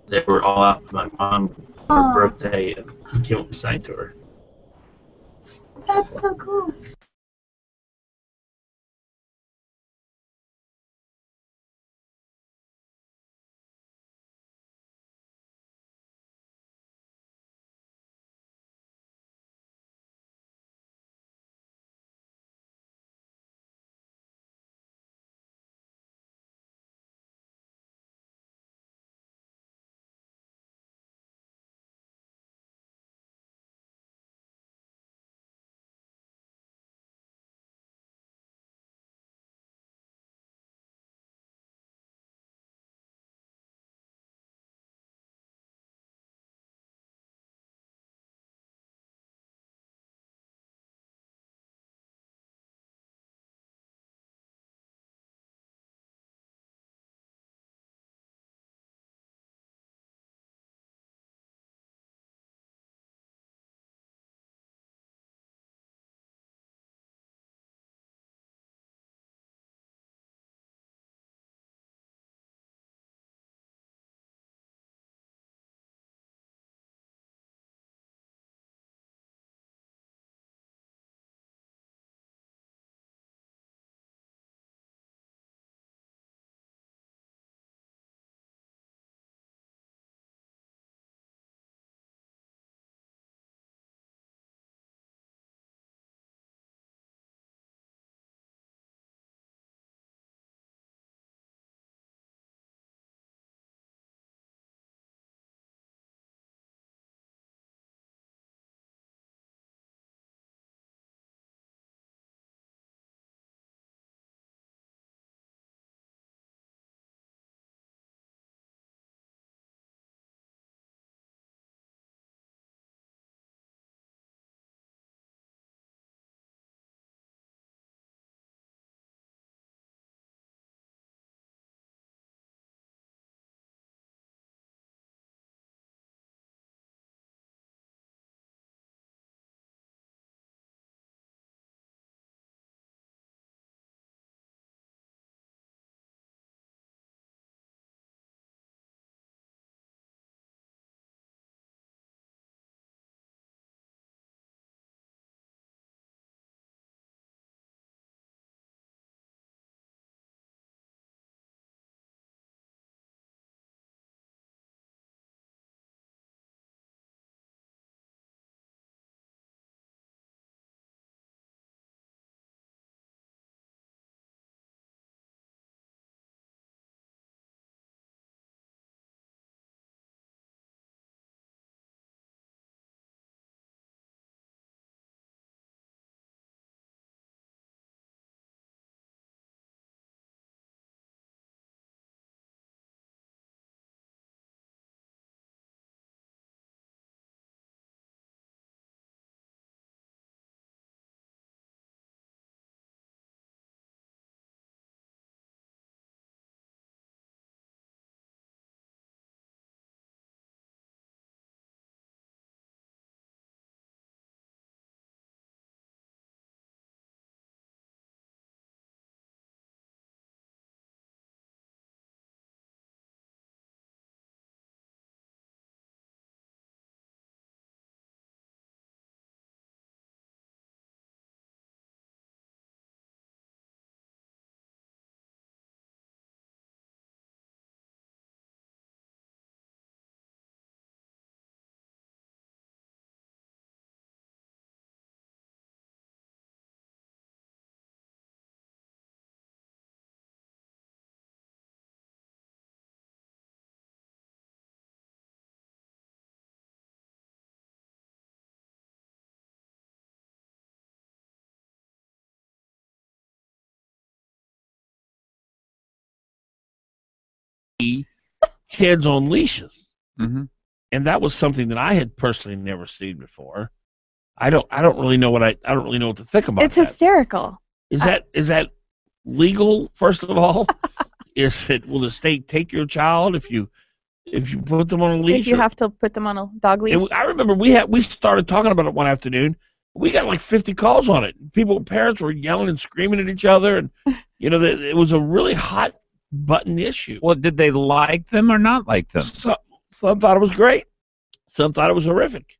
They were all out for my mom for her birthday, and he came up and sang to her. That's so cool. Kids on leashes, Mm-hmm. and that was something that I had personally never seen before. I don't really know what I don't really know what to think about It's that. hysterical. Is that legal? First of all, will the state take your child if you put them on a leash? If you have to put them on a dog leash. I remember we started talking about it one afternoon. We got like 50 calls on it. Parents were yelling and screaming at each other, and it was a really hot button issue. Well, did they like them or not like them? Some thought it was great. Some thought it was horrific.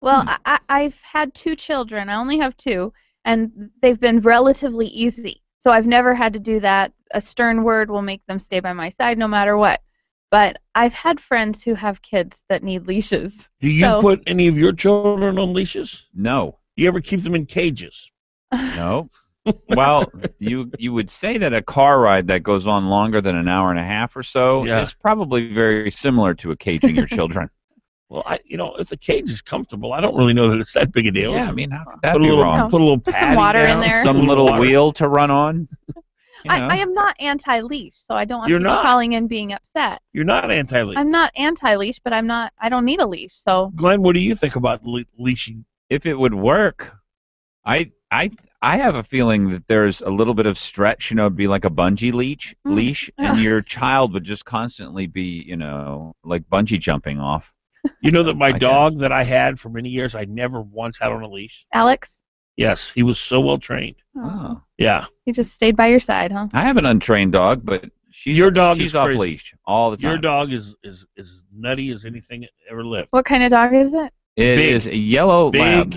Well, I've had 2 children. I only have 2, and they've been relatively easy. So I've never had to do that. A stern word will make them stay by my side no matter what. But I've had friends who have kids that need leashes. Do you put any of your children on leashes? No. You ever keep them in cages? No. Well, you would say that a car ride that goes on longer than an hour and a half or so is probably very similar to a caging your children. Well, if the cage is comfortable, I don't really know that it's that big a deal. Yeah, I mean, how could that be wrong? Put a little Put some water in there. Some little wheel to run on. I am not anti-leash, so I don't want people calling in being upset. You're not anti-leash. I'm not anti-leash, but I don't need a leash. So, Glenn, what do you think about leashing? If it would work, I have a feeling that there's a little bit of stretch. It'd be like a bungee leash, and your child would just constantly be, like bungee jumping off. You know that my dog that I had for many years, I never once had on a leash. Alex? Yes, he was so well trained. Oh. Yeah. He just stayed by your side, huh? I have an untrained dog, but she's off leash all the time. Your dog is nutty as anything that ever lived. What kind of dog is it? It is a yellow lab.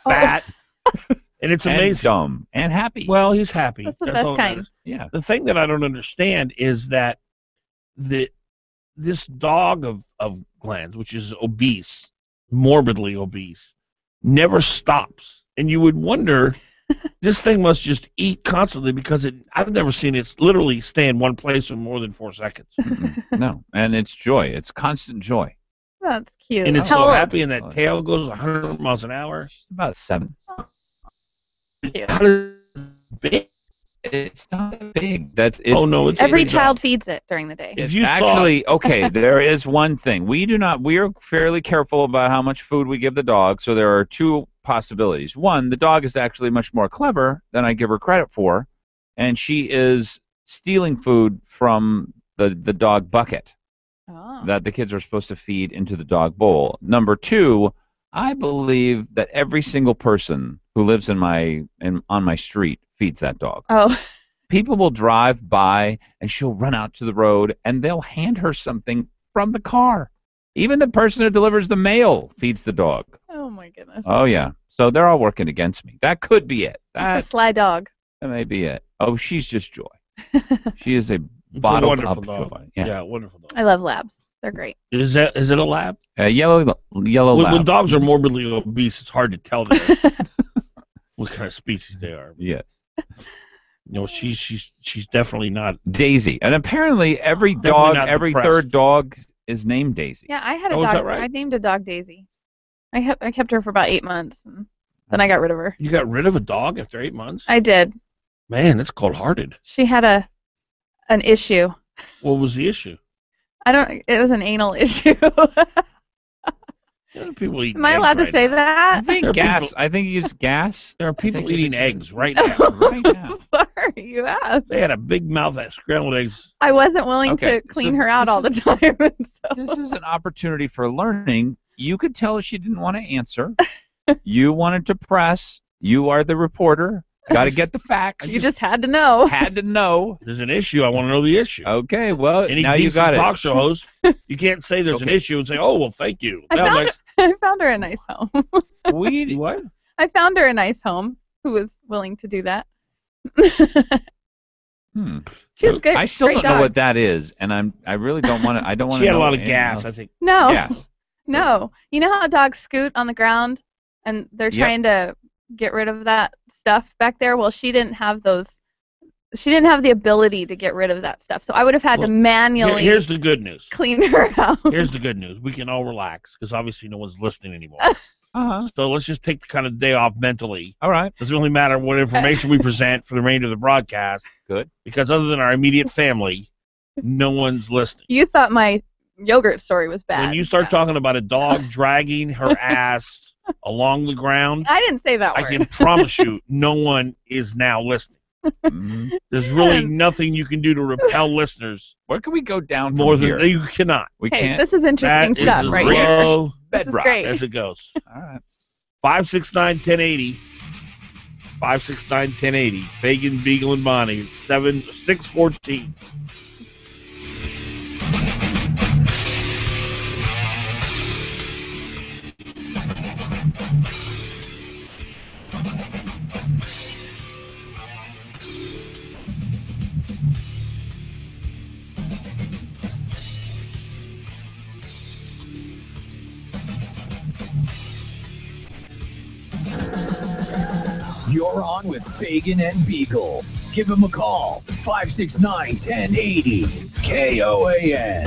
Fat, and it's amazing. And dumb and happy. Well, he's happy. That's the best kind. Yeah. The thing that I don't understand is that this dog of Glen's, which is obese, morbidly obese, never stops. And you would wonder, this thing must just eat constantly because I've never seen it literally stay in one place for more than 4 seconds. No, and it's joy. It's constant joy. That's cute. And it's so happy, and that tail goes 100 miles an hour. It's about 7. Cute. How does it big? It's not that big. That's it. Oh no! It's every child feeds it during the day. If you okay, there is one thing we are fairly careful about how much food we give the dog. So there are 2 possibilities. One, the dog is actually much more clever than I give her credit for, and she is stealing food from the dog bucket that the kids are supposed to feed into the dog bowl. Number 2, I believe that every single person who lives on my street feeds that dog. Oh. People will drive by and she'll run out to the road and they'll hand her something from the car. Even the person who delivers the mail feeds the dog. Oh my goodness. Oh yeah. So they're all working against me. That could be it. That's a sly dog. That may be it. Oh, she's just joy. She is a bottled up joy. Yeah, wonderful dog. I love labs. They're great. Is it a lab? Yellow lab. When dogs are morbidly obese, it's hard to tell what kind of species they are. Yes. She's definitely not Daisy. And apparently every dog, every third dog is named Daisy. Yeah, I had a dog. Is that right? I named a dog Daisy. I kept her for about 8 months, and then I got rid of her. You got rid of a dog after 8 months? I did. Man, that's cold-hearted. She had an issue. What was the issue? It was an anal issue. People eating Am I allowed to say that? I think gas. I think you use gas. There are people eating eggs right now. Right now. Sorry, you asked. They had a big mouth at scrambled eggs. I wasn't willing to clean her out all the time. This is an opportunity for learning. You could tell her she didn't want to answer. You wanted to press. You are the reporter. Got to get the facts. You just had to know. Had to know. There's an issue. I want to know the issue. Okay, well, Any now you got it. talk show host, you can't say there's an issue and say, oh, well, thank you. I found her a nice home. What? I found her a nice home who was willing to do that. She's good. I still don't know what that is, and I really don't want to. I don't want to. She had know a lot of gas, else. I think. No. Gas. No. You know how dogs scoot on the ground, and they're trying to get rid of that stuff back there? Well, she didn't have those. She didn't have the ability to get rid of that stuff, so I would have had to manually. Here's the good news. Clean her out. Here's the good news. We can all relax because obviously no one's listening anymore. So let's just take the kind of day off mentally. All right. Doesn't really matter what information we present for the remainder of the broadcast. Good. Because other than our immediate family, no one's listening. You thought my yogurt story was bad. When you start talking about a dog dragging her ass along the ground, I didn't say that I word. can promise you no one is now listening. There's really nothing you can do to repel listeners. Where can we go down more from than here? you cannot? We Hey, can't. this is interesting That stuff is right as here. low This is great. as it goes. All right. 569-1080. 569-1080. Fagan, Biegel, and Bonnie. It's 614. You're on with Fagan and Biegel. Give him a call. 569-1080. KOAN.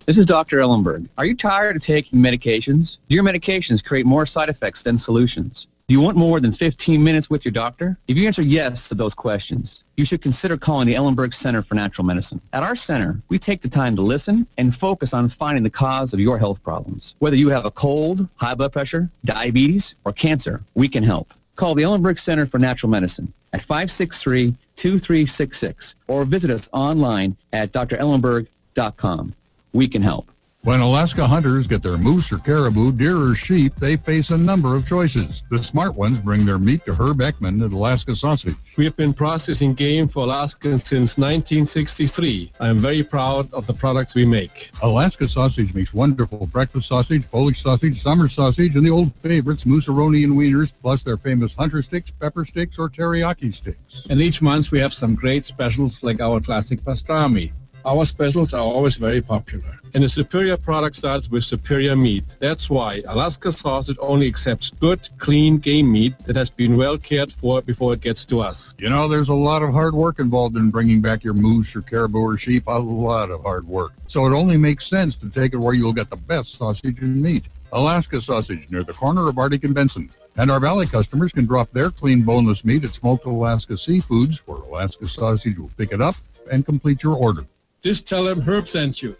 This is Dr. Ellenberg. Are you tired of taking medications? Do your medications create more side effects than solutions? Do you want more than 15 minutes with your doctor? If you answer yes to those questions, you should consider calling the Ellenberg Center for Natural Medicine. At our center, we take the time to listen and focus on finding the cause of your health problems. Whether you have a cold, high blood pressure, diabetes, or cancer, we can help. Call the Ellenberg Center for Natural Medicine at 563-2366 or visit us online at drellenberg.com. We can help. When Alaska hunters get their moose or caribou, deer or sheep, they face a number of choices. The smart ones bring their meat to Herb Ekman at Alaska Sausage. We have been processing game for Alaskans since 1963. I am very proud of the products we make. Alaska Sausage makes wonderful breakfast sausage, Polish sausage, summer sausage, and the old favorites, moose-a-roni and wieners, plus their famous hunter sticks, pepper sticks, or teriyaki sticks. And each month we have some great specials like our classic pastrami. Our specials are always very popular. And a superior product starts with superior meat. That's why Alaska Sausage only accepts good, clean game meat that has been well cared for before it gets to us. You know, there's a lot of hard work involved in bringing back your moose or caribou or sheep, a lot of hard work. So it only makes sense to take it where you'll get the best sausage and meat. Alaska Sausage, near the corner of Arctic and Benson. And our Valley customers can drop their clean, boneless meat at Smoked Alaska Seafoods, where Alaska Sausage will pick it up and complete your order. Just tell them Herb sent you.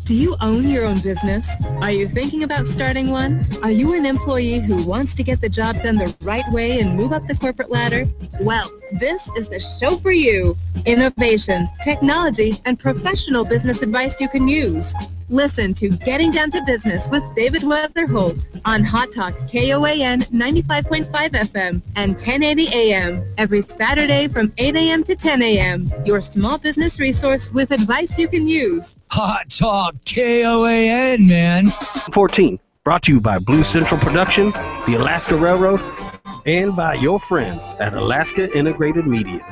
Do you own your own business? Are you thinking about starting one? Are you an employee who wants to get the job done the right way and move up the corporate ladder? Well, this is the show for you. Innovation, technology, and professional business advice you can use. Listen to Getting Down to Business with David Weatherholt on Hot Talk KOAN 95.5 FM and 1080 AM every Saturday from 8 a.m. to 10 a.m. Your small business resource with advice you can use. Hot Talk KOAN, man. 14, brought to you by Blue Central Production, the Alaska Railroad, and by your friends at Alaska Integrated Media.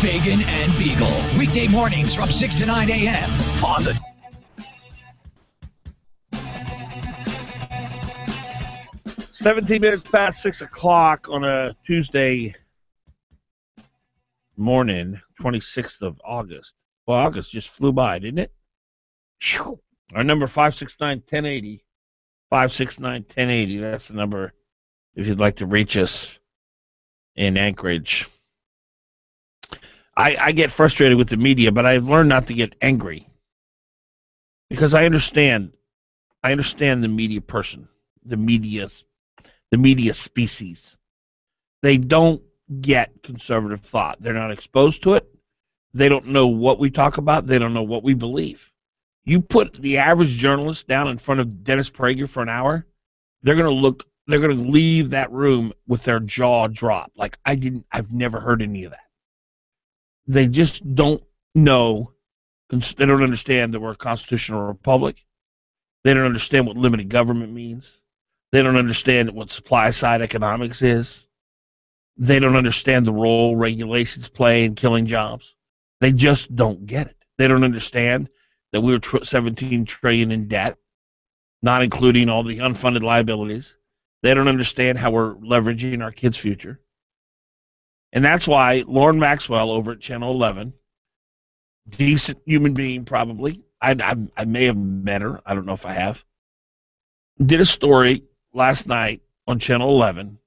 Fagan and Biegel, weekday mornings from 6 to 9 a.m. on the 17 minutes past 6 o'clock on a Tuesday morning, 26th of August. Well, August just flew by, didn't it? Our number 569-1080. 569-1080. That's the number if you'd like to reach us in Anchorage. I get frustrated with the media, but I've learned not to get angry because I understand the media person, the media species. They don't get conservative thought. They're not exposed to it. They don't know what we talk about. They don't know what we believe. You put the average journalist down in front of Dennis Prager for an hour, they're going to leave that room with their jaw dropped. Like I've never heard any of that. They just don't know. They don't understand that we're a constitutional republic. They don't understand what limited government means. They don't understand what supply side economics is. They don't understand the role regulations play in killing jobs. They just don't get it. They don't understand that we were 17 trillion in debt, not including all the unfunded liabilities. They don't understand how we're leveraging our kids' future. And that's why Lauren Maxwell over at Channel 11, decent human being probably, I may have met her, I don't know if I have, did a story last night on Channel 11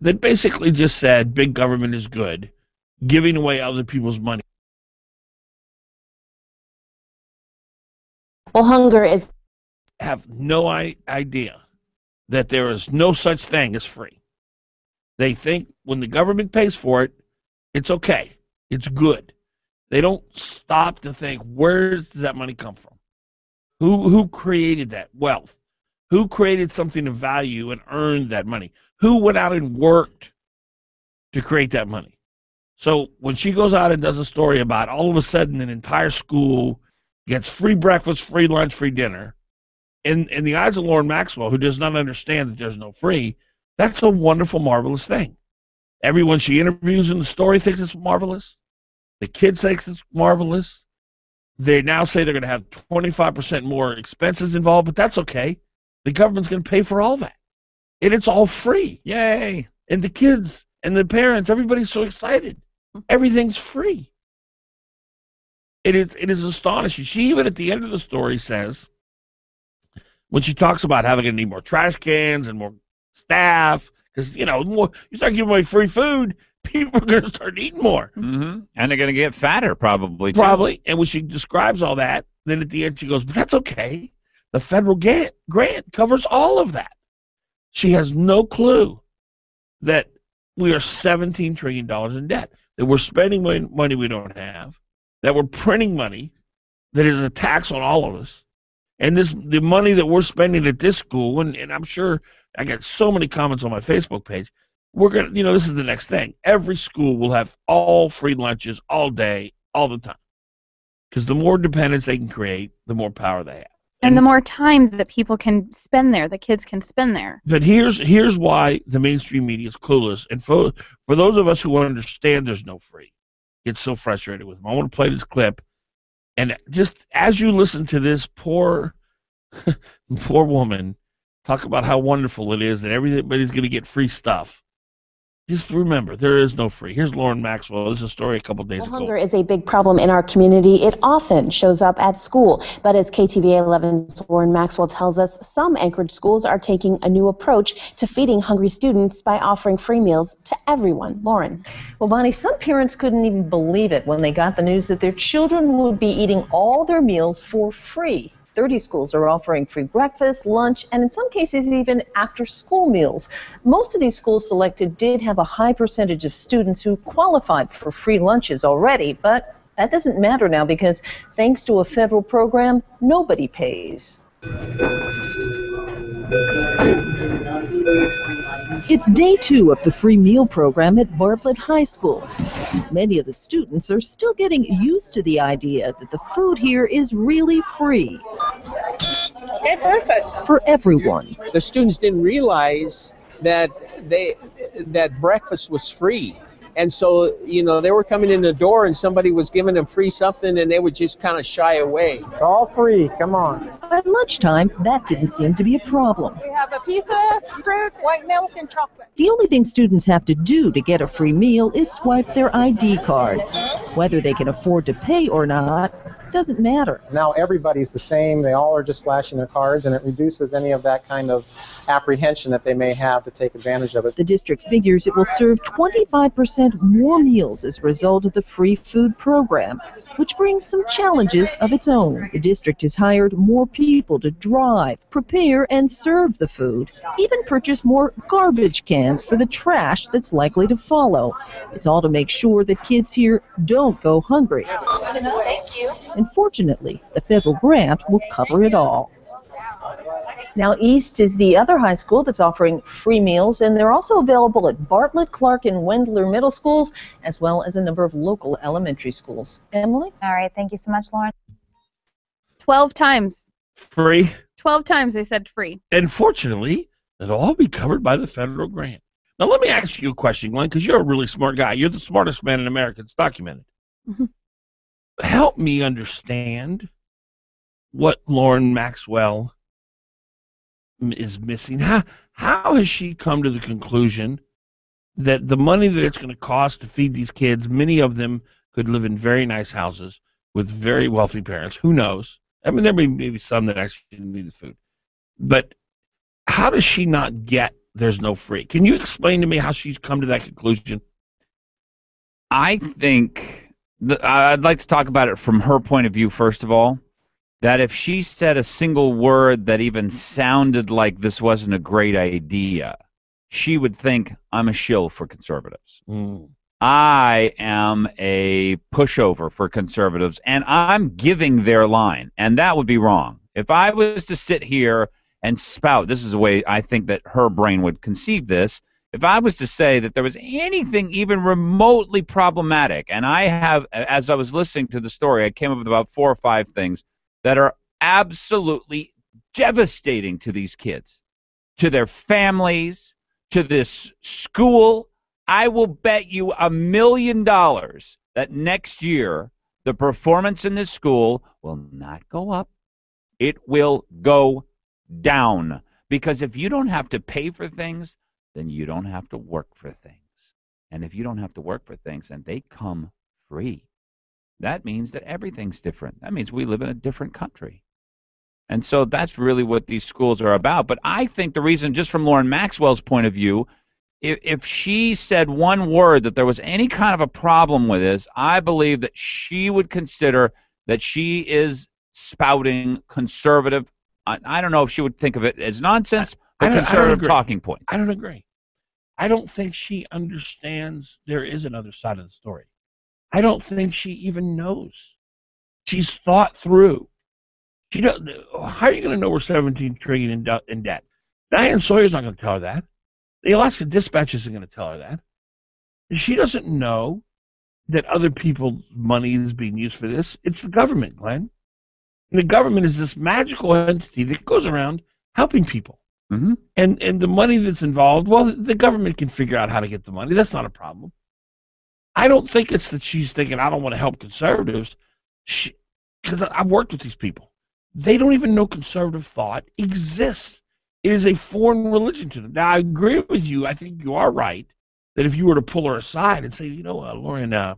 that basically just said big government is good, giving away other people's money. Well, hunger is... Have no idea that there is no such thing as free. They think when the government pays for it, it's okay. It's good. They don't stop to think, where does that money come from? Who created that wealth? Who created something of value and earned that money? Who went out and worked to create that money? So when she goes out and does a story about all of a sudden an entire school gets free breakfast, free lunch, free dinner, in the eyes of Lauren Maxwell, who does not understand that there's no free, that's a wonderful, marvelous thing. Everyone she interviews in the story thinks it's marvelous. The kids think it's marvelous. They now say they're going to have 25% more expenses involved, but that's okay. The government's going to pay for all that. And it's all free. Yay. And the kids and the parents, everybody's so excited. Everything's free. It is astonishing. She even at the end of the story says, when she talks about how they're going to need more trash cans and more staff, because, you start giving away free food, people are going to start eating more. Mm-hmm. And they're going to get fatter probably, too. Probably. And when she describes all that, then at the end she goes, but that's okay. The federal grant covers all of that. She has no clue that we are $17 trillion in debt, that we're spending money we don't have, that we're printing money that is a tax on all of us. And the money that we're spending at this school, and I'm sure I got so many comments on my Facebook page, we're going to, this is the next thing. Every school will have all free lunches all day, all the time. Because the more dependence they can create, the more power they have. And the more time that people can spend there, the kids can spend there. But here's why the mainstream media is clueless. And for those of us who understand there's no free, get so frustrated with them. I want to play this clip. And just as you listen to this poor woman talk about how wonderful it is that everybody's going to get free stuff, just remember, there is no free. Here's Lauren Maxwell. This is a story a couple days ago. Hunger is a big problem in our community. It often shows up at school. But as KTVA 11's Lauren Maxwell tells us, some Anchorage schools are taking a new approach to feeding hungry students by offering free meals to everyone. Lauren. Well, Bonnie, some parents couldn't even believe it when they got the news that their children would be eating all their meals for free. 30 schools are offering free breakfast, lunch, and in some cases even after-school meals. Most of these schools selected did have a high percentage of students who qualified for free lunches already, but that doesn't matter now because thanks to a federal program, nobody pays. It's day 2 of the free meal program at Bartlett High School. Many of the students are still getting used to the idea that the food here is really free. Okay, perfect. For everyone. The students didn't realize that breakfast was free. And so, they were coming in the door and somebody was giving them free something and they would just kind of shy away. It's all free. Come on. At lunchtime, that didn't seem to be a problem. We have a pizza, fruit, white milk, and chocolate. The only thing students have to do to get a free meal is swipe their ID card. Whether they can afford to pay or not doesn't matter. Now everybody's the same. They all are just flashing their cards, and it reduces any of that kind of apprehension that they may have to take advantage of it. The district figures it will serve 25% more meals as a result of the free food program, which brings some challenges of its own. The district has hired more people to drive, prepare, and serve the food, even purchase more garbage cans for the trash that's likely to follow. It's all to make sure that kids here don't go hungry. Thank you. And fortunately, the federal grant will cover it all. Now, East is the other high school that's offering free meals, and they're also available at Bartlett, Clark, and Wendler middle schools, as well as a number of local elementary schools. Emily? All right, thank you so much, Lauren. 12 times. Free. 12 times they said free. And fortunately, it'll all be covered by the federal grant. Now, let me ask you a question, Glenn, because you're a really smart guy. You're the smartest man in America. It's documented. Mm-hmm. Help me understand what Lauren Maxwell is missing. How has she come to the conclusion that the money that it's going to cost to feed these kids, many of them could live in very nice houses with very wealthy parents? Who knows? I mean, there may be some that actually need the food. But how does she not get there's no free? Can you explain to me how she's come to that conclusion? I think I'd like to talk about it from her point of view, first of all, that if she said a single word that even sounded like this wasn't a great idea, she would think I'm a shill for conservatives. I am a pushover for conservatives, and I'm giving their line, and that would be wrong. If I was to sit here and spout. This is the way I think that her brain would conceive this. If I was to say that there was anything even remotely problematic, and I have, as I was listening to the story, I came up with about 4 or 5 things that are absolutely devastating to these kids, to their families, to this school. I will bet you $1 million that next year the performance in this school will not go up. It will go down. Because if you don't have to pay for things, then you don't have to work for things. And if you don't have to work for things, and they come free, that means that everything's different. That means we live in a different country. And so that's really what these schools are about. But I think the reason, just from Lauren Maxwell's point of view, if she said one word that there was any kind of a problem with this, I believe that she would consider that she is spouting conservative. I don't know if she would think of it as nonsense, but conservative talking points. I don't agree. I don't think she understands there is another side of the story. I don't think she even knows. She's thought through. How are you going to know we're $17 trillion in debt? Diane Sawyer's not going to tell her that. The Alaska Dispatch isn't going to tell her that. And she doesn't know that other people's money is being used for this. It's the government, Glenn. And the government is this magical entity that goes around helping people. Mm-hmm. And the money that's involved, well, the government can figure out how to get the money. That's not a problem. I don't think it's that she's thinking, I don't want to help conservatives. Because I've worked with these people. They don't even know conservative thought exists. It is a foreign religion to them. Now, I agree with you. I think you are right that if you were to pull her aside and say, you know, Lauren,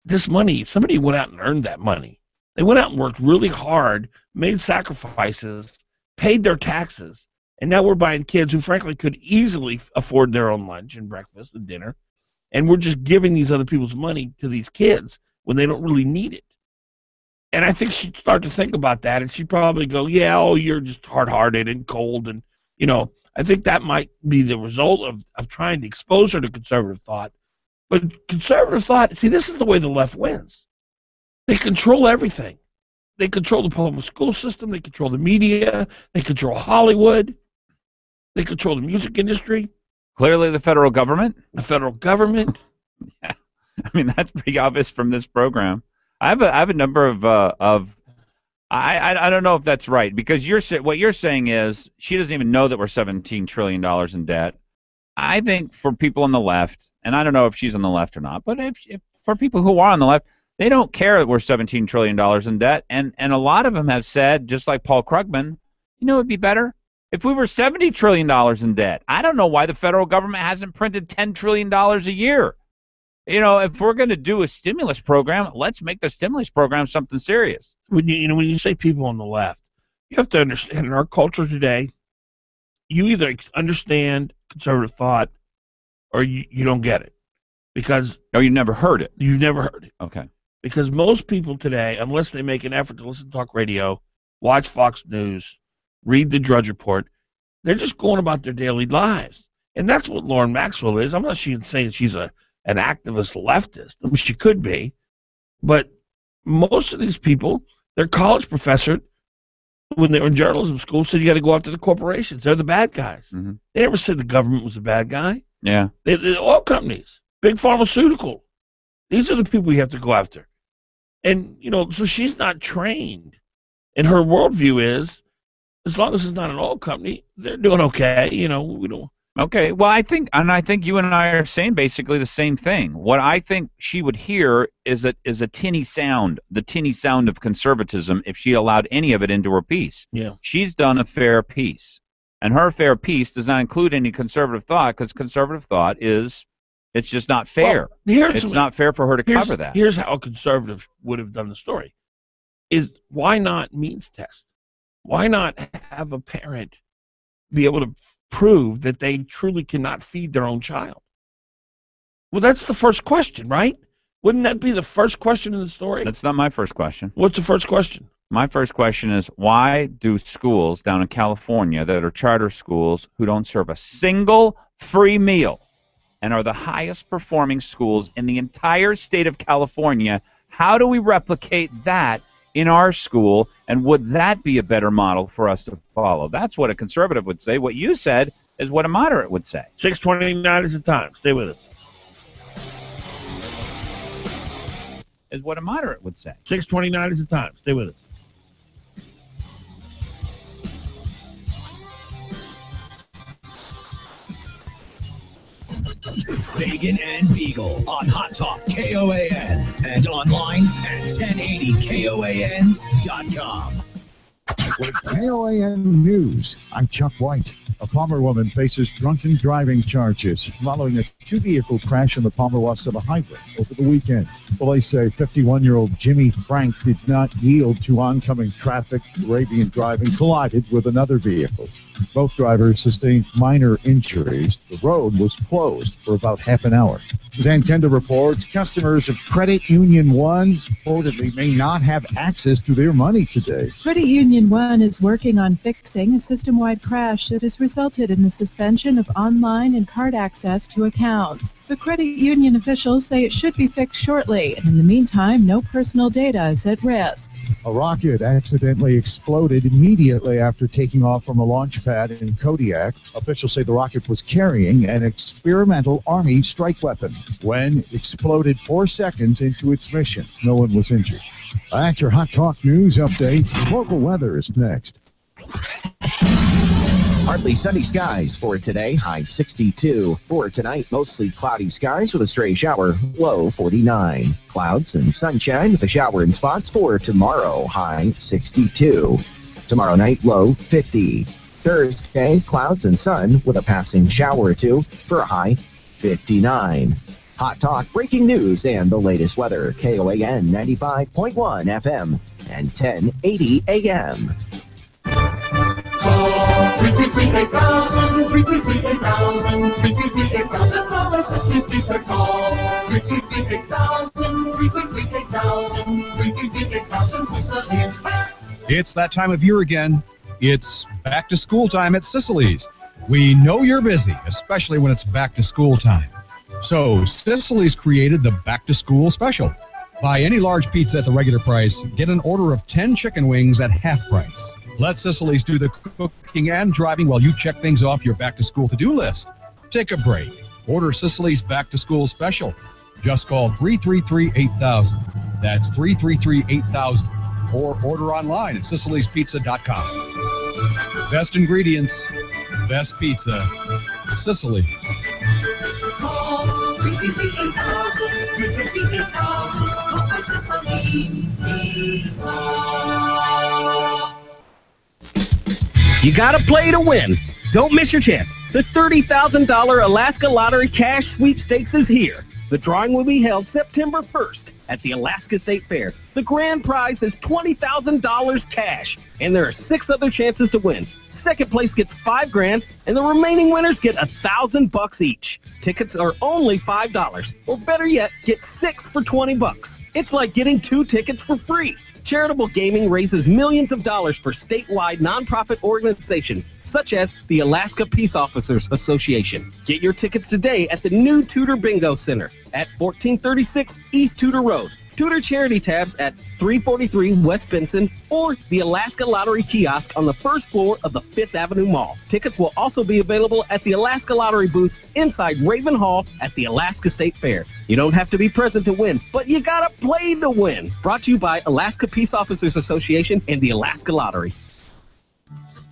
this money, somebody went out and earned that money. They went out and worked really hard, made sacrifices, paid their taxes, and now we're buying kids who, frankly, could easily afford their own lunch and breakfast and dinner, and we're just giving these other people's money to these kids when they don't really need it. And I think she'd start to think about that, and she'd probably go, yeah, oh, you're just hard-hearted and cold. And, you know, I think that might be the result of trying to expose her to conservative thought. But conservative thought, see, this is the way the left wins. They control everything. They control the public school system. They control the media. They control Hollywood. They control the music industry. Clearly the federal government. The federal government. Yeah. I mean, that's pretty obvious from this program. I have a number of I don't know if that's right, because what you're saying is she doesn't even know that we're $17 trillion in debt. I think for people on the left, and I don't know if she's on the left or not, but if for people who are on the left, they don't care that we're $17 trillion in debt, and a lot of them have said, just like Paul Krugman, you know, it'd be better if we were $70 trillion in debt. I don't know why the federal government hasn't printed $10 trillion a year. You know, if we're going to do a stimulus program, let's make the stimulus program something serious. When you say people on the left, you have to understand in our culture today, you either understand conservative thought or you don't get it. Because you never heard it. You've never heard it. Okay. Because most people today, unless they make an effort to listen to talk radio, watch Fox News, read the Drudge Report, they're just going about their daily lives. And that's what Lauren Maxwell is. I'm not saying she's an activist leftist. I mean, she could be. But most of these people, their college professor, when they were in journalism school, said you got to go after the corporations. They're the bad guys. Mm-hmm. They never said the government was a bad guy. Yeah. The oil companies, big pharmaceutical. These are the people we have to go after. And, you know, so she's not trained. And her worldview is, as long as it's not an oil company, they're doing okay. You know, we don't. Okay, well, I think you and I are saying basically the same thing. What I think she would hear is a tinny sound, the tinny sound of conservatism, if she allowed any of it into her piece. Yeah. She's done a fair piece, and her fair piece does not include any conservative thought, because conservative thought it's just not fair. Well, it's not fair for her to cover that. Here's how a conservative would have done the story: is why not means test? Why not have a parent be able to prove that they truly cannot feed their own child? Well, that's the first question, right? Wouldn't that be the first question in the story? That's not my first question. What's the first question? My first question is, why do schools down in California that are charter schools who don't serve a single free meal and are the highest performing schools in the entire state of California, how do we replicate that in our school, and would that be a better model for us to follow? That's what a conservative would say. What you said is what a moderate would say. 6:29 is the time. Stay with us. Is what a moderate would say. 6:29 is the time. Stay with us. Fagan and Biegel on Hot Talk KOAN and online at 1080KOAN.com. With KOAN News, I'm Chuck White. A Palmer woman faces drunken driving charges following a two-vehicle crash in the Palmer Wasilla Highway over the weekend. Police say 51-year-old Jimmy Frank did not yield to oncoming traffic. Arabian driving collided with another vehicle. Both drivers sustained minor injuries. The road was closed for about half an hour. Zantenda reports customers of Credit Union One reportedly may not have access to their money today. Credit Union One is working on fixing a system-wide crash that has resulted in the suspension of online and card access to accounts. The credit union officials say it should be fixed shortly, and in the meantime, no personal data is at risk. A rocket accidentally exploded immediately after taking off from a launch pad in Kodiak. Officials say the rocket was carrying an experimental Army strike weapon when exploded 4 seconds into its mission. No one was injured. That's your Hot Talk News update. Local weather is next. Partly sunny skies for today, high 62. For tonight, mostly cloudy skies with a stray shower, low 49. Clouds and sunshine with a shower in spots for tomorrow, high 62. Tomorrow night, low 50. Thursday, clouds and sun with a passing shower or two for a high 59. Hot Talk, breaking news, and the latest weather. KOAN 95.1 FM and 1080 AM. 333-8000, 333-8000, 333-8000, Mama Sister's Pizza Call. 333-8000, 333-8000, 333-8000, Sicily's back. It's that time of year again. It's back to school time at Sicily's. We know you're busy, especially when it's back to school time. So Sicily's created the back to school special. Buy any large pizza at the regular price, get an order of 10 chicken wings at half price. Let Sicily's do the cooking and driving while you check things off your back-to-school to-do list. Take a break. Order Sicily's back-to-school special. Just call 333-8000. That's 333-8000. Or order online at SicilysPizza.com. Best ingredients, best pizza, Sicily's. Call 333-8000, 333-8000, call for Sicily's Pizza. You gotta play to win. Don't miss your chance. The $30,000 Alaska Lottery Cash Sweepstakes is here. The drawing will be held September 1st at the Alaska State Fair. The grand prize is $20,000 cash, and there are 6 other chances to win. Second place gets $5,000, and the remaining winners get $1,000 each. Tickets are only $5, or better yet, get 6 for $20. It's like getting 2 tickets for free. Charitable gaming raises millions of dollars for statewide nonprofit organizations such as the Alaska Peace Officers Association. Get your tickets today at the new Tudor Bingo Center at 1436 East Tudor Road. Tudor charity tabs at 343 West Benson or the Alaska Lottery kiosk on the first floor of the 5th Avenue Mall. Tickets will also be available at the Alaska Lottery booth inside Raven Hall at the Alaska State Fair. You don't have to be present to win, but you gotta play to win. Brought to you by Alaska Peace Officers Association and the Alaska Lottery.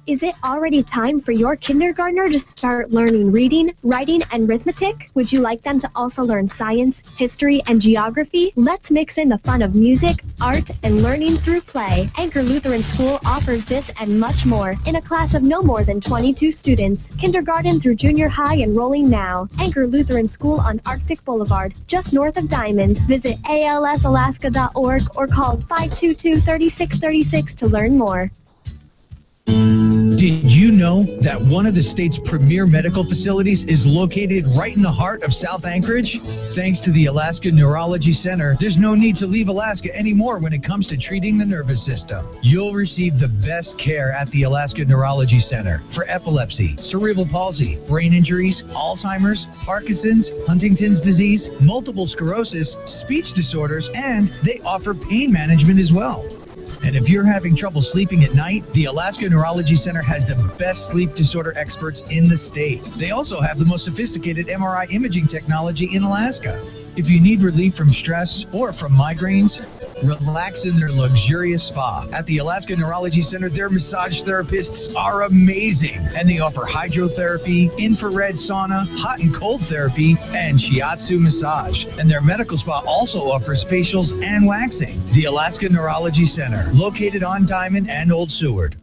Is it already time for your kindergartner to start learning reading, writing, and arithmetic? Would you like them to also learn science, history, and geography? Let's mix in the fun of music, art, and learning through play. Anchor Lutheran School offers this and much more in a class of no more than 22 students. Kindergarten through junior high enrolling now. Anchor Lutheran School on Arctic Boulevard, just north of Diamond. Visit alsalaska.org or call 522-3636 to learn more. Did you know that one of the state's premier medical facilities is located right in the heart of South Anchorage? Thanks to the Alaska Neurology Center, there's no need to leave Alaska anymore when it comes to treating the nervous system. You'll receive the best care at the Alaska Neurology Center for epilepsy, cerebral palsy, brain injuries, Alzheimer's, Parkinson's, Huntington's disease, multiple sclerosis, speech disorders, and they offer pain management as well. And if you're having trouble sleeping at night, the Alaska Neurology Center has the best sleep disorder experts in the state. They also have the most sophisticated MRI imaging technology in Alaska. If you need relief from stress or from migraines, relax in their luxurious spa. At the Alaska Neurology Center, their massage therapists are amazing. And they offer hydrotherapy, infrared sauna, hot and cold therapy, and shiatsu massage. And their medical spa also offers facials and waxing. The Alaska Neurology Center, located on Diamond and Old Seward.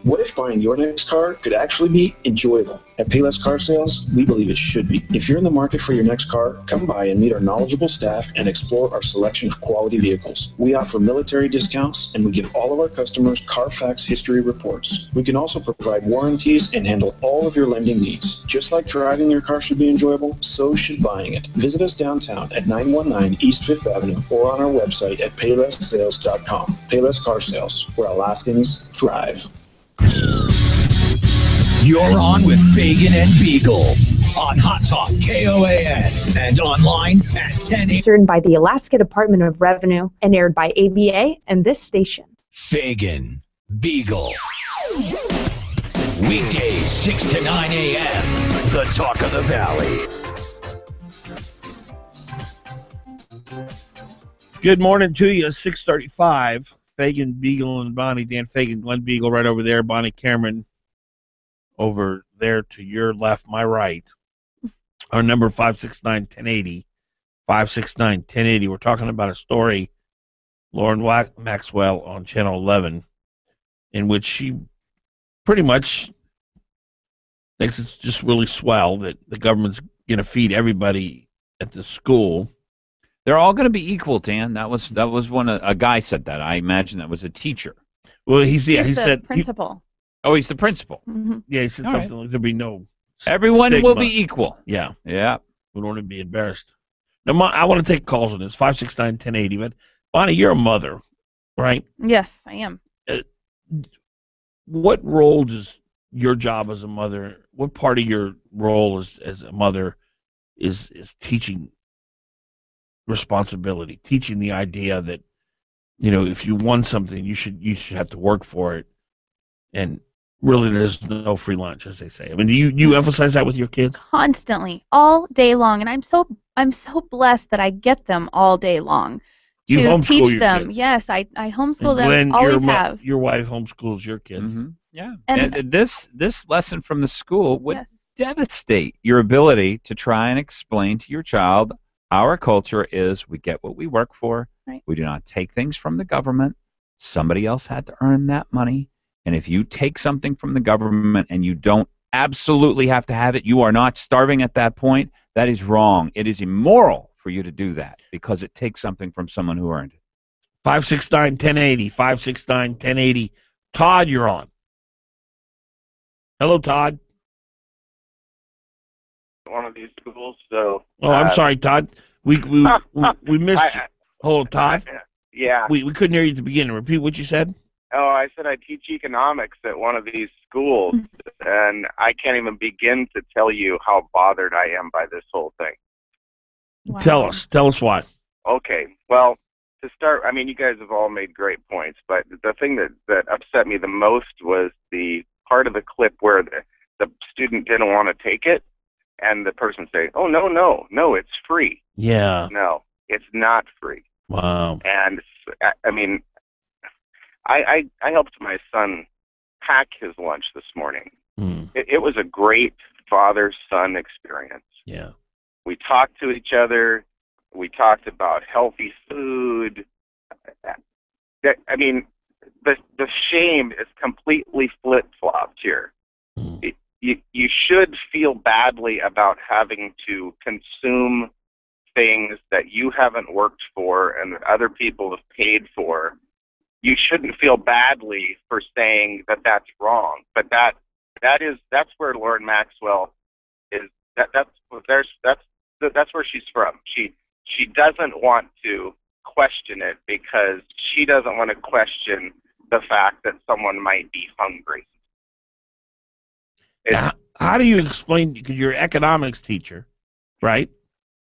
What if buying your next car could actually be enjoyable? At Payless Car Sales, we believe it should be. If you're in the market for your next car, come by and meet our knowledgeable staff and explore our selection of quality vehicles. We offer military discounts, and we give all of our customers Carfax history reports. We can also provide warranties and handle all of your lending needs. Just like driving your car should be enjoyable, so should buying it. Visit us downtown at 919 East 5th Avenue or on our website at PaylessSales.com. Payless Car Sales, where Alaskans drive. You're on with Fagan and Biegel on Hot Talk KOAN and online at 10. Concerned by the Alaska Department of Revenue and aired by ABA and this station. Fagan, Biegel. Weekdays 6 to 9 a.m. The Talk of the Valley. Good morning to you. 6:35. Fagan, Biegel, and Bonnie. Dan Fagan, Glen Biegel right over there. Bonnie Cameron over there to your left, my right. Our number 569-1080. 569-1080. We're talking about a story, Lauren Maxwell on Channel 11, in which she pretty much thinks it's just really swell that the government's going to feed everybody at the school. They're all going to be equal, Dan. That was one. A guy said that. I imagine that was a teacher. Well, he He's said the principal. He's the principal. Mm-hmm. Yeah, he said All something right. like there'll be no Everyone stigma. will be equal. Yeah. Yeah. We don't want to be embarrassed. Now, I want to take calls on this, 569-1080. But, Bonnie, you're a mother, right? Yes, I am. What role does your job as a mother, what part of your role as a mother is teaching responsibility, teaching the idea that, you know, if you want something, you should have to work for it, and really there's no free lunch, as they say. I mean, do you emphasize that with your kids? Constantly, all day long, and I'm so blessed that I get them all day long You to homeschool teach your them. kids. Yes, I homeschool them. Glenn, Always have. your wife homeschools your kids. Mm-hmm. Yeah. And- And this lesson from the school would Yes. devastate your ability to try and explain to your child, our culture is we get what we work for. Right. We do not take things from the government. Somebody else had to earn that money. And if you take something from the government and you don't absolutely have to have it, you are not starving at that point. That is wrong. It is immoral for you to do that because it takes something from someone who earned it. 569-1080, 569-1080. Todd, you're on. Hello, Todd. One of these schools, so. Oh, I'm sorry, Todd. We missed you. Hold on, Todd. Yeah. We couldn't hear you at the beginning. Repeat what you said. Oh, I said I teach economics at one of these schools, and I can't even begin to tell you how bothered I am by this whole thing. Wow. Tell us why. Okay, well, to start, I mean, you guys have all made great points, but the thing that upset me the most was the part of the clip where the student didn't want to take it, and the person say, "Oh, no, it's free." Yeah. No, it's not free. Wow. And I mean, I helped my son pack his lunch this morning. It was a great father-son experience. Yeah. We talked to each other. We talked about healthy food. I mean, the shame is completely flip-flopped here. You should feel badly about having to consume things that you haven't worked for and that other people have paid for. You shouldn't feel badly for saying that that's wrong, but that's where Lauren Maxwell is. That's where she's from. She doesn't want to question it because she doesn't want to question the fact that someone might be hungry. How do you explain? Because you're an economics teacher, right?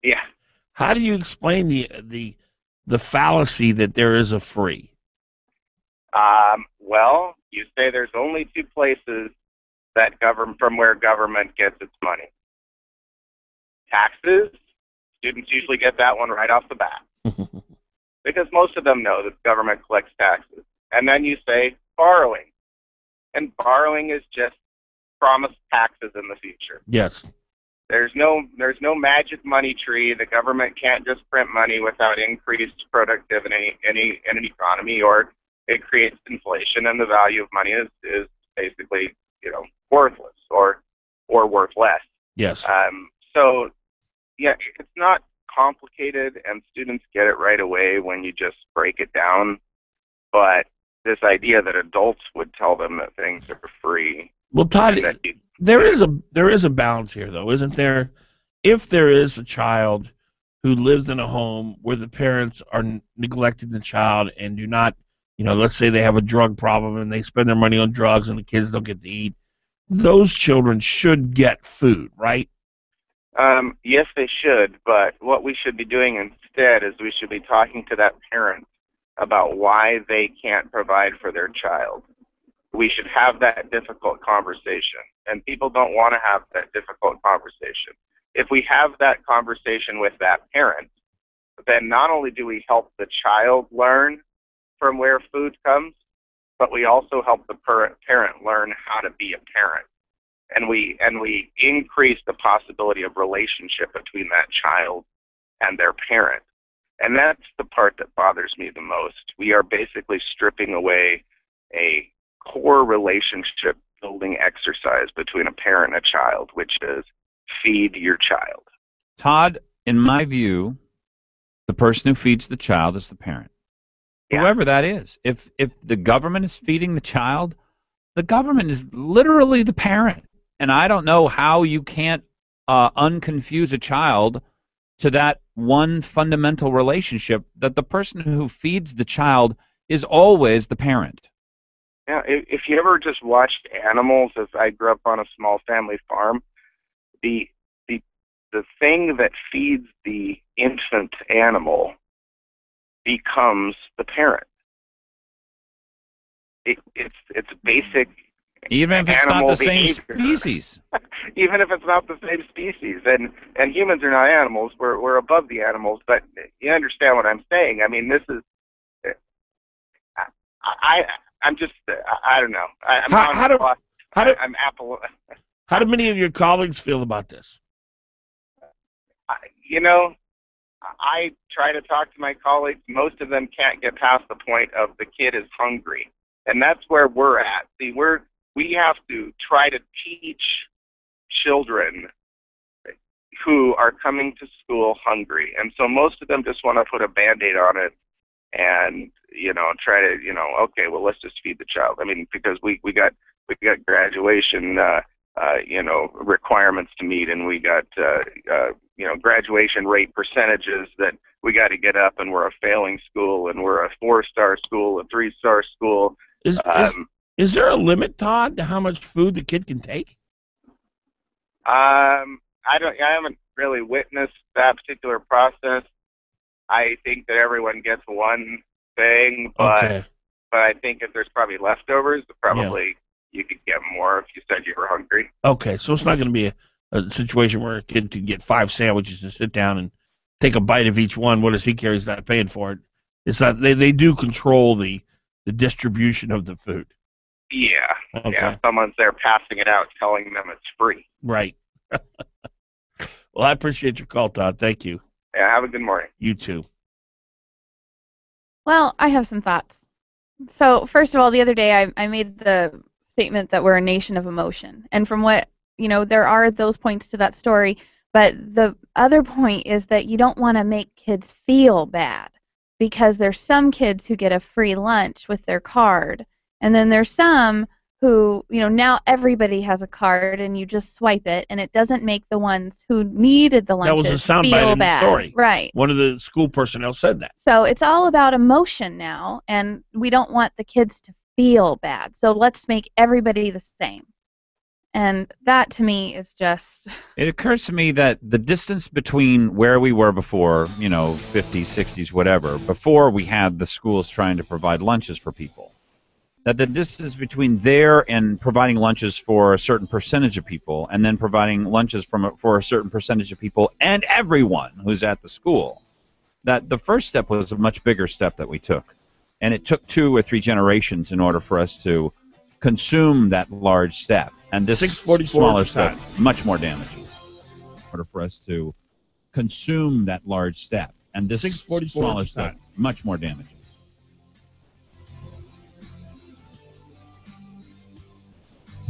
Yeah. How do you explain the fallacy that there is a free? Well, you say there's only two places that from where government gets its money. Taxes, students usually get that one right off the bat. Because most of them know that the government collects taxes. And then you say borrowing. And borrowing is just promised taxes in the future. Yes. There's no magic money tree. The government can't just print money without increased productivity in an economy, or it creates inflation, and the value of money is basically, worthless or worth less. Yes. So, yeah, it's not complicated, and students get it right away when you just break it down. But this idea that adults would tell them that things are free. Well, Todd, there is a balance here, though, isn't there? If there is a child who lives in a home where the parents are neglecting the child and do not, let's say they have a drug problem and they spend their money on drugs and the kids don't get to eat, those children should get food, right? Yes, they should, but what we should be doing instead is we should be talking to that parent about why they can't provide for their child. We should have that difficult conversation, and people don't want to have that difficult conversation. If we have that conversation with that parent, then not only do we help the child learn from where food comes, but we also help the parent learn how to be a parent. And we increase the possibility of relationship between that child and their parent. And that's the part that bothers me the most. We are basically stripping away a core relationship building exercise between a parent and a child, which is feed your child. Todd, in my view, the person who feeds the child is the parent. Yeah. Whoever that is. If the government is feeding the child, the government is literally the parent. And I don't know how you can't unconfuse a child to that one fundamental relationship, that the person who feeds the child is always the parent. Yeah, if you ever just watched animals, as I grew up on a small family farm, the thing that feeds the infant animal becomes the parent. It's basic. Even if it's not the same species. Even if it's not the same species. And humans are not animals. We're above the animals. But you understand what I'm saying. I mean, this is... I'm just... I don't know. How do many of your colleagues feel about this? I try to talk to my colleagues. Most of them can't get past the point of the kid is hungry. And that's where we're at. See, we have to try to teach children who are coming to school hungry. And so most of them just want to put a Band-Aid on it and, try to, okay, well, let's just feed the child. I mean, because we got graduation, requirements to meet, and we got, graduation rate percentages that we got to get up, and we're a failing school, and we're a 4-star school, a 3-star school. Is there a limit, Todd, to how much food the kid can take? I haven't really witnessed that particular process. I think that everyone gets one thing, but I think if there's probably leftovers, you could get more if you said you were hungry. Okay, so it's not going to be a situation where a kid can get 5 sandwiches and sit down and take a bite of each one. What does he care? He's not paying for it. It's not. They do control the distribution of the food. Yeah. Okay. Yeah. Someone's there passing it out, telling them it's free. Right. Well, I appreciate your call, Todd. Thank you. Yeah. Have a good morning. You too. Well, I have some thoughts. So, first of all, the other day I made the statement that we're a nation of emotion. And from what, there are those points to that story. But the other point is that you don't want to make kids feel bad, because there's some kids who get a free lunch with their card. And then there's some who, now everybody has a card and you just swipe it, and it doesn't make the ones who needed the lunches that was a soundbite feel in bad. The story. Right. One of the school personnel said that. So it's all about emotion now, and we don't want the kids to feel bad. So let's make everybody the same. And that, to me, is just... It occurs to me that the distance between where we were before, 50s, 60s, whatever, before we had the schools trying to provide lunches for people, that the distance between there and providing lunches for a certain percentage of people, and then providing lunches for a certain percentage of people and everyone who's at the school, that the first step was a much bigger step that we took. And it took 2 or 3 generations in order for us to consume that large step. And this smaller step, much more damaging. In order for us to consume that large step. And this smaller step, much more damaging.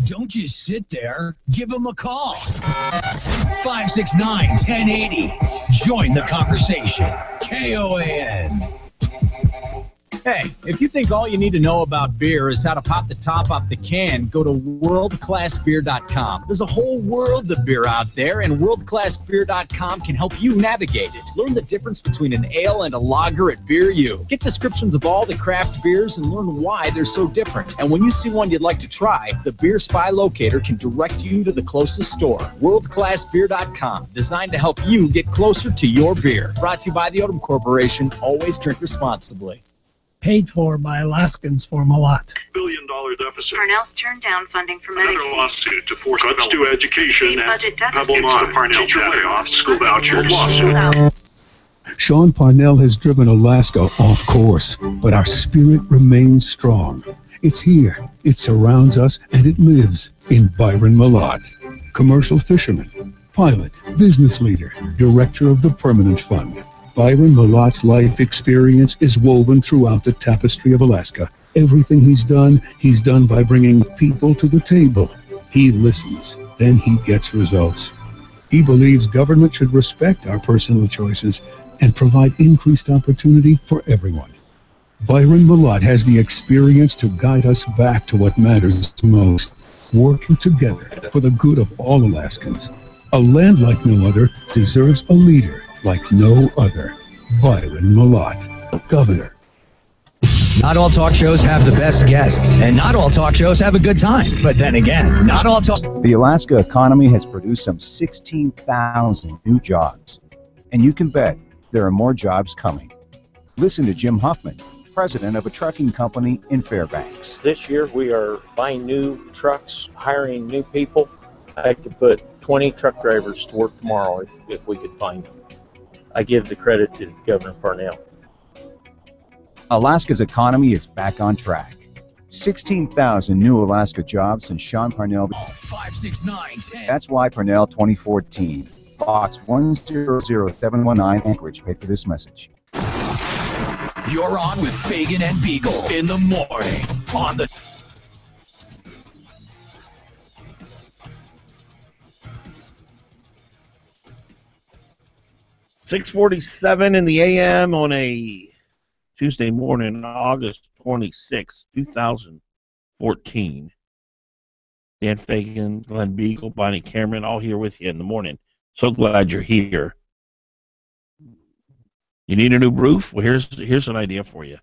Don't just sit there. Give them a call. 569-1080. Join the conversation. KOAN. Hey, if you think all you need to know about beer is how to pop the top off the can, go to worldclassbeer.com. There's a whole world of beer out there, and worldclassbeer.com can help you navigate it. Learn the difference between an ale and a lager at Beer U. Get descriptions of all the craft beers and learn why they're so different. And when you see one you'd like to try, the Beer Spy Locator can direct you to the closest store. Worldclassbeer.com, designed to help you get closer to your beer. Brought to you by the Odom Corporation. Always drink responsibly. Paid for by Alaskans for Malat. $1 billion deficit. Parnell's turned down funding for Another Medicaid. lawsuit to force cuts to education and budget deficit. Pebble Mine. Parnell Teacher deficit. layoffs, school vouchers. Lawsuit. Sean Parnell has driven Alaska off course, but our spirit remains strong. It's here, it surrounds us, and it lives in Byron Malat. Commercial fisherman, pilot, business leader, director of the Permanent Fund. Byron Malat's life experience is woven throughout the tapestry of Alaska. Everything he's done by bringing people to the table. He listens, then he gets results. He believes government should respect our personal choices and provide increased opportunity for everyone. Byron Malat has the experience to guide us back to what matters most, working together for the good of all Alaskans. A land like no other deserves a leader like no other. Byron Malat, Governor. Not all talk shows have the best guests, and not all talk shows have a good time. But then again, not all talk... The Alaska economy has produced some 16,000 new jobs. And you can bet there are more jobs coming. Listen to Jim Huffman, president of a trucking company in Fairbanks. This year we are buying new trucks, hiring new people. I could put 20 truck drivers to work tomorrow if we could find them. I give the credit to Governor Parnell. Alaska's economy is back on track. 16,000 new Alaska jobs since Sean Parnell. 569-10. That's why Parnell 2014. Box 100719 Anchorage paid for this message. You're on with Fagan and Biegel in the morning on the... .647 in the a.m. on a Tuesday morning, August 26, 2014. Dan Fagan, Glen Biegel, Bonnie Cameron, all here with you in the morning. So glad you're here. You need a new roof? Well, here's an idea for you.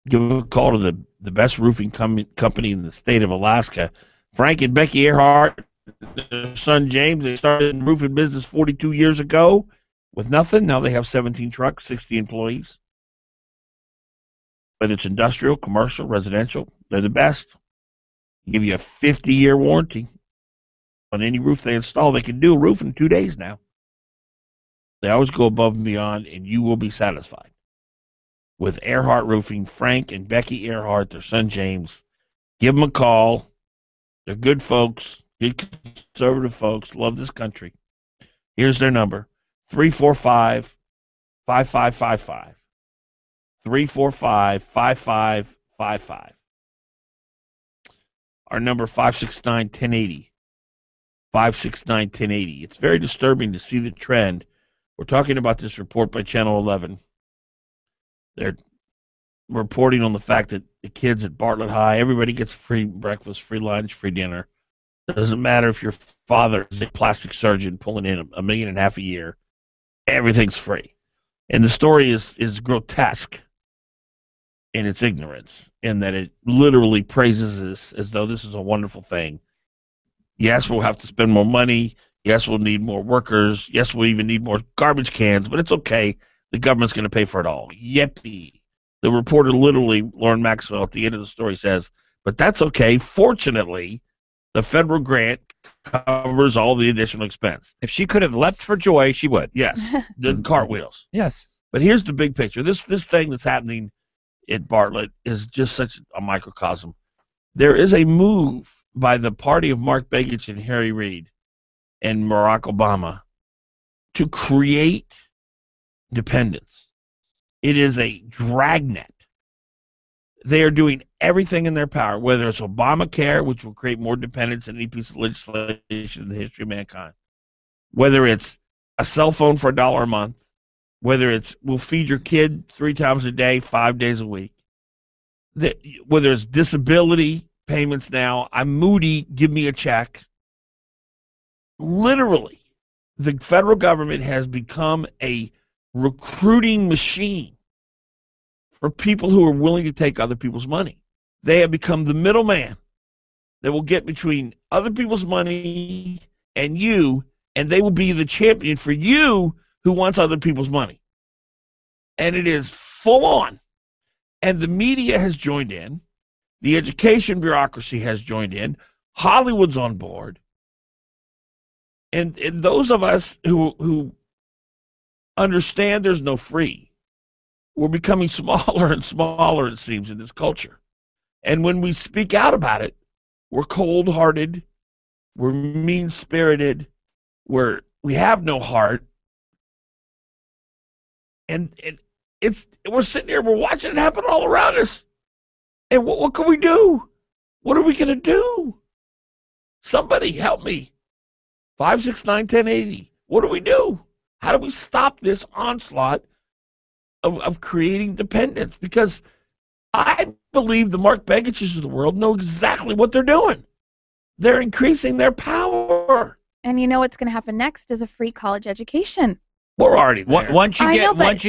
Give a call to the best roofing company in the state of Alaska. Frank and Becky Earhart, their son James, they started in roofing business 42 years ago with nothing. Now they have 17 trucks, 60 employees. Whether it's industrial, commercial, residential, they're the best. They give you a 50-year warranty on any roof they install. They can do a roof in 2 days now. They always go above and beyond, and you will be satisfied. With Earhart Roofing, Frank and Becky Earhart, their son James, give them a call. They're good folks. Good conservative folks, love this country. Here's their number, 345-5555. 345-5555. Our number, 569-1080. 569-1080. It's very disturbing to see the trend. We're talking about this report by Channel 11. They're reporting on the fact that the kids at Bartlett High, everybody gets free breakfast, free lunch, free dinner. It doesn't matter if your father is a plastic surgeon pulling in $1.5 million a year. Everything's free. And the story is grotesque in its ignorance, in that it literally praises this as though this is a wonderful thing. Yes, we'll have to spend more money. Yes, we'll need more workers. Yes, we'll even need more garbage cans, but it's okay. The government's going to pay for it all. Yippee. The reporter, literally, Lauren Maxwell, at the end of the story says, but that's okay. Fortunately, the federal grant covers all the additional expense. If she could have leapt for joy, she would. Yes, the cartwheels. Yes. But here's the big picture. This thing that's happening at Bartlett is just such a microcosm. There is a move by the party of Mark Begich and Harry Reid and Barack Obama to create dependence. It is a dragnet. They are doing everything in their power, whether it's Obamacare, which will create more dependence than any piece of legislation in the history of mankind, whether it's a cell phone for $1 a month, whether it's we'll feed your kid 3 times a day, 5 days a week, whether it's disability payments now, I'm moody, give me a check. Literally, the federal government has become a recruiting machine for people who are willing to take other people's money. They have become the middleman that will get between other people's money and you, and they will be the champion for you who wants other people's money. And it is full on. And the media has joined in. The education bureaucracy has joined in. Hollywood's on board. And those of us who understand there's no free, we're becoming smaller and smaller, it seems, in this culture. And when we speak out about it, we're cold-hearted, we're mean-spirited, we have no heart. And we're sitting here, we're watching it happen all around us. And what can we do? What are we going to do? Somebody help me. 569-1080. What do we do? How do we stop this onslaught of creating dependence? Because I believe the Mark Begiches of the world know exactly what they're doing. They're increasing their power. And you know what's going to happen next is a free college education. We're already there. Once you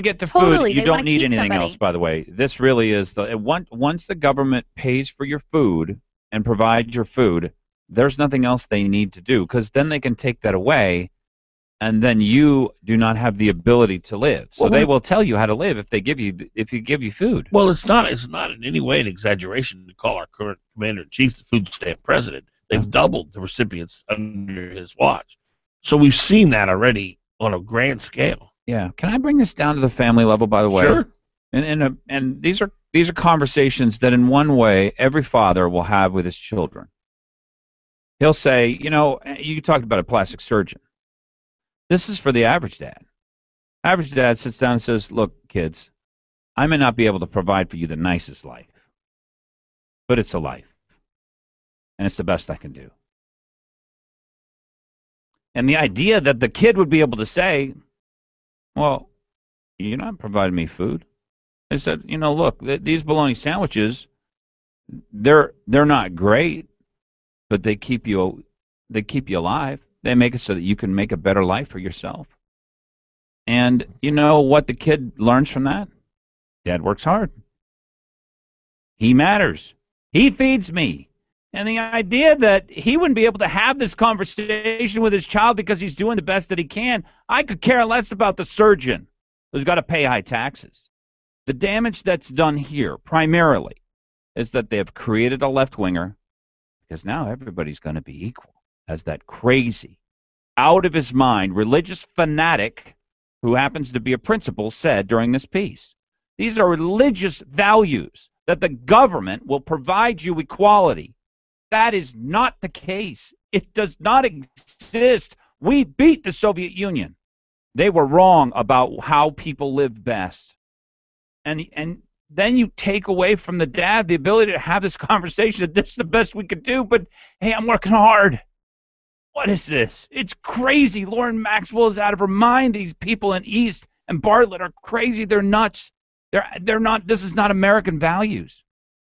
get to totally, food, you don't need anything somebody else, by the way. This really is once the government pays for your food and provides your food, there's nothing else they need to do, because then they can take that away, and then you do not have the ability to live. So they will tell you how to live if you give you food. Well, it's not in any way an exaggeration to call our current commander-in-chief the food stamp president. They've doubled the recipients under his watch. So we've seen that already on a grand scale. Yeah. Can I bring this down to the family level, by the way? Sure. And these are conversations that in one way every father will have with his children. He'll say, you talked about a plastic surgeon. This is for the average dad. Average dad sits down and says, look, kids, I may not be able to provide for you the nicest life, but it's a life. And it's the best I can do. And the idea that the kid would be able to say, well, you're not providing me food. They said, look, these bologna sandwiches, they're not great, but they keep you alive. They make it so that you can make a better life for yourself. And you know what the kid learns from that? Dad works hard. He matters. He feeds me. And the idea that he wouldn't be able to have this conversation with his child because he's doing the best that he can, I could care less about the surgeon who's got to pay high taxes. The damage that's done here, primarily, is that they have created a left-winger, because now everybody's going to be equal, as that crazy, out-of-his-mind, religious fanatic who happens to be a principal said during this piece. These are religious values, that the government will provide you equality. That is not the case. It does not exist. We beat the Soviet Union. They were wrong about how people live best. And then you take away from the dad the ability to have this conversation that this is the best we could do, but hey, I'm working hard. What is this? It's crazy. Lauren Maxwell is out of her mind. These people in East and Bartlett are crazy. They're nuts. They're not. This is not American values.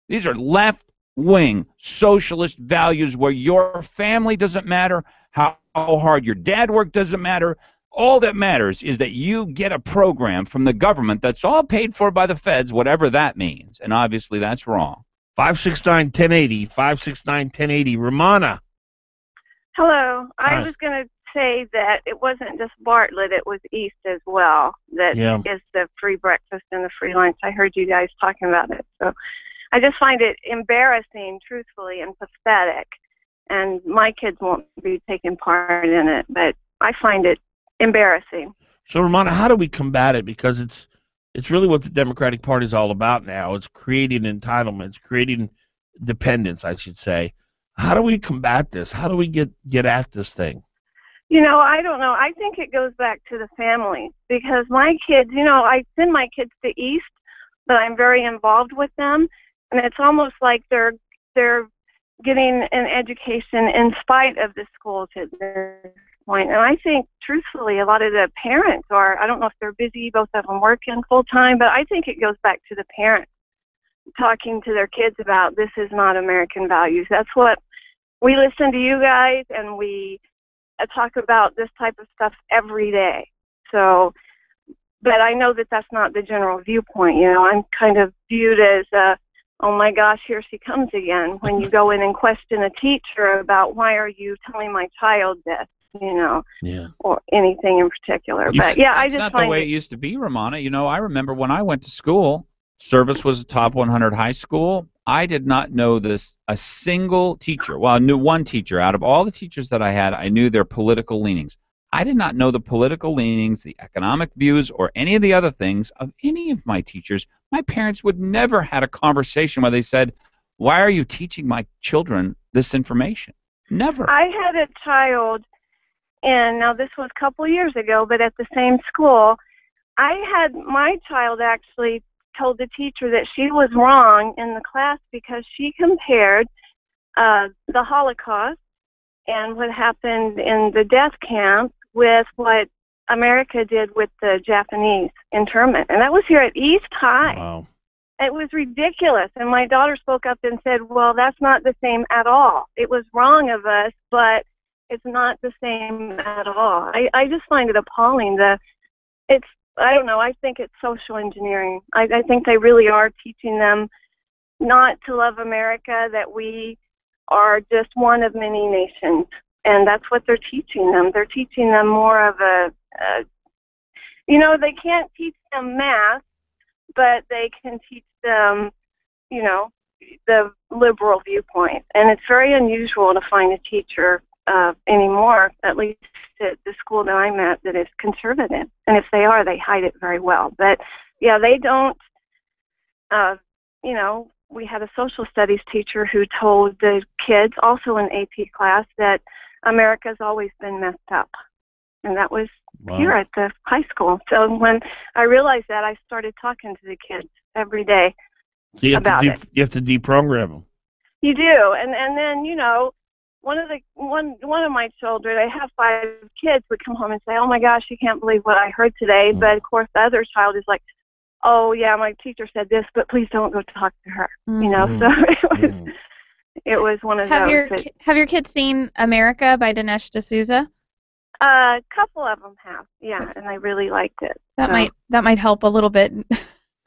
These are left-wing socialist values where your family doesn't matter, how hard your dad worked doesn't matter. All that matters is that you get a program from the government that's all paid for by the feds, whatever that means. And obviously that's wrong. 569-1080, 569-1080. Romana. Hello. Hi. I was going to say that it wasn't just Bartlett, it was East as well. That is the free breakfast and the free lunch. I heard you guys talking about it. So I just find it embarrassing, truthfully, and pathetic. And my kids won't be taking part in it, but I find it embarrassing. So, Ramona, how do we combat it? Because it's really what the Democratic Party is all about now. It's creating entitlements, creating dependence, I should say. How do we combat this? How do we get at this thing? You know, I don't know. I think it goes back to the family, because my kids, you know, I send my kids to East, but I'm very involved with them, and it's almost like they're getting an education in spite of the schools at this point. And I think, truthfully, a lot of the parents are, I don't know if they're busy, both of them working full time, but I think it goes back to the parents talking to their kids about this is not American values. That's what we listen to you guys, and we talk about this type of stuff every day. So, but I know that that's not the general viewpoint. You know, I'm kind of viewed as oh my gosh, here she comes again, when you go in and question a teacher about why are you telling my child this, you know, or anything in particular. But yeah, I just That's not the way it used to be, Ramona. You know, I remember when I went to school, Service was a top 100 high school. I did not know a single teacher. Well, I knew one teacher. Out of all the teachers that I had, I knew their political leanings. I did not know the political leanings, the economic views, or any of the other things of any of my teachers. My parents would never had a conversation where they said, why are you teaching my children this information? Never. I had a child, and now this was a couple years ago, but at the same school, I had my child actually told the teacher that she was wrong in the class because she compared the Holocaust and what happened in the death camp with what America did with the Japanese internment. And that was here at East High. Wow. It was ridiculous. And my daughter spoke up and said, well, that's not the same at all. It was wrong of us, but it's not the same at all. I just find it appalling. I don't know, I think it's social engineering. I think they really are teaching them not to love America, that we are just one of many nations. And that's what they're teaching them. They're teaching them more of you know, they can't teach them math, but they can teach them, you know, the liberal viewpoint. And it's very unusual to find a teacher anymore, at least at the school that I'm at, that is conservative. And if they are, they hide it very well. But yeah, they don't, you know, we had a social studies teacher who told the kids, also in AP class, that America's always been messed up. And that was here at the high school. So when I realized that, I started talking to the kids every day about it. You have to deprogram them. You do. And then, you know, one of my children, I have 5 kids, would come home and say, oh my gosh, you can't believe what I heard today. But of course the other child is like, oh yeah, my teacher said this, but please don't go talk to her. You know, so it was one of those. Have your kids seen America by Dinesh D'Souza? A couple of them have, yeah, and I really liked it. That might help a little bit.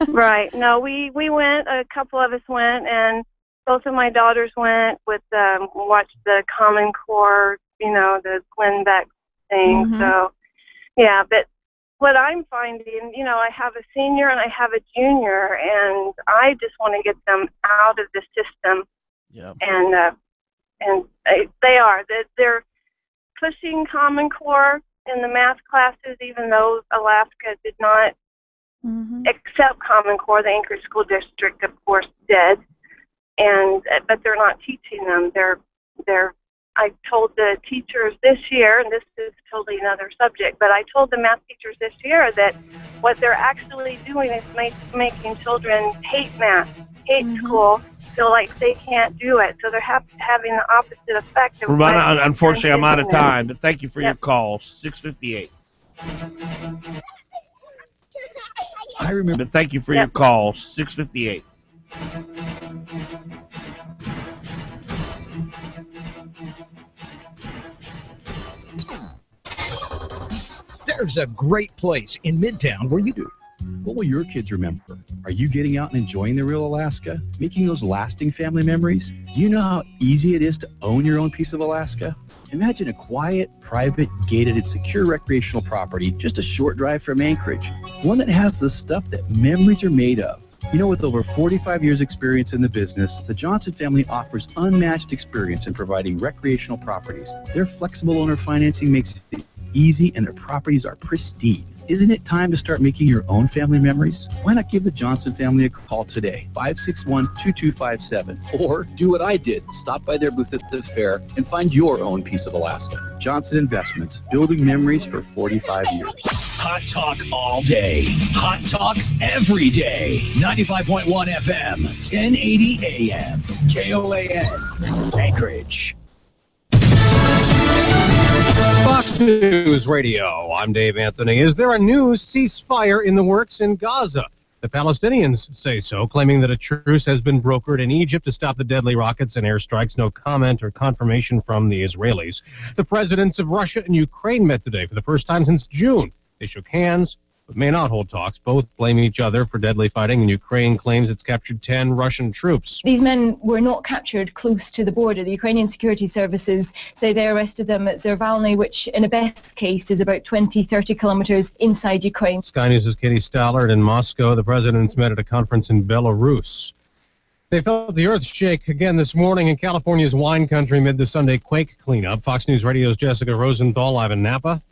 Right. No, we went. A couple of us went, and both of my daughters went with watched the Common Core, you know, the Glen Biegel thing. So, yeah, but what I'm finding, you know, I have a senior and I have a junior, and I just want to get them out of the system. Yeah. And they're pushing Common Core in the math classes, even though Alaska did not accept Common Core. The Anchorage School District, of course, did, but they're not teaching them. I told the teachers this year, and this is totally another subject, but I told the math teachers this year that what they're actually doing is making children hate math, hate school, feel like they can't do it. So they're having the opposite effect. Ramona, unfortunately, I'm out of time, but thank you for your call. 6:58. I remember. But thank you for your call. 6:58. There's a great place in Midtown where you do. What will your kids remember? Are you getting out and enjoying the real Alaska? Making those lasting family memories? Do you know how easy it is to own your own piece of Alaska? Imagine a quiet, private, gated, and secure recreational property just a short drive from Anchorage. One that has the stuff that memories are made of. You know, with over 45 years experience in the business, the Johnson family offers unmatched experience in providing recreational properties. Their flexible owner financing makes it easy and their properties are pristine. Isn't it time to start making your own family memories? Why not give the Johnson family a call today, 561-2257, or do what I did, stop by their booth at the fair and find your own piece of Alaska. Johnson Investments, building memories for 45 years. Hot talk all day. Hot talk every day. 95.1 FM, 1080 AM. KOAN, Anchorage. Fox News Radio, I'm Dave Anthony. Is there a new ceasefire in the works in Gaza? The Palestinians say so, claiming that a truce has been brokered in Egypt to stop the deadly rockets and airstrikes. No comment or confirmation from the Israelis. The presidents of Russia and Ukraine met today for the first time since June. They shook hands, but may not hold talks. Both blame each other for deadly fighting, and Ukraine claims it's captured 10 Russian troops. These men were not captured close to the border. The Ukrainian security services say they arrested them at Zervalny, which in a best case is about 20-30 kilometers inside Ukraine. Sky News' Katie Stallard in Moscow. The presidents met at a conference in Belarus. They felt the earth shake again this morning in California's wine country amid the Sunday quake cleanup. Fox News Radio's Jessica Rosenthal live in Napa.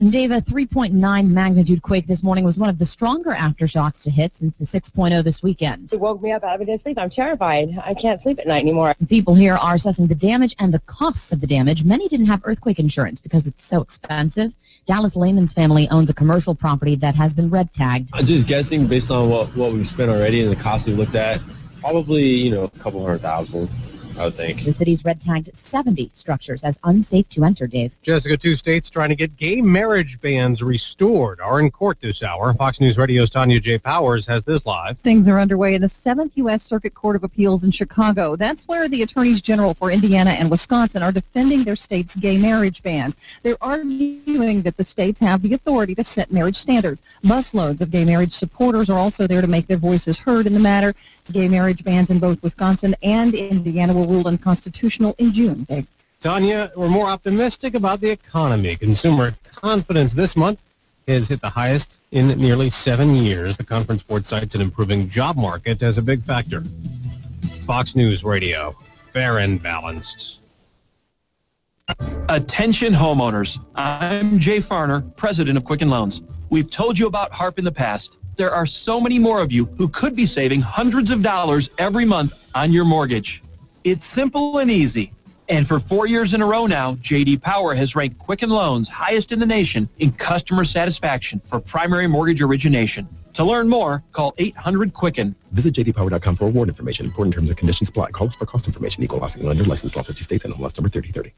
Dave, a 3.9 magnitude quake this morning was one of the stronger aftershocks to hit since the 6.0 this weekend. It woke me up out of a dead sleep. I'm terrified. I can't sleep at night anymore. People here are assessing the damage and the costs of the damage. Many didn't have earthquake insurance because it's so expensive. Dallas Lehman's family owns a commercial property that has been red tagged. I'm just guessing based on what we've spent already and the costs we've looked at. Probably, a couple $100,000. I would think. The city's red-tagged 70 structures as unsafe to enter, Dave. Jessica, 2 states trying to get gay marriage bans restored are in court this hour. Fox News Radio's Tanya J. Powers has this live. Things are underway in the 7th U.S. Circuit Court of Appeals in Chicago. That's where the attorneys general for Indiana and Wisconsin are defending their state's gay marriage bans. They're arguing that the states have the authority to set marriage standards. Busloads of gay marriage supporters are also there to make their voices heard in the matter. Gay marriage bans in both Wisconsin and Indiana were ruled unconstitutional in June. Tanya, we're more optimistic about the economy. Consumer confidence this month has hit the highest in nearly 7 years. The Conference Board cites an improving job market as a big factor. Fox News Radio, fair and balanced. Attention homeowners. I'm Jay Farner, president of Quicken Loans. We've told you about HARP in the past. There are so many more of you who could be saving hundreds of dollars every month on your mortgage. It's simple and easy. And for 4 years in a row now, J.D. Power has ranked Quicken Loans highest in the nation in customer satisfaction for primary mortgage origination. To learn more, call 800-QUICKEN. Visit jdpower.com for award information. Important terms and conditions apply. Call us for cost information. Equal housing lender. Licensed in all 50 states and MLS number 3030.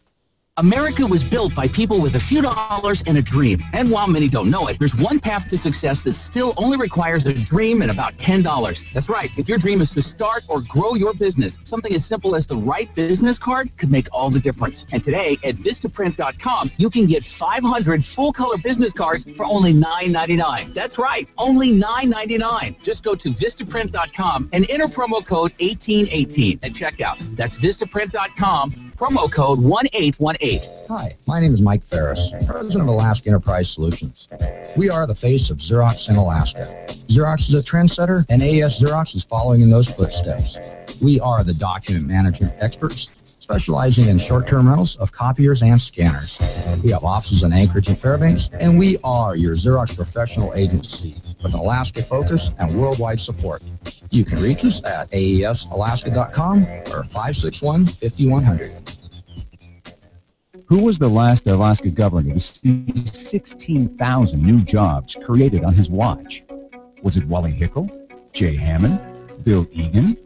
America was built by people with a few dollars and a dream. And while many don't know it, there's one path to success that still only requires a dream and about $10. That's right. If your dream is to start or grow your business, something as simple as the right business card could make all the difference. And today at Vistaprint.com, you can get 500 full-color business cards for only $9.99. That's right, only $9.99. Just go to Vistaprint.com and enter promo code 1818 at checkout. That's Vistaprint.com, promo code 1818. Hi, my name is Mike Ferris, president of Alaska Enterprise Solutions. We are the face of Xerox in Alaska. Xerox is a trendsetter, and AES Xerox is following in those footsteps. We are the document management experts, specializing in short-term rentals of copiers and scanners. We have offices in Anchorage and Fairbanks, and we are your Xerox professional agency with an Alaska focus and worldwide support. You can reach us at aesalaska.com or 561-5100. Who was the last Alaska governor to see 16,000 new jobs created on his watch? Was it Wally Hickel, Jay Hammond, Bill Egan?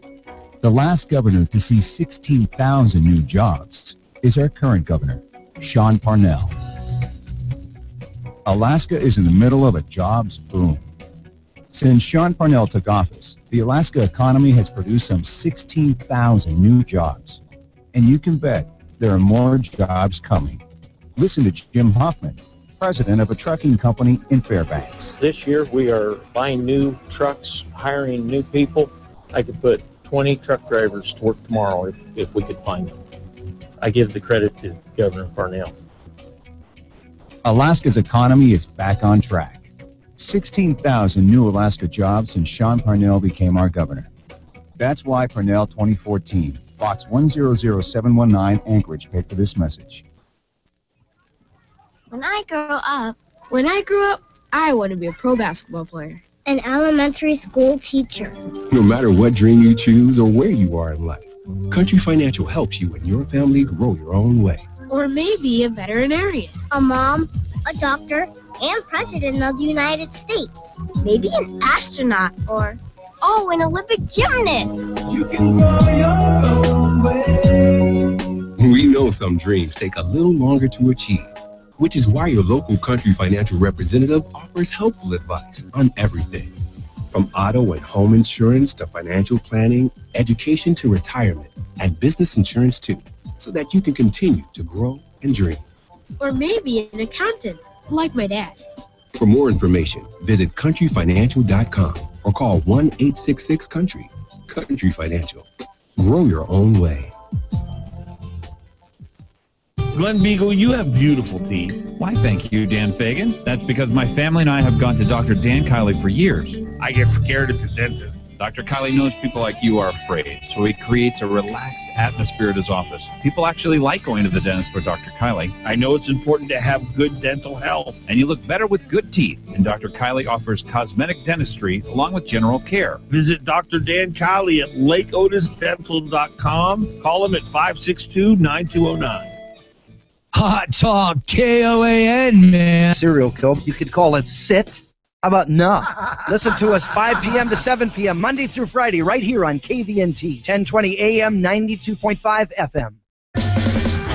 The last governor to see 16,000 new jobs is our current governor, Sean Parnell. Alaska is in the middle of a jobs boom. Since Sean Parnell took office, the Alaska economy has produced some 16,000 new jobs. And you can bet there are more jobs coming. Listen to Jim Hoffman, president of a trucking company in Fairbanks. This year we are buying new trucks, hiring new people. I could put 20 truck drivers to work tomorrow if we could find them. I give the credit to Governor Parnell. Alaska's economy is back on track. 16,000 new Alaska jobs since Sean Parnell became our governor. That's why Parnell 2014, Box 100719, Anchorage, paid for this message. When I grow up, I want to be a pro basketball player. An elementary school teacher. No matter what dream you choose or where you are in life, Country Financial helps you and your family grow your own way. Or maybe a veterinarian. A mom, a doctor, and president of the United States. Maybe an astronaut or, an Olympic gymnast. You can go your own way. We know some dreams take a little longer to achieve, which is why your local Country Financial representative offers helpful advice on everything. From auto and home insurance to financial planning, education to retirement, and business insurance too, so that you can continue to grow and dream. Or maybe an accountant, like my dad. For more information, visit countryfinancial.com or call 1-866-COUNTRY. Country Financial. Grow your own way. Glen Biegel, you have beautiful teeth. Why, thank you, Dan Fagan. That's because my family and I have gone to Dr. Dan Kiley for years. I get scared at the dentist. Dr. Kiley knows people like you are afraid, so he creates a relaxed atmosphere at his office. People actually like going to the dentist with Dr. Kiley. I know it's important to have good dental health. And you look better with good teeth. And Dr. Kiley offers cosmetic dentistry along with general care. Visit Dr. Dan Kiley at lakeotisdental.com. Call him at 562-9209. Hot talk, KOAN, man. Serial kill. You could call it sit. How about no? Listen to us 5 p.m. to 7 p.m. Monday through Friday right here on KVNT, 1020 AM, 92.5 FM.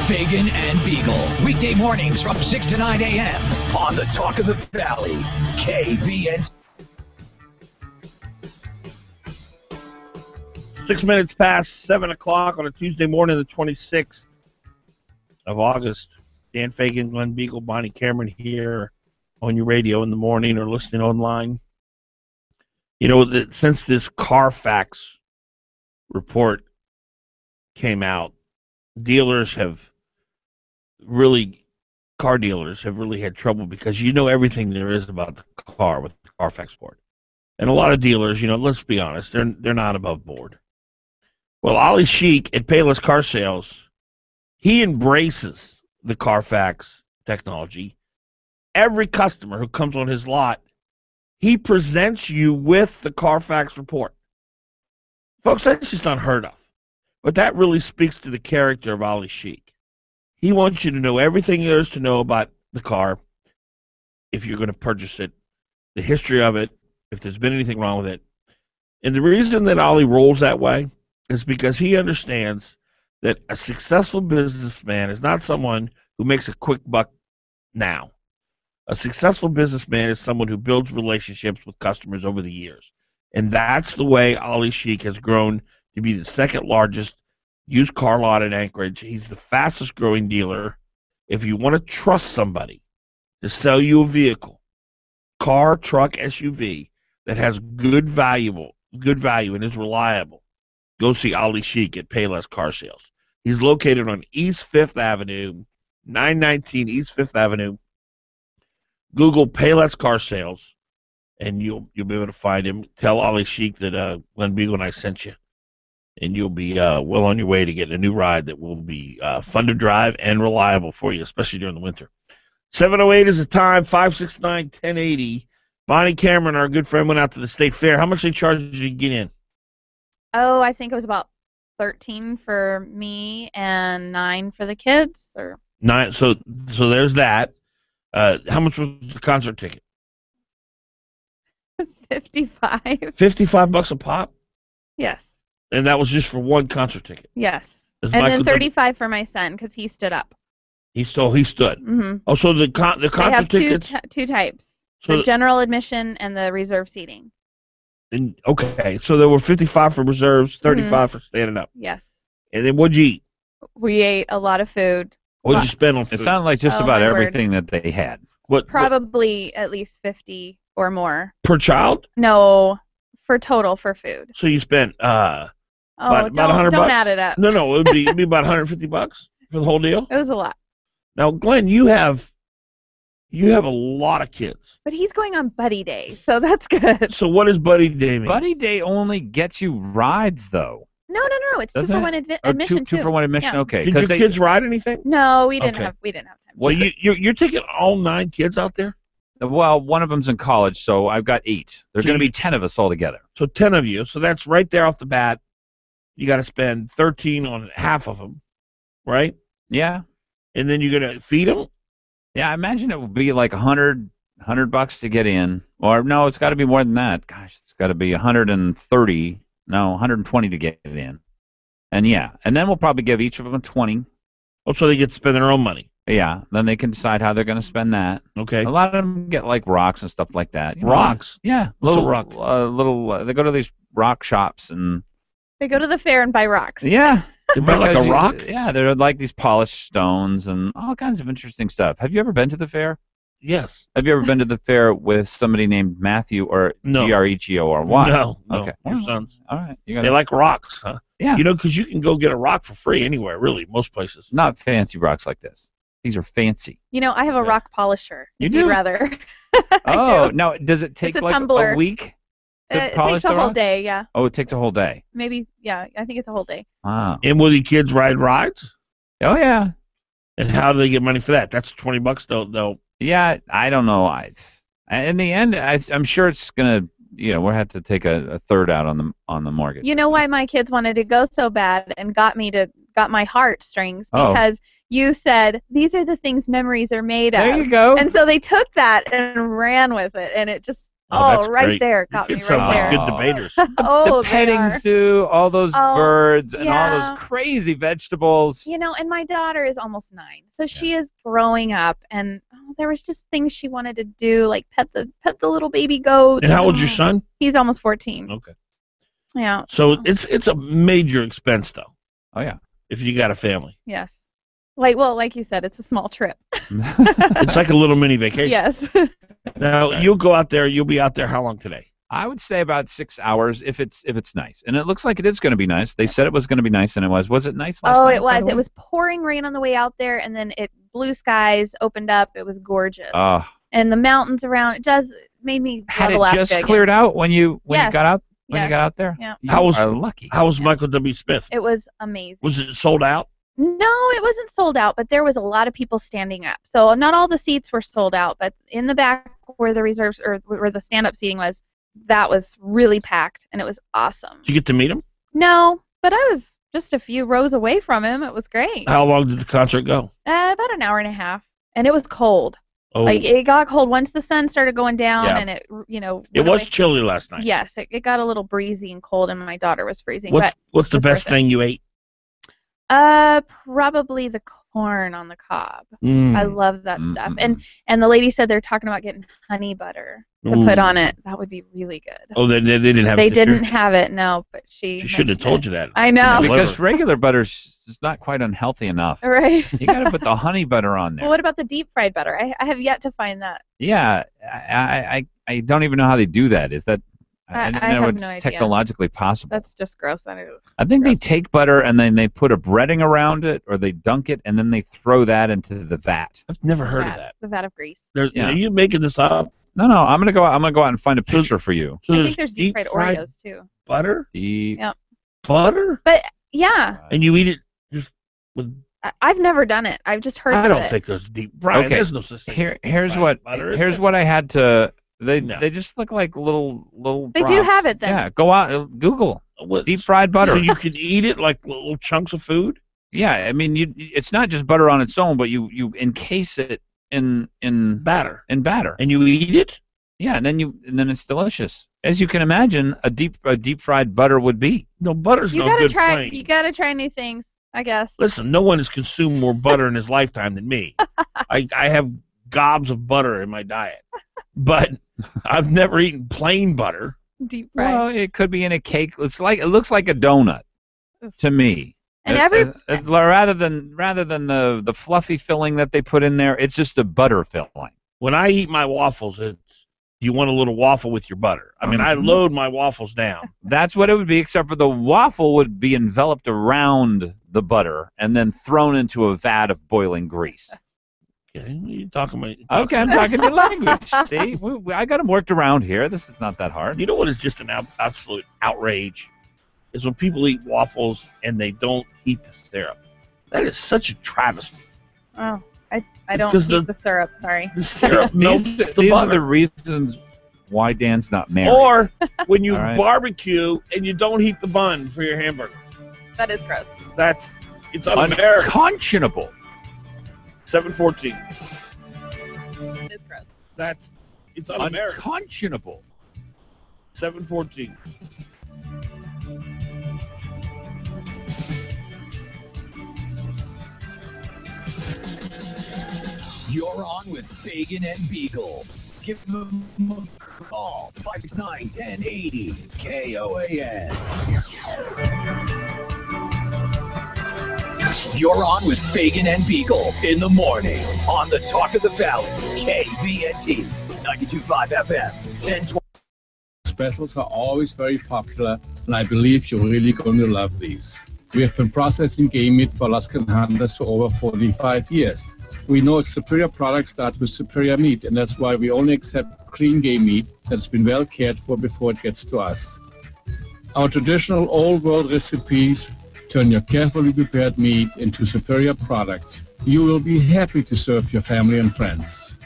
Fagan and Biegel, weekday mornings from 6 to 9 a.m. on the Talk of the Valley, KVNT. 6 minutes past 7 o'clock on a Tuesday morning, the 26th of August. Dan Fagan, Glen Biegel, Bonnie Cameron here on your radio in the morning or listening online. You know, since this Carfax report came out, car dealers have really had trouble because you know everything there is about the car with the Carfax report. And a lot of dealers, you know, let's be honest, they're not above board. Well, Ollie Sheik at Payless Car Sales, he embraces the Carfax technology. Every customer who comes on his lot, he presents you with the Carfax report. Folks, that's just unheard of. But that really speaks to the character of Ollie Sheik. He wants you to know everything there is to know about the car if you're going to purchase it, the history of it, if there's been anything wrong with it. And the reason that Ollie rolls that way is because he understands that a successful businessman is not someone who makes a quick buck now. A successful businessman is someone who builds relationships with customers over the years. And that's the way Ollie Sheik has grown to be the second largest used car lot in Anchorage. He's the fastest growing dealer. If you want to trust somebody to sell you a vehicle, car, truck, SUV, that has good value and is reliable, go see Ollie Sheik at Payless Car Sales. He's located on East 5th Avenue, 919 East 5th Avenue. Google Payless Car Sales, and you'll be able to find him. Tell Ollie Sheik that Glen Biegel and I sent you, and you'll be well on your way to getting a new ride that will be fun to drive and reliable for you, especially during the winter. 7:08 is the time, 569-1080. Bonnie Cameron, our good friend, went out to the state fair. How much they charged you to get in? Oh, I think it was about $13 for me and $9 for the kids. Or 9. So there's that. How much was the concert ticket? $55. $55 a pop? Yes. And that was just for one concert ticket? Yes. Is and Michael then $35 for my son because he stood up. He stood. Mm-hmm. Oh, so the concert they have tickets? two types. So the general admission and the reserve seating. Okay, so there were $55 for reserves, $35 for standing up. Yes. And then what'd you eat? We ate a lot of food. What'd you spend on food? It sounded like just about everything that they had. What Probably at least 50 or more. per child? No, for total for food. So you spent about don't 100 bucks? add it up. No, it'd be about 150 bucks for the whole deal. It was a lot. Now, Glenn, you have a lot of kids. But he's going on Buddy Day, so that's good. So what does Buddy Day mean? Buddy Day only gets you rides, though. No. It's Doesn't 2 for 1 admission two too. for one admission. Yeah. Okay. Did your kids ride anything? No, we didn't Okay. have time. Well, you're taking all 9 kids out there? Well, one of them's in college, so I've got 8. There's So going to be 10 of us all together. So 10 of you. So that's right there off the bat. You got to spend 13 on half of them, right? Yeah. And then you're going to feed them? Yeah, I imagine it would be like $100 to get in. Or no, it's got to be more than that. Gosh, it's got to be 130. No, 120 to get in. And yeah, and then we'll probably give each of them 20. Oh, so they get to spend their own money. Yeah, then they can decide how they're going to spend that. Okay. A lot of them get like rocks and stuff like that. Rocks? Yeah. What's a rock? They go to these rock shops and. They go to the fair and buy rocks. Yeah. They buy like a rock? Yeah, they're like these polished stones and all kinds of interesting stuff. Have you ever been to the fair? Yes. Have you ever been to the fair with somebody named Matthew or No. Gregor? No. Okay. Your sons. All right. They like rocks, huh? Yeah. You know, because you can go get a rock for free anywhere, really, most places. Not fancy rocks like this. These are fancy. You know, I have a rock polisher. You if do? you'd rather. Oh, now does it take It's a like tumbler. a week to It polish takes a the whole rock? day, yeah. Oh, it takes a whole day. Maybe, yeah, I think it's a whole day. Wow. And will the kids ride rides? Oh yeah. And how do they get money for that? That's $20 though. Yeah, I don't know. In the end, I'm sure it's gonna. We'll have to take a third out on the mortgage. You know why my kids wanted to go so bad and got my heartstrings? Oh. Because you said these are the things memories are made of. There you go. And so they took that and ran with it, and it just that's right great. there Your got me kids right sound there. like good debaters. Oh, the they petting are. zoo, all those birds, and all yeah. those crazy vegetables. You know, and my daughter is almost 9, so she is growing up, and there was just things she wanted to do, like pet the little baby goat. And how old's your son? He's almost 14. Okay. Yeah. So it's a major expense though. Oh yeah. If you got a family. Yes. Like you said, it's a small trip. It's like a little mini vacation. Yes. Now you'll go out there. You'll be out there how long today? I would say about 6 hours if it's nice, and it looks like it is going to be nice. They said it was going to be nice, and it was. Was it nice last night? It by was. the way? It was pouring rain on the way out there, and then blue skies opened up. It was gorgeous. And the mountains around it just made me Had love it Alaska just again. cleared out when you Yes. got out Yes. you got out there? Yeah. You How was are lucky. How was Michael W. Smith? It was amazing. Was it sold out? No, it wasn't sold out, but there was a lot of people standing up. So not all the seats were sold out, but in the back where the reserves or where the stand-up seating was, that was really packed, and it was awesome. Did you get to meet him? No, but I was just a few rows away from him. It was great. How long did the concert go? About an hour and a half, and it was cold. Oh. Like it got cold once the sun started going down, Yeah. and it It went was away. chilly last night. Yes, it got a little breezy and cold, and my daughter was freezing. What's the it was best worth it. thing you ate? Probably the corn on the cob. Mm. I love that stuff. And the lady said they're talking about getting honey butter to put Ooh. on it. That would be really good. Oh, they didn't have. They it this year? didn't have it, no, but she should have mentioned told it. you that. I know. Because regular butter's is not quite unhealthy enough. Right. You got to put the honey butter on there. Well, what about the deep fried butter? I have yet to find that. Yeah, I don't even know how they do that. Is that I didn't I know have it's no idea. technologically possible. That's just gross. I think they take butter and then they put a breading around it, or they dunk it and then they throw that into the vat. I've never heard of that. The vat of grease. Are you making this up? No, I'm gonna go out and find a picture for you. So I think there's deep fried Oreos too. butter. Deep Yep. Butter. But yeah, And you eat it just with. I've never done it. I've just heard I of don't it. think those deep. Brian, Okay. there's no such thing. Here's fried what butter, is here's there? what I had to. They just look like little. They do drops. have it then. Yeah, go out Google deep fried butter. So you can eat it like little chunks of food. Yeah, I mean, it's not just butter on its own, but you encase it in batter. And you eat it. Yeah, and then it's delicious. As you can imagine, a deep fried butter would be. No, butter's You no gotta good try. plain. You gotta try new things, I guess. Listen, no one has consumed more butter in his lifetime than me. I have gobs of butter in my diet, but I've never eaten plain butter. Deep fried. Well, it could be in a cake. It looks like a donut to me. And rather than the fluffy filling that they put in there, it's just a butter filling. When I eat my waffles, it's, do you want a little waffle with your butter? I mean, I load my waffles down. That's what it would be, except for the waffle would be enveloped around the butter and then thrown into a vat of boiling grease. Okay, you talking about? Okay, I'm talking your language. See, I got them worked around here. This is not that hard. You know what is just an absolute outrage? Is when people eat waffles and they don't heat the syrup. That is such a travesty. Oh, I don't eat the syrup, sorry. The syrup melts the These are butter. the reasons why Dan's not married. Or when you All right. barbecue and you don't heat the bun for your hamburger. That is gross. It's un-American. Unconscionable. 714. It is gross. It's un-American. Unconscionable. 714. You're on with Fagan and Biegel. Give them a call. 569-1080 KOAN. You're on with Fagan and Biegel in the morning on the Talk of the Valley, KVNT, 92.5 FM, 1020. Specials are always very popular, and I believe you're really going to love these. We have been processing game meat for Alaskan hunters for over 45 years. We know it's superior products start with superior meat, and that's why we only accept clean game meat that's been well cared for before it gets to us. Our traditional old-world recipes turn your carefully prepared meat into superior products. You will be happy to serve your family and friends.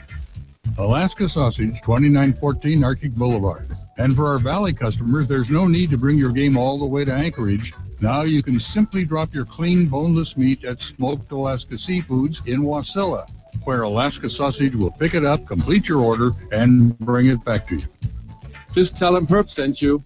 Alaska Sausage, 2914 Arctic Boulevard. And for our Valley customers, there's no need to bring your game all the way to Anchorage. Now you can simply drop your clean, boneless meat at Smoked Alaska Seafoods in Wasilla, where Alaska Sausage will pick it up, complete your order, and bring it back to you. Just tell them Herb sent you.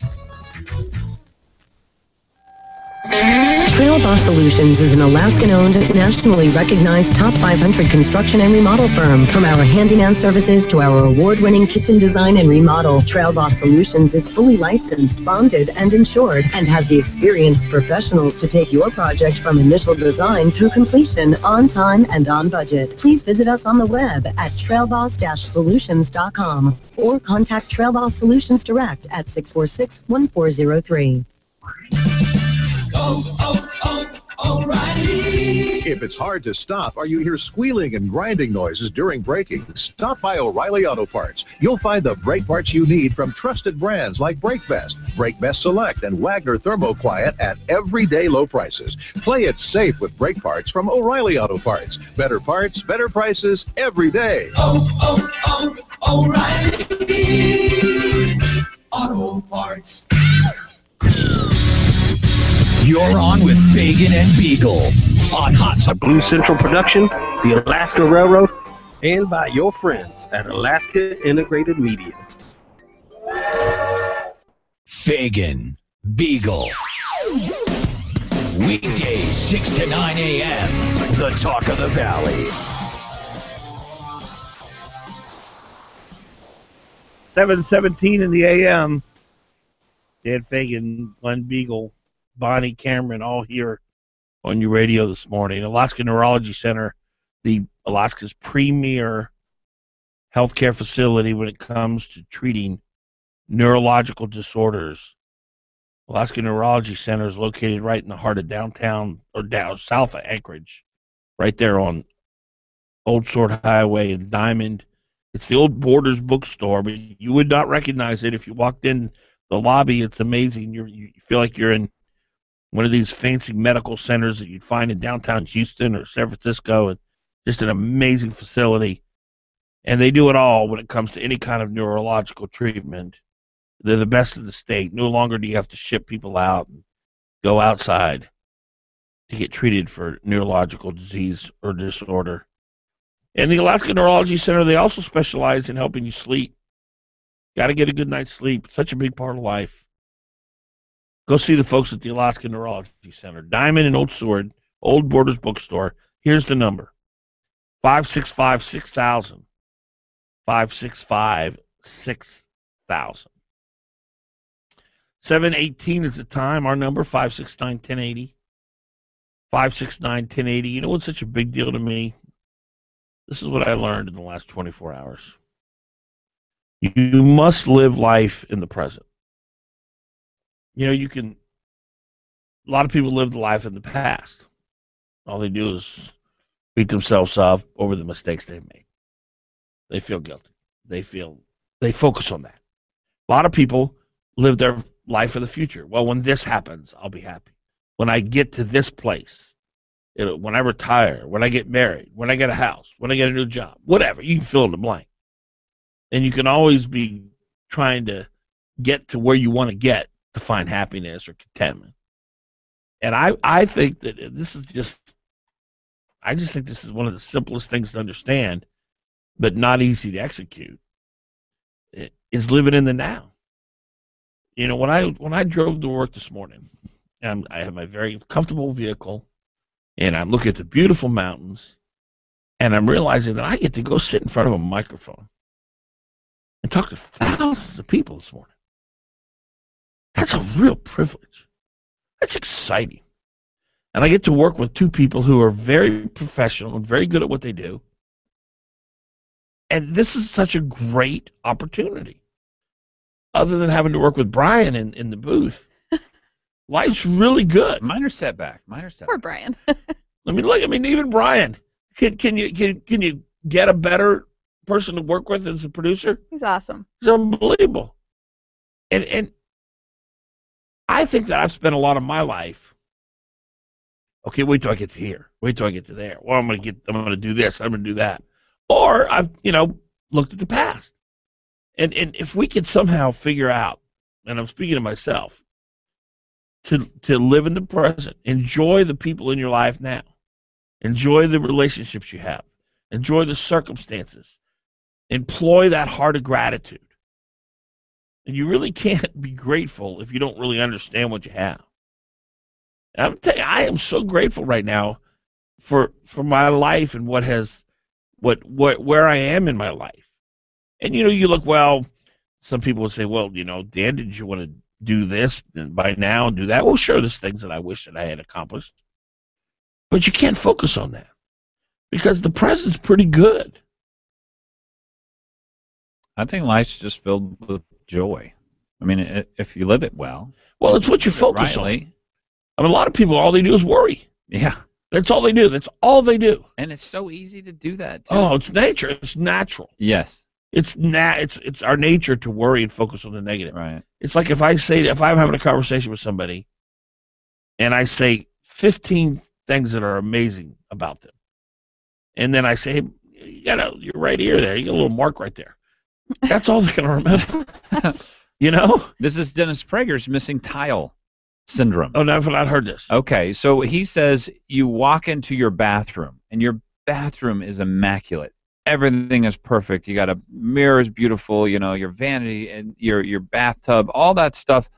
Trail Boss Solutions is an Alaskan-owned, nationally recognized top 500 construction and remodel firm. From our handyman services to our award-winning kitchen design and remodel, Trail Boss Solutions is fully licensed, bonded, and insured, and has the experienced professionals to take your project from initial design through completion on time and on budget. Please visit us on the web at trailboss-solutions.com or contact Trail Boss Solutions direct at 646-1403. O'Reilly. If it's hard to stop or you hear squealing and grinding noises during braking, stop by O'Reilly Auto Parts. You'll find the brake parts you need from trusted brands like BrakeBest Select, and Wagner Thermoquiet at everyday low prices. Play it safe with brake parts from O'Reilly Auto Parts. Better parts, better prices every day. O'Reilly Auto Parts. You're on with Fagan and Biegel on Hot Tub. Blue Central Production, the Alaska Railroad, and by your friends at Alaska Integrated Media. Fagan, Biegel. Weekdays 6 to 9 a.m. The Talk of the Valley. 7:17 in the a.m. Dan Fagan, Glen Biegel, Bonnie Cameron, all here on your radio this morning. Alaska Neurology Center, the Alaska's premier healthcare facility when it comes to treating neurological disorders. Alaska Neurology Center is located right in the heart of downtown, or down south of Anchorage, right there on Old Sword Highway in Diamond. It's the old Borders bookstore, but you would not recognize it if you walked in the lobby. It's amazing. You feel like you're in one of these fancy medical centers that you'd find in downtown Houston or San Francisco. And just an amazing facility. And they do it all when it comes to any kind of neurological treatment. They're the best in the state. No longer do you have to ship people out and go outside to get treated for neurological disease or disorder. And the Alaska Neurology Center, they also specialize in helping you sleep. Got to get a good night's sleep. It's such a big part of life. Go see the folks at the Alaska Neurology Center. Diamond and Old Sword, Old Borders Bookstore. Here's the number. 565-6000. 565-6000. 718 is the time. Our number, 569-1080. 569-1080. You know what's such a big deal to me? This is what I learned in the last 24 hours. You must live life in the present. You know, a lot of people live the life in the past. All they do is beat themselves up over the mistakes they've made. They feel guilty. They focus on that. A lot of people live their life for the future. Well, when this happens, I'll be happy. When I get to this place, when I retire, when I get married, when I get a house, when I get a new job, whatever, you can fill in the blank. And you can always be trying to get to where you want to get to find happiness or contentment. And I think that this is I just think this is one of the simplest things to understand, but not easy to execute, is living in the now. You know, when I drove to work this morning, and I have my very comfortable vehicle, and I'm looking at the beautiful mountains, and I'm realizing that I get to go sit in front of a microphone and talk to thousands of people this morning. That's a real privilege. That's exciting. And I get to work with two people who are very professional and very good at what they do. And this is such a great opportunity. Other than having to work with Brian in the booth, life's really good. Minor setback. Poor Brian. I mean, even Brian. Can you get a better person to work with as a producer? He's awesome. He's unbelievable. And I think that I've spent a lot of my life. Okay, wait till I get to here. Wait till I get to there. Well, I'm gonna do this. I'm gonna do that. Or I've looked at the past. And if we could somehow figure out, and I'm speaking to myself, to live in the present, enjoy the people in your life now, enjoy the relationships you have, enjoy the circumstances, employ that heart of gratitude. And you really can't be grateful if you don't really understand what you have. And I'm telling you, I am so grateful right now for my life and where I am in my life. And you look, well, some people would say, well, Dan, did you want to do this by now and do that? Well, sure, there's things that I wish that I had accomplished. But you can't focus on that because the present's pretty good. I think life's just filled with joy. I mean, if you live it well. Well, it's what you focus on. I mean, a lot of people, all they do is worry. Yeah. That's all they do. That's all they do. And it's so easy to do that, too. Oh, it's nature. It's natural. Yes. It's our nature to worry and focus on the negative. Right. It's like if I'm having a conversation with somebody and I say 15 things that are amazing about them, and then I say, hey, you're right here there. You got a little mark right there. That's all they're going to remember. This is Dennis Prager's missing tile syndrome. Oh, no, I've not heard this. Okay, so he says you walk into your bathroom, and your bathroom is immaculate. Everything is perfect. You got a mirror is beautiful, your vanity and your bathtub, all that stuff.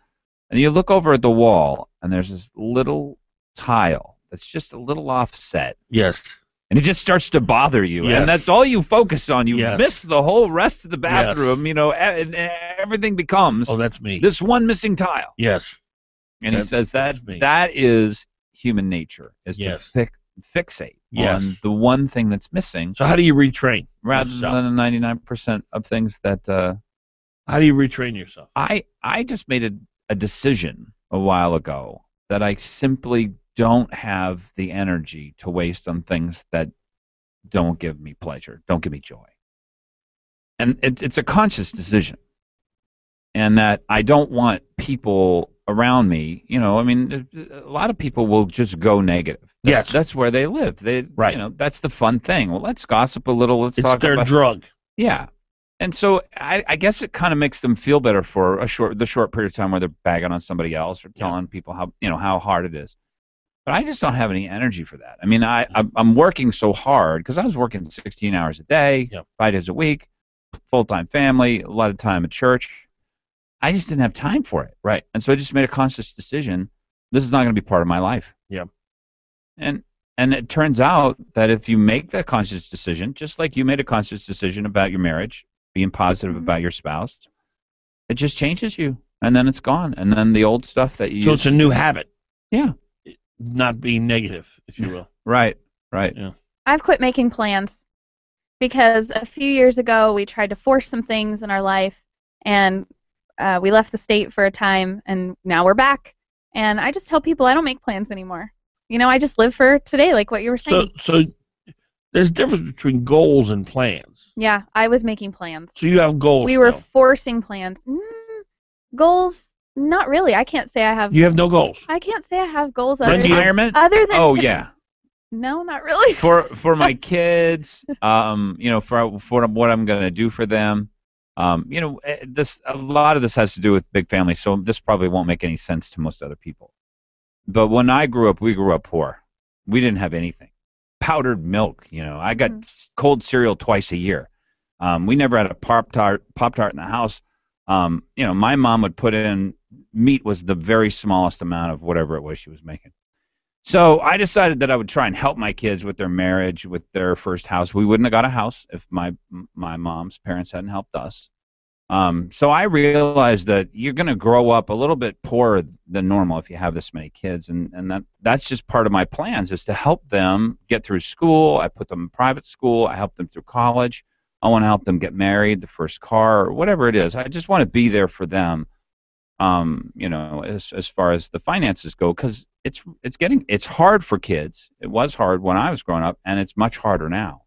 And you look over at the wall, and there's this little tile that's just a little offset. Yes. And it just starts to bother you. Yes. And that's all you focus on. You Yes. miss the whole rest of the bathroom, and everything becomes that's me. This one missing tile. Yes. And he says that is human nature, is to fixate on the one thing that's missing. So how do you retrain? Rather than 99% of things that... how do you retrain yourself? I just made a decision a while ago that I simply don't have the energy to waste on things that don't give me pleasure, don't give me joy. And it's a conscious decision. And that I don't want people around me, a lot of people will just go negative. Yes. That's where they live. That's the fun thing. Well, let's gossip a little. Let's talk about... It's their drug. Yeah. And so I guess it kind of makes them feel better for the short period of time where they're bagging on somebody else or telling people how hard it is. But I just don't have any energy for that. I mean, I'm working so hard because I was working 16 hours a day, 5 days a week, full-time family, a lot of time at church. I just didn't have time for it. Right. And so I just made a conscious decision. This is not going to be part of my life. Yeah. And it turns out that if you make that conscious decision, just like you made a conscious decision about your marriage, being positive about your spouse, it just changes you. And then it's gone. And then the old stuff that you... So it's a new habit. Yeah. Not being negative, if you will. Right. Yeah. I've quit making plans. because a few years ago we tried to force some things in our life, and we left the state for a time, and now we're back. And I just tell people I don't make plans anymore. You know, I just live for today, like what you were saying. So there's a difference between goals and plans. Yeah, I was making plans. So you have goals. We were still. forcing plans. Goals, not really. I can't say I have. You have no goals. I can't say I have goals Retirement? other than. Oh, yeah. No, not really. For my kids, you know, for what I'm going to do for them, you know, a lot of this has to do with big families, so this probably won't make any sense to most other people. But when I grew up, we grew up poor. We didn't have anything. Powdered milk, you know. I got cold cereal twice a year. We never had a Pop-Tart in the house. You know, my mom would put in meat was the very smallest amount of whatever it was she was making. So I decided that I would try and help my kids with their marriage, with their first house. We wouldn't have got a house if my mom's parents hadn't helped us. So I realized that you're going to grow up a little bit poorer than normal if you have this many kids, and that's just part of my plans is to help them get through school. I put them in private school. I help them through college. I want to help them get married, the first car, or whatever it is. I just want to be there for them, you know, as far as the finances go, because it's hard for kids. It was hard when I was growing up, and it's much harder now.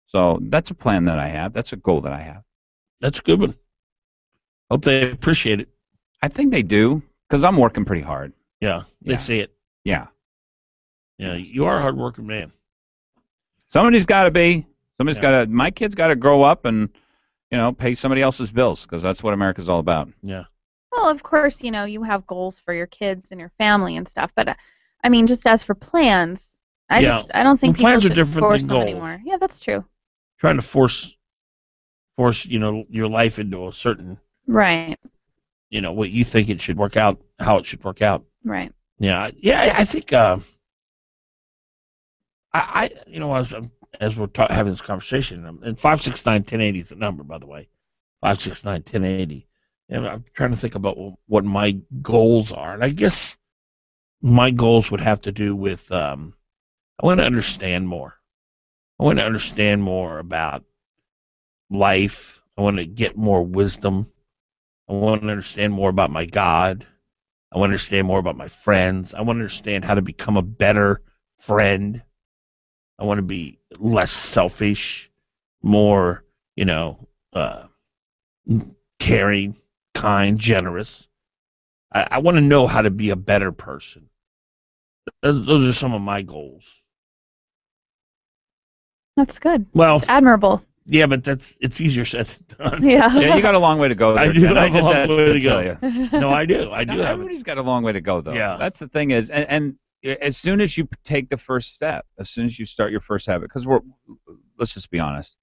So that's a plan that I have. That's a goal that I have. That's a good one. Hope they appreciate it. I think they do, because I'm working pretty hard. Yeah, they see it. Yeah. Yeah, you are a hard-working man. Somebody's got to be. Somebody's got to. My kid's got to grow up and, you know, pay somebody else's bills, because that's what America's all about. Yeah. Well, of course, you know, you have goals for your kids and your family and stuff, but I mean, just as for plans, I don't think people plans are should different force than them goals. anymore. Yeah, that's true. Trying to force, you know, your life into a certain, Right. you know, what you think it should work out, how it should work out. Right. Yeah, I think I you know, as we're having this conversation, and 569-1080 is the number, by the way, 569-1080. And I'm trying to think about what my goals are, and I guess my goals would have to do with I want to understand more. I want to understand more about life. I want to get more wisdom. I want to understand more about my God. I want to understand more about my friends. I want to understand how to become a better friend. I want to be less selfish, more, you know, caring, kind, generous. I want to know how to be a better person. Those are some of my goals. That's good. Well, it's admirable. Yeah, but it's easier said than done. Yeah. You got a long way to go there. I do Ken. have a just long had way to tell go. you. No, I do. I do have it. Everybody's got a long way to go, though. Yeah. That's the thing is, and as soon as you take the first step, as soon as you start your first habit, because let's just be honest,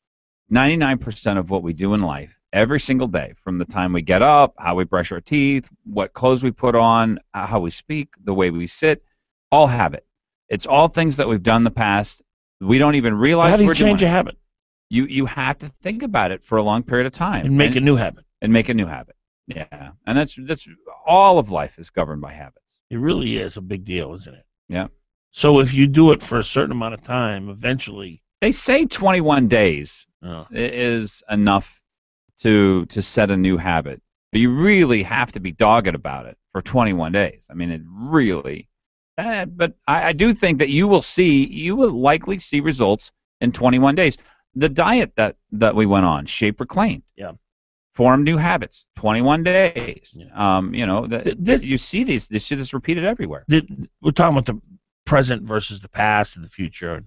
99% of what we do in life, every single day, from the time we get up, how we brush our teeth, what clothes we put on, how we speak, the way we sit, all habit. It's all things that we've done in the past. We don't even realize How do you we're change doing a it. habit? You have to think about it for a long period of time And make a new habit. And make a new habit. Yeah, and that's all of life is governed by habits. It really is a big deal, isn't it? Yeah. So if you do it for a certain amount of time, eventually they say 21 days is enough to set a new habit. But you really have to be dogged about it for 21 days. I mean, it really. But I do think that you will likely see results in 21 days. The diet that we went on, Shape Reclaimed. Yeah. Form new habits, 21 days. Yeah. You know, you see this shit is repeated everywhere. We're talking about the present versus the past and the future,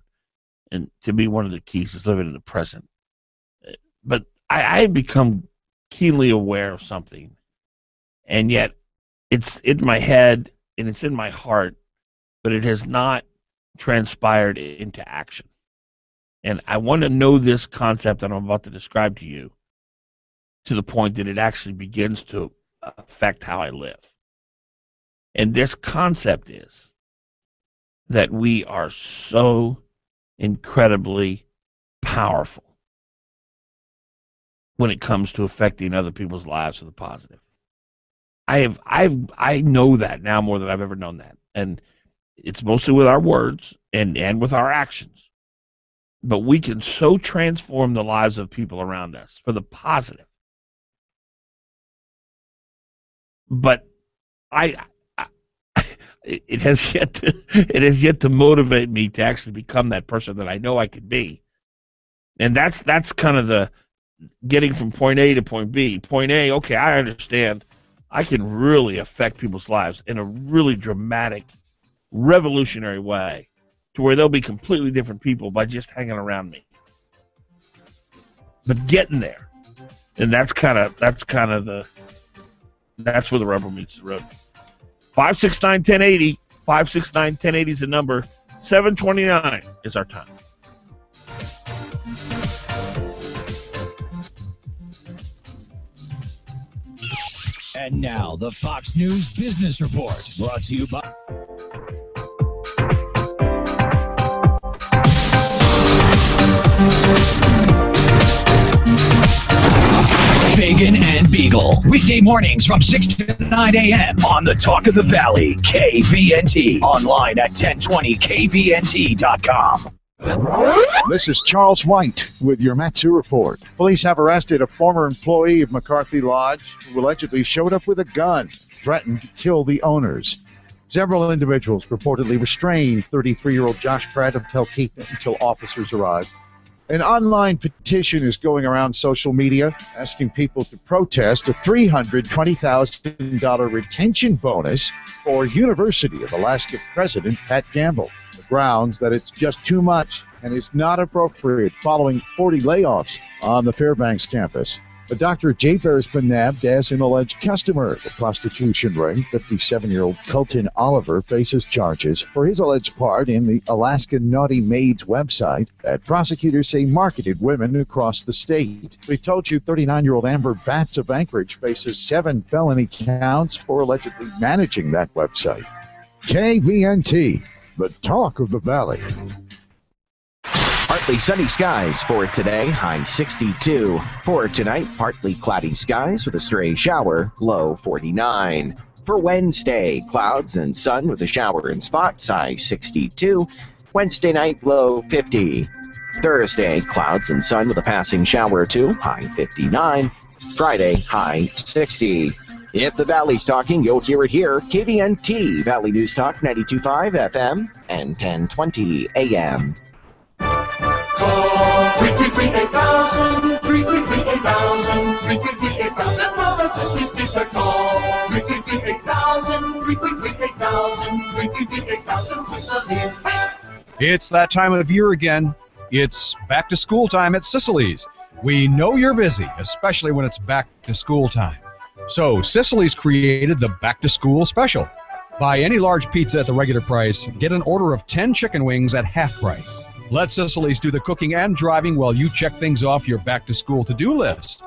and to me, one of the keys is living in the present. But I have become keenly aware of something, and yet it's in my head and it's in my heart, but it has not transpired into action. And I want to know this concept that I'm about to describe to you to the point that it actually begins to affect how I live. And this concept is that we are so incredibly powerful when it comes to affecting other people's lives for the positive. I know that now more than I've ever known that. And it's mostly with our words and with our actions. But we can so transform the lives of people around us for the positive. But it has yet to motivate me to actually become that person that I know I could be. And that's kind of the getting from point A to point B. Point A, okay, I understand. I can really affect people's lives in a really dramatic, revolutionary way, to where they'll be completely different people by just hanging around me. But getting there, and that's where the rubber meets the road. 569-1080, 569-1080 is the number. 7:29 is our time. And now, the Fox News Business Report, brought to you by... Fagan and Biegel, weekday mornings from 6 to 9 a.m. on the Talk of the Valley, KVNT. Online at 1020kvnt.com. This is Charles White with your Matsu Report. Police have arrested a former employee of McCarthy Lodge who allegedly showed up with a gun, threatened to kill the owners. Several individuals reportedly restrained 33-year-old Josh Pratt of Telkeep until officers arrived. An online petition is going around social media asking people to protest a $320,000 retention bonus for University of Alaska President Pat Gamble. The grounds that it's just too much and is not appropriate following 40 layoffs on the Fairbanks campus. But Dr. Jaber has been nabbed as an alleged customer of the prostitution ring. 57-year-old Colton Oliver faces charges for his alleged part in the Alaska Naughty Maids website that prosecutors say marketed women across the state. We told you 39-year-old Amber Batts of Anchorage faces 7 felony counts for allegedly managing that website. KVNT, the Talk of the Valley. Partly sunny skies for today, high 62. For tonight, partly cloudy skies with a stray shower, low 49. For Wednesday, clouds and sun with a shower in spots, high 62. Wednesday night, low 50. Thursday, clouds and sun with a passing shower or two, high 59. Friday, high 60. If the Valley's talking, you'll hear it here. KVNT, Valley News Talk, 92.5 FM and 1020 AM. Call 333-8000, 333-8000, 333-8000. Mama Sisley's Pizza. Call 333-8000, 333-8000, 333-8000. Sicily's. It's that time of year again. It's back to school time at Sicily's. We know you're busy, especially when it's back to school time. So Sicily's created the back to school special. Buy any large pizza at the regular price, get an order of 10 chicken wings at half price. Let Sicily's do the cooking and driving while you check things off your back-to-school to-do list.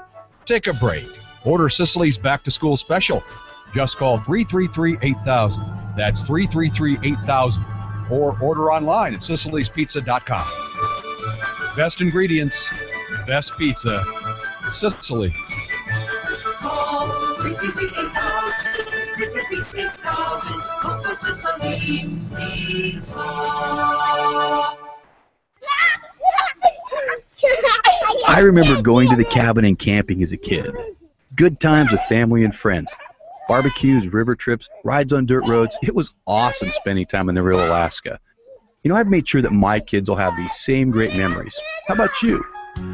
Take a break. Order Sicily's back-to-school special. Just call 333-8000. That's 333-8000. Or order online at SicilysPizza.com. Best ingredients, best pizza, Sicily. Call 333-8000, 333-8000. Call for Sicily's Pizza. I remember going to the cabin and camping as a kid. Good times with family and friends. Barbecues, river trips, rides on dirt roads. It was awesome spending time in the real Alaska. You know, I've made sure that my kids will have these same great memories. How about you?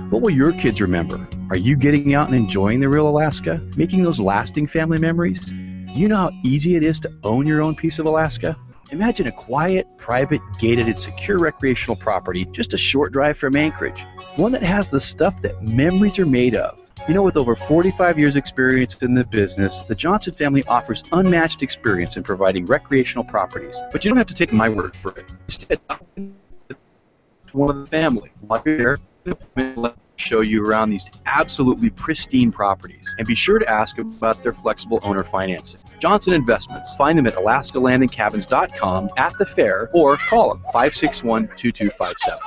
What will your kids remember? Are you getting out and enjoying the real Alaska? Making those lasting family memories? You know how easy it is to own your own piece of Alaska? Imagine a quiet, private, gated, and secure recreational property just a short drive from Anchorage. One that has the stuff that memories are made of. You know, with over 45 years experience in the business, the Johnson family offers unmatched experience in providing recreational properties. But you don't have to take my word for it. Instead, one of the family. While you're there, let show you around these absolutely pristine properties. And be sure to ask about their flexible owner financing. Johnson Investments. Find them at alaskalandandcabins.com, at the fair, or call them 561-2257.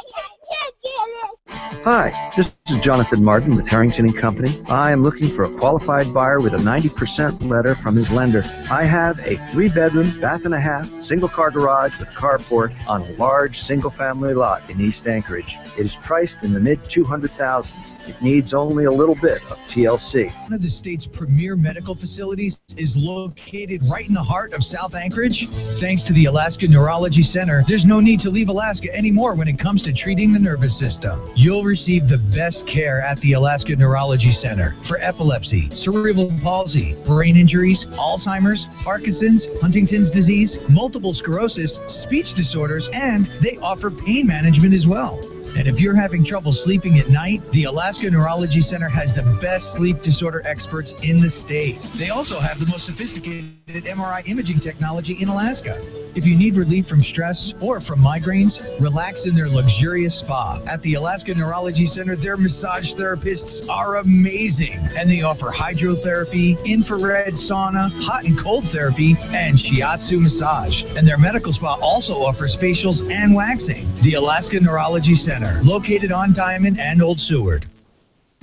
Hi, this is Jonathan Martin with Harrington & Company. I am looking for a qualified buyer with a 90% letter from his lender. I have a 3-bedroom, bath and a half, single-car garage with carport on a large single-family lot in East Anchorage. It is priced in the mid-200,000s. It needs only a little bit of TLC. One of the state's premier medical facilities is located right in the heart of South Anchorage. Thanks to the Alaska Neurology Center, there's no need to leave Alaska anymore when it comes to treating the nervous system. You'll receive the best care at the Alaska Neurology Center for epilepsy, cerebral palsy, brain injuries, Alzheimer's, Parkinson's, Huntington's disease, multiple sclerosis, speech disorders, and they offer pain management as well. And if you're having trouble sleeping at night, the Alaska Neurology Center has the best sleep disorder experts in the state. They also have the most sophisticated MRI imaging technology in Alaska. If you need relief from stress or from migraines, relax in their luxurious spa. At the Alaska Neurology Center, their massage therapists are amazing. And they offer hydrotherapy, infrared sauna, hot and cold therapy, and shiatsu massage. And their medical spa also offers facials and waxing. The Alaska Neurology Center, located on Diamond and Old Seward.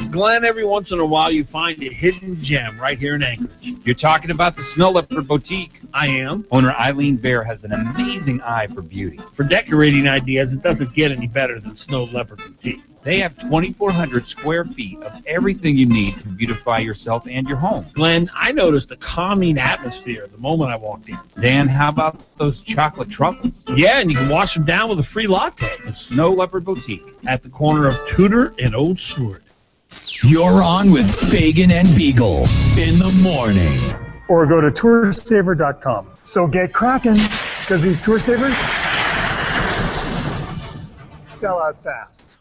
Glenn, every once in a while you find a hidden gem right here in Anchorage. You're talking about the Snow Leopard Boutique. I am. Owner Eileen Bear has an amazing eye for beauty. For decorating ideas, it doesn't get any better than Snow Leopard Boutique. They have 2,400 square feet of everything you need to beautify yourself and your home. Glenn, I noticed a calming atmosphere the moment I walked in. Dan, how about those chocolate truffles? Yeah, and you can wash them down with a free latte. The Snow Leopard Boutique. At the corner of Tudor and Old Seward. You're on with Fagan and Biegel in the morning. Or go to toursaver.com. So get cracking, because these tour savers sell out fast.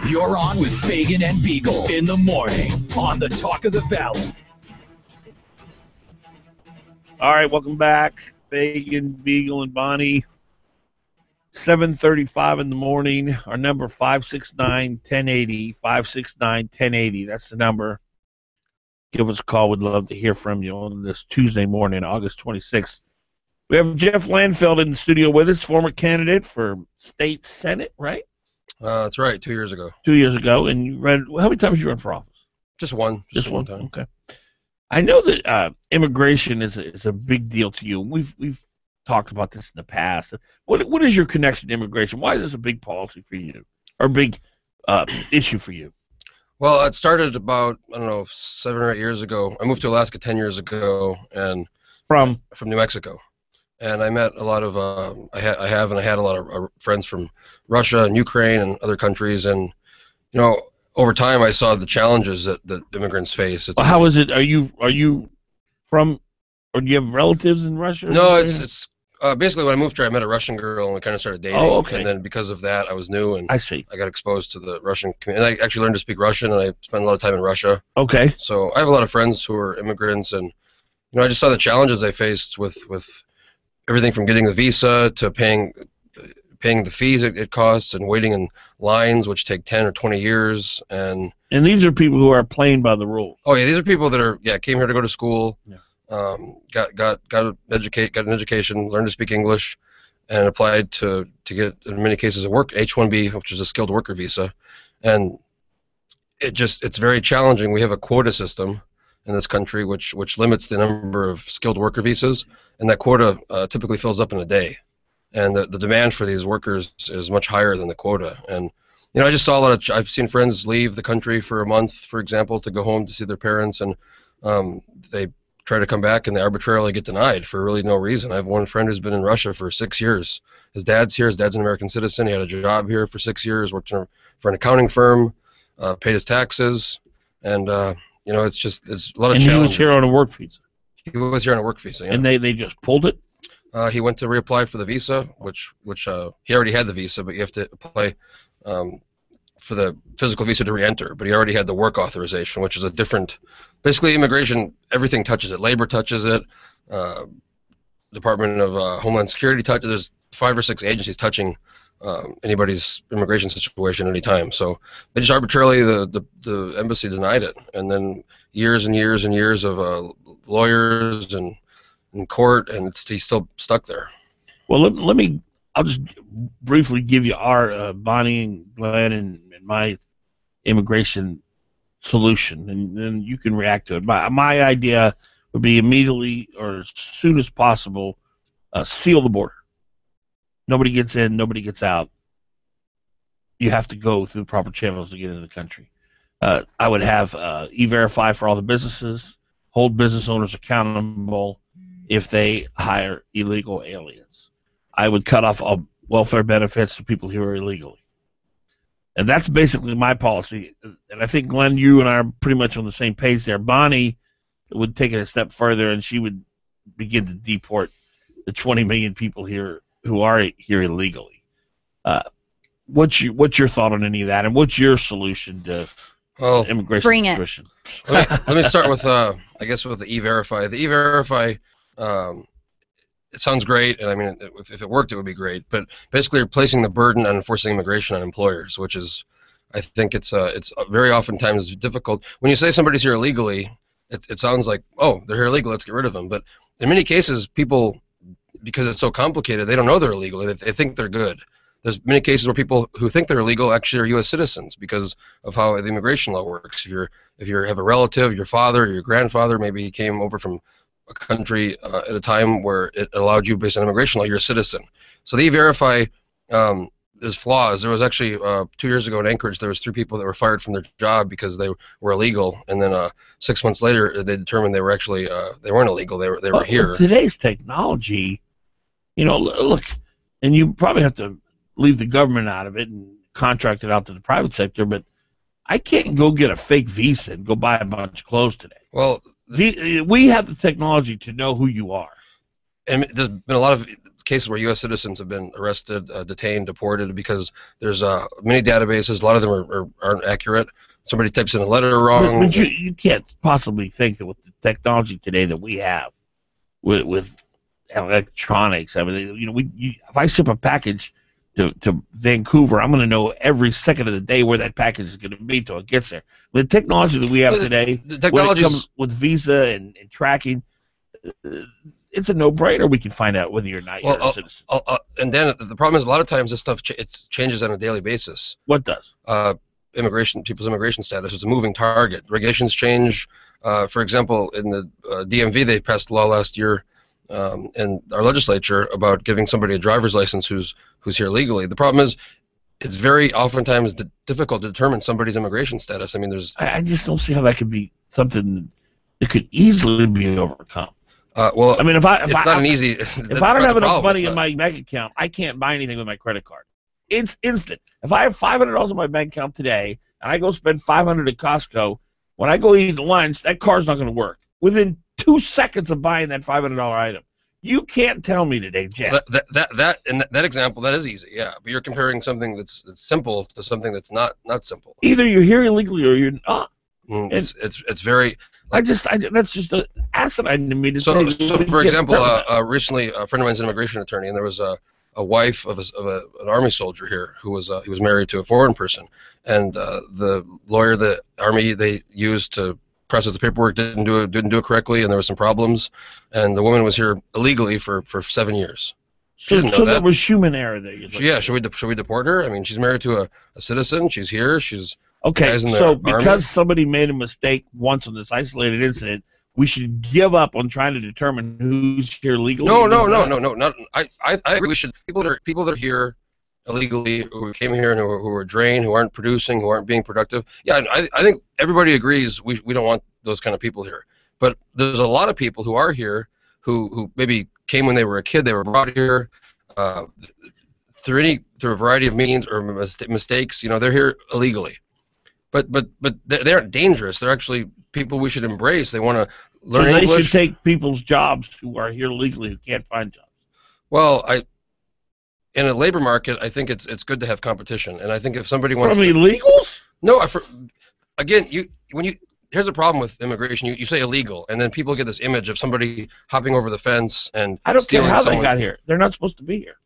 You're on with Fagan and Biegel in the morning on the Talk of the Valley. All right, welcome back. Fagan, Biegel, and Bonnie. 7:35 in the morning. Our number 569-1080. 569-1080. That's the number. Give us a call. We'd love to hear from you on this Tuesday morning, August 26th. We have Jeff Landfeld in the studio with us, former candidate for state senate, right? That's right. 2 years ago. 2 years ago, and you ran. How many times did you run for office? Just one. Just one time. Okay. I know that immigration is a big deal to you. We've talked about this in the past. What is your connection to immigration? Why is this a big policy for you, or a big issue for you? Well, it started about 7 or 8 years ago. I moved to Alaska 10 years ago, and from New Mexico, and I met a lot of I had a lot of friends from Russia and Ukraine and other countries, and over time I saw the challenges that immigrants face. Well, how is it? Are you from, or do you have relatives in Russia? No, it's basically when I moved here, I met a Russian girl, and we kind of started dating. Oh, okay. And then because of that, I was new, and I see. I got exposed to the Russian community. And I actually learned to speak Russian, and I spent a lot of time in Russia. Okay. So I have a lot of friends who are immigrants, and I just saw the challenges they faced with everything from getting the visa to paying the fees it costs, and waiting in lines which take 10 or 20 years. And these are people who are playing by the rules. Oh yeah, these are people that came here to go to school. Yeah. Got an education, learned to speak English, and applied to get, in many cases, a work H-1B, which is a skilled worker visa. And it's very challenging. We have a quota system in this country which limits the number of skilled worker visas, and that quota typically fills up in a day. And the demand for these workers is much higher than the quota. And I just saw I've seen friends leave the country for a month, for example, to go home to see their parents, and they try to come back and they arbitrarily get denied for really no reason. I have one friend who's been in Russia for 6 years. His dad's here. His dad's an American citizen. He had a job here for 6 years, worked for an accounting firm, paid his taxes, and it's a lot of challenges. And he was here on a work visa. He was here on a work visa. Yeah. And they just pulled it. He went to reapply for the visa, which he already had the visa, but you have to apply for the physical visa to re-enter. But he already had the work authorization, which is a different. Basically, immigration, everything touches it. Labor touches it. Department of Homeland Security touches. There's 5 or 6 agencies touching anybody's immigration situation at any time. So they just arbitrarily the embassy denied it, and then years and years and years of lawyers and in court, and he's still stuck there. Well, let me. I'll just briefly give you our Bonnie and Glenn and my immigration solution, and then you can react to it. My idea would be immediately or as soon as possible, seal the border. Nobody gets in, nobody gets out. You have to go through the proper channels to get into the country. I would have E-Verify for all the businesses, hold business owners accountable if they hire illegal aliens. I would cut off all welfare benefits to people here illegally. And that's basically my policy. And I think, Glenn, you and I are pretty much on the same page there. Bonnie would take it a step further, and she would begin to deport the 20 million people here who are here illegally. What's your thought on any of that, and what's your solution to immigration situation? Let me start with I guess with the E-Verify. The E-Verify, it sounds great, and I mean, if it worked, it would be great. But basically, you're placing the burden on enforcing immigration on employers, which is, I think, it's very oftentimes difficult. When you say somebody's here illegally, it sounds like, oh, they're here illegal, let's get rid of them. But in many cases, people, because it's so complicated, they don't know they're illegal. They think they're good. There's many cases where people who think they're illegal actually are U.S. citizens because of how the immigration law works. If you have a relative, your father, or your grandfather, maybe he came over from a country at a time where it allowed you based on immigration law, you're a citizen. So the E-Verify, there's flaws. There was actually 2 years ago in Anchorage, there was 3 people that were fired from their job because they were illegal, and then 6 months later they determined they were actually they weren't illegal. They were here. With today's technology, look, and you probably have to leave the government out of it and contract it out to the private sector, but I can't go get a fake visa and go buy a bunch of clothes today. Well, we have the technology to know who you are. And there's been a lot of cases where U.S. citizens have been arrested, detained, deported because there's many databases. A lot of them aren't accurate. Somebody types in a letter wrong. But you can't possibly think that with the technology today that we have with electronics, I mean, if I ship a package to Vancouver, I'm going to know every second of the day where that package is going to be till it gets there. With the technology that we have today, the technology comes with Visa and tracking, it's a no-brainer. We can find out whether you're not a citizen. And then the problem is a lot of times this stuff it changes on a daily basis. What does? People's immigration status is a moving target. Regulations change. For example, in the DMV, they passed a law last year in our legislature about giving somebody a driver's license who's here legally. The problem is it's very oftentimes difficult to determine somebody's immigration status. I mean, I just don't see how that could be something that could easily be overcome. Well, I mean, if I don't have enough money in my bank account, I can't buy anything with my credit card. It's instant. If I have $500 in my bank account today and I go spend $500 at Costco, when I go eat lunch, that card's not going to work. Within 2 seconds of buying that $500 item, you can't tell me today, Jeff. That example, that is easy, yeah. But you're comparing something that's simple to something that's not simple. Either you're here illegally or you're not. It's very. That's just asinine to me to say. So for example, recently a friend of mine's an immigration attorney, and there was a wife of an army soldier here who was he was married to a foreign person, and the lawyer the army they used to process the paperwork didn't do it correctly, and there were some problems, and the woman was here illegally for 7 years. So there was human error there. Yeah, should we deport her? I mean, she's married to a citizen. She's here. She's okay. So because somebody made a mistake once on this isolated incident, we should give up on trying to determine who's here legally. No. Not. I agree. We should people that are here illegally, who came here and who are drained, who aren't producing, who aren't being productive. Yeah, I think everybody agrees we don't want those kind of people here. But there's a lot of people who are here who maybe came when they were a kid. They were brought here through a variety of means or mistakes. They're here illegally. But they aren't dangerous. They're actually people we should embrace. They want to learn English. So they should take people's jobs who are here legally who can't find jobs. Well, in a labor market, I think it's good to have competition, and I think if somebody wants from illegals, no, here's a problem with immigration. You say illegal, and then people get this image of somebody hopping over the fence and I don't care how they got here. They're not supposed to be here.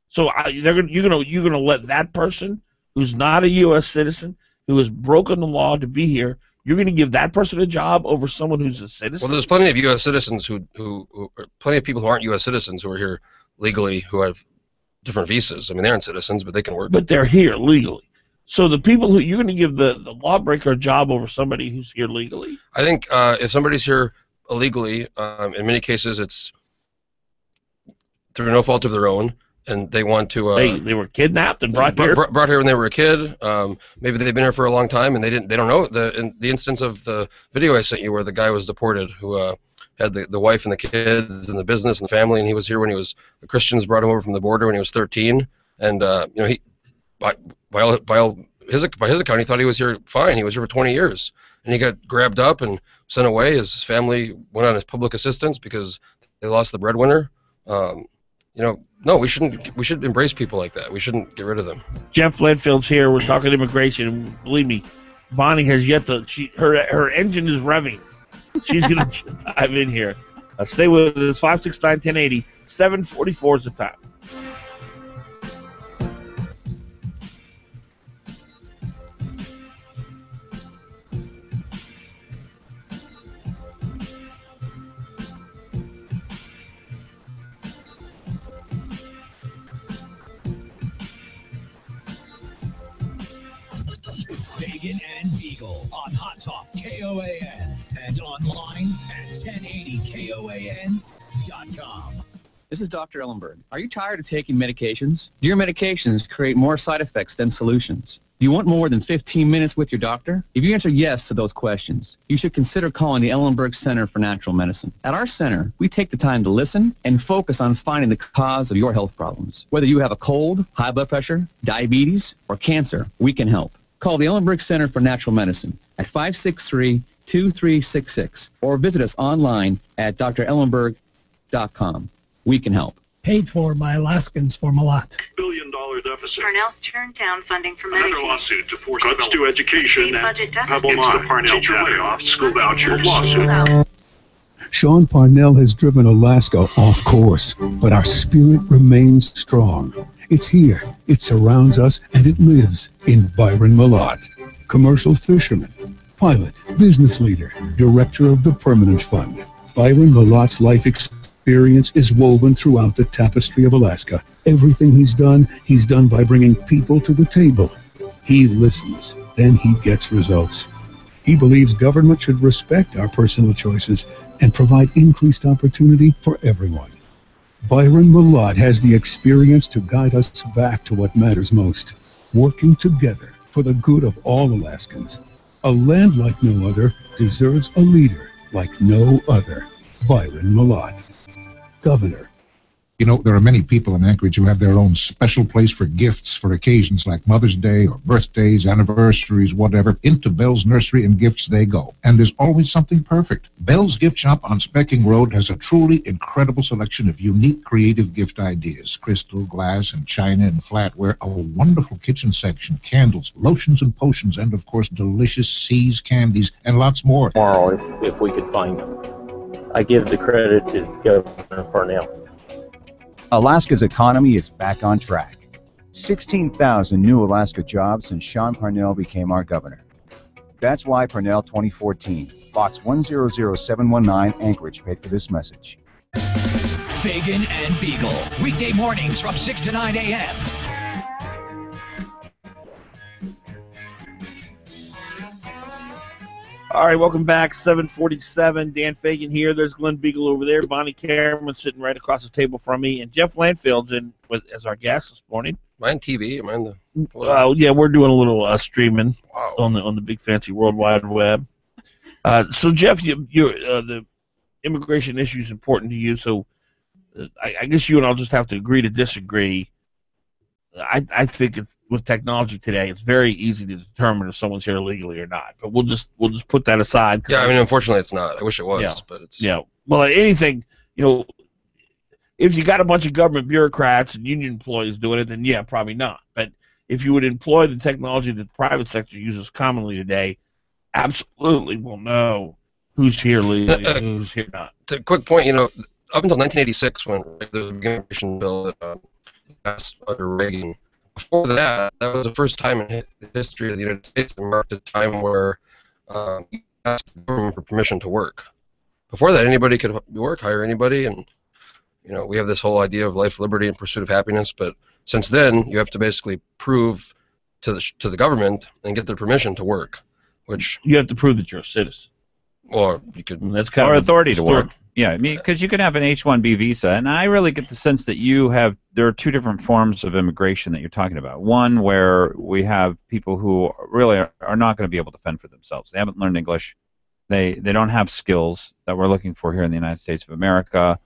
So you're gonna let that person who's not a U.S. citizen, who has broken the law to be here, you're going to give that person a job over someone who's a citizen? Well, there's plenty of U.S. citizens plenty of people who aren't U.S. citizens who are here legally, who have different visas. I mean, they aren't citizens, but they can work. But they're here legally. So the people who you're going to give the lawbreaker a job over somebody who's here legally? I think if somebody's here illegally, in many cases it's through no fault of their own, and they want to. They were kidnapped and brought here. Brought here when they were a kid. Maybe they've been here for a long time, and they don't know. In the instance of the video I sent you, where the guy was deported, who had the wife and the kids and the business and the family, and he was here when he was. The Christians brought him over from the border when he was 13, and he by his account, he thought he was here fine. He was here for 20 years, and he got grabbed up and sent away. His family went on his public assistance because they lost the breadwinner. No, we should embrace people like that. We shouldn't get rid of them. Jeff Ledfield's here. We're talking immigration. And believe me, Bonnie has yet to. Her engine is revving. She's going to dive in here. Stay with us. 569-1080. 7:44 is the time. Fagan and Biegel on Hot Talk KOAN and online at 1080KOAN.com. This is Dr. Ellenberg. Are you tired of taking medications? Do your medications create more side effects than solutions? Do you want more than 15 minutes with your doctor? If you answer yes to those questions, you should consider calling the Ellenberg Center for Natural Medicine. At our center, we take the time to listen and focus on finding the cause of your health problems. Whether you have a cold, high blood pressure, diabetes, or cancer, we can help. Call the Ellenberg Center for Natural Medicine at 563-2366 or visit us online at drellenberg.com. We can help. Paid for by Alaskans for Malat. $1 billion deficit. Parnell's turned down funding for Another Medicaid. lawsuit to force cuts to education and Budget deficit. Pebble Mine, Parnell teacher deficit. layoffs, school vouchers, lawsuit. Sean Parnell has driven Alaska off course, but our spirit remains strong. It's here, it surrounds us, and it lives in Byron Malott. Commercial fisherman, pilot, business leader, director of the Permanent Fund. Byron Malott's life experience is woven throughout the tapestry of Alaska. Everything he's done by bringing people to the table. He listens, then he gets results. He believes government should respect our personal choices and provide increased opportunity for everyone. Byron Malott has the experience to guide us back to what matters most, working together for the good of all Alaskans. A land like no other deserves a leader like no other. Byron Malott, Governor. You know, there are many people in Anchorage who have their own special place for gifts for occasions like Mother's Day or birthdays, anniversaries, whatever. Into Bell's Nursery and Gifts they go. And there's always something perfect. Bell's Gift Shop on Specking Road has a truly incredible selection of unique, creative gift ideas. Crystal, glass, and china and flatware. A wonderful kitchen section. Candles, lotions and potions, and of course delicious Seas candies and lots more. Tomorrow, if we could find them. I give the credit to Governor Parnell. Alaska's economy is back on track. 16,000 new Alaska jobs since Sean Parnell became our governor. That's why Parnell 2014, Box 100719, Anchorage, paid for this message. Fagan and Biegel, weekday mornings from 6 to 9 a.m. All right, welcome back. 7:47. Dan Fagan here. There's Glen Biegel over there. Bonnie Cameron sitting right across the table from me, and Jeff Landfield's in as our guest this morning. Am I on TV? Am I on the? Yeah, we're doing a little streaming on the big fancy World Wide Web. So Jeff, the immigration issue is important to you. So I guess you and I'll just have to agree to disagree. I think with technology today, it's very easy to determine if someone's here illegally or not. But we'll just put that aside. Yeah, I mean, unfortunately, it's not. I wish it was, but it's. Yeah. Well, anything, if you got a bunch of government bureaucrats and union employees doing it, then yeah, probably not. But if you would employ the technology that the private sector uses commonly today, absolutely we'll know who's here legally and who's here not. A quick point, up until 1986, when there was a immigration bill that passed under Reagan. Before that was the first time in the history of the United States that marked a time where you asked the government for permission to work. Before that, anybody could work, hire anybody, and we have this whole idea of life, liberty, and pursuit of happiness. But since then, you have to basically prove to the government and get their permission to work, which you have to prove that you're a citizen. Or you could. That's kind or of authority to historic. work. Yeah, I mean, because you can have an H-1B visa, and I really get the sense that there are two different forms of immigration that you're talking about. One where we have people who really are not going to be able to fend for themselves. They haven't learned English. They don't have skills that we're looking for here in the United States of America,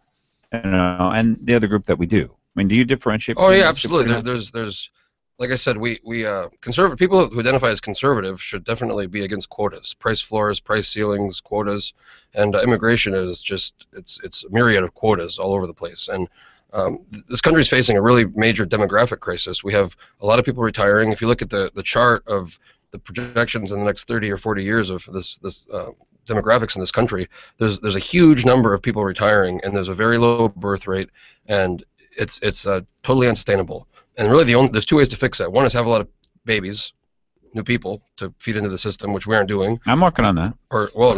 and the other group that we do. I mean, do you differentiate? Oh yeah, absolutely. There's like I said, we conservative people who identify as conservative should definitely be against quotas, price floors, price ceilings, quotas, and immigration is just it's a myriad of quotas all over the place. And this country is facing a really major demographic crisis. We have a lot of people retiring. If you look at the chart of the projections in the next 30 or 40 years of this demographics in this country, there's a huge number of people retiring, and there's a very low birth rate, and it's totally unsustainable. And really, there's two ways to fix that. One is have a lot of babies, new people, to feed into the system, which we aren't doing. I'm working on that. Or well,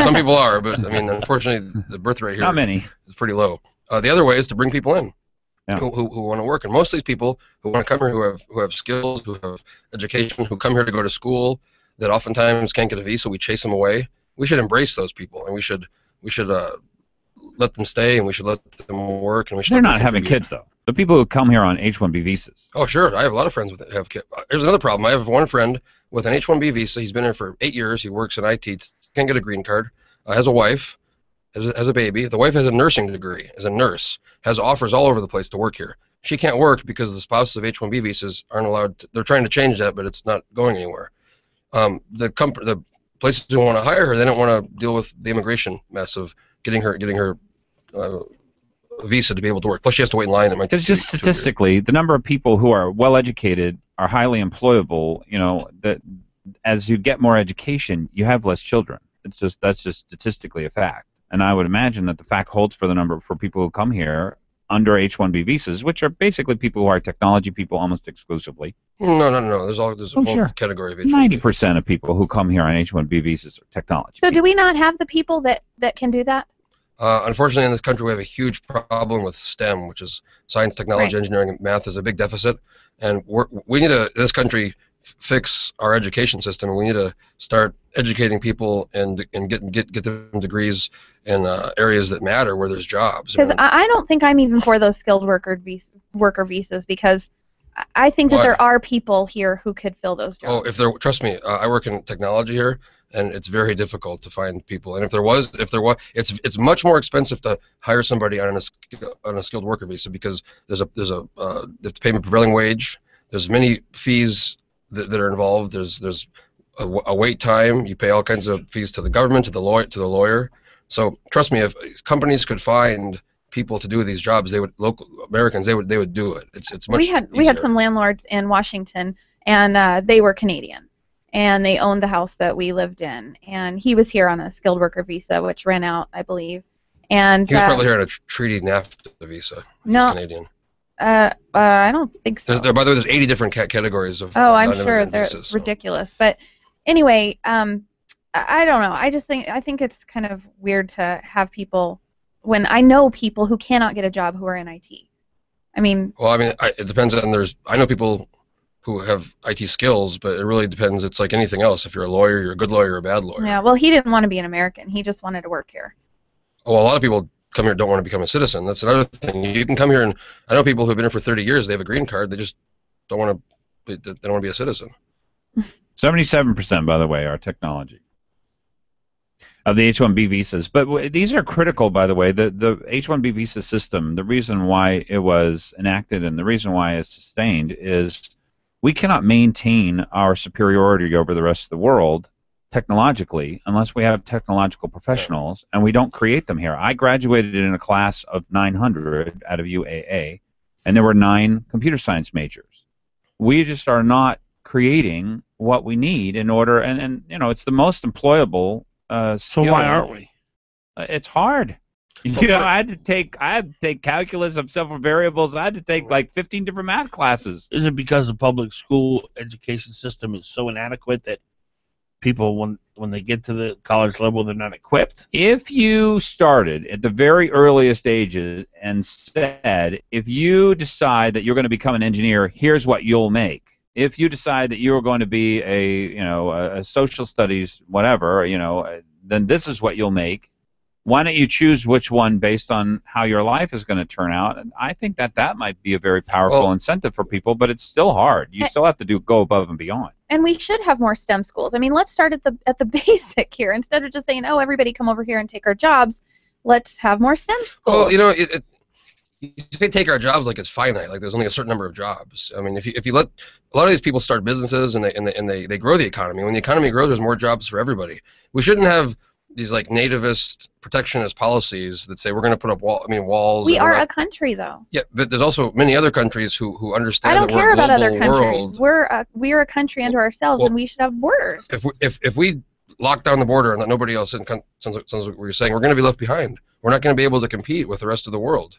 some people are, but I mean, unfortunately, the birth rate here Not many. is pretty low. The other way is to bring people in Yeah. who want to work, and most of these people who want to come here, who have skills, who have education, who come here to go to school, that oftentimes can't get a visa, we chase them away. We should embrace those people, and we should let them stay, and we should let them work, and we should. They're let them not having contribute. kids, though. The people who come here on H-1B visas. Oh, sure. I have a lot of friends that have kids. Here's another problem. I have one friend with an H-1B visa. He's been here for 8 years. He works in IT. Can't get a green card. Has a wife. Has a baby. The wife has a nursing degree. Is a nurse. Has offers all over the place to work here. She can't work because the spouses of H-1B visas aren't allowed. They're trying to change that, but it's not going anywhere. The places who want to hire her, they don't want to deal with the immigration mess of getting her visa to be able to work. Plus, she has to wait in line. It might Because just statistically, the number of people who are well educated are highly employable. You know that as you get more education, you have less children. That's just statistically a fact. And I would imagine that the fact holds for the number for people who come here under H-1B visas, which are basically people who are technology people almost exclusively. No. There's a whole category of H-1B. 90% of people who come here on H-1B visas are technology. So do we not have the people that can do that? Unfortunately, in this country, we have a huge problem with STEM, which is science, technology, engineering, and math is a big deficit. And we need to, this country, fix our education system. We need to start educating people and get them degrees in areas that matter, where there's jobs. Because I don't think I'm even for those skilled worker visas, because I think that there are people here who could fill those jobs. Oh, trust me, I work in technology here, and it's very difficult to find people. And if there was, it's much more expensive to hire somebody on a skilled worker visa, because they have to pay a prevailing wage. There's many fees that are involved. There's a wait time. You pay all kinds of fees to the government, to the lawyer. So trust me, if companies could find people to do these jobs, local Americans, they would do it. It's much easier. We had some landlords in Washington, and they were Canadian, and they owned the house that we lived in, and he was here on a skilled worker visa, which ran out, I believe. And he was probably here on a treaty NAFTA visa. No, Canadian. I don't think so. By the way, there's 80 different categories of. Oh, I'm sure it's ridiculous. But anyway, I don't know. I think it's kind of weird to have people, when I know people who cannot get a job who are in IT. I mean. Well, I mean, it depends on. I know people who have IT skills, but it really depends. It's like anything else. If you're a lawyer, you're a good lawyer or a bad lawyer. Yeah. Well, he didn't want to be an American. He just wanted to work here. Oh, well, a lot of people come here don't want to become a citizen. That's another thing. You can come here, and I know people who've been here for 30 years. They have a green card. They just don't want to. They don't want to be a citizen. 77%, by the way, are technology of the H-1B visas. But these are critical, by the way. The H-1B visa system, the reason why it was enacted and the reason why it's sustained is we cannot maintain our superiority over the rest of the world technologically unless we have technological professionals, and we don't create them here. I graduated in a class of 900 out of UAA, and there were 9 computer science majors. We just are not creating what we need in order, and you know, it's the most employable skill. So why aren't we? It's hard. You know, I had to take calculus of several variables. I had to take like 15 different math classes. Is it because the public school education system is so inadequate that people when they get to the college level, they're not equipped? If you started at the very earliest ages and said, if you decide that you're going to become an engineer, here's what you'll make. If you decide that you're going to be a social studies whatever, then this is what you'll make. Why don't you choose which one based on how your life is going to turn out? And I think that might be a very powerful incentive for people, but it's still hard. You still have to go above and beyond. And we should have more STEM schools. I mean, let's start at the basic here. Instead of just saying, oh, everybody come over here and take our jobs, let's have more STEM schools. Well, you take our jobs like it's finite, like there's only a certain number of jobs. I mean, if you let a lot of these people start businesses and they grow the economy. When the economy grows, there's more jobs for everybody. We shouldn't have these like nativist protectionist policies that say we're going to put up walls. We are a country, though. Yeah, but there's also many other countries who understand. I don't care about other world. countries. We're a country unto ourselves, and we should have borders. If we lock down the border and let nobody else in, sounds like what you're saying, we're going to be left behind. We're not going to be able to compete with the rest of the world,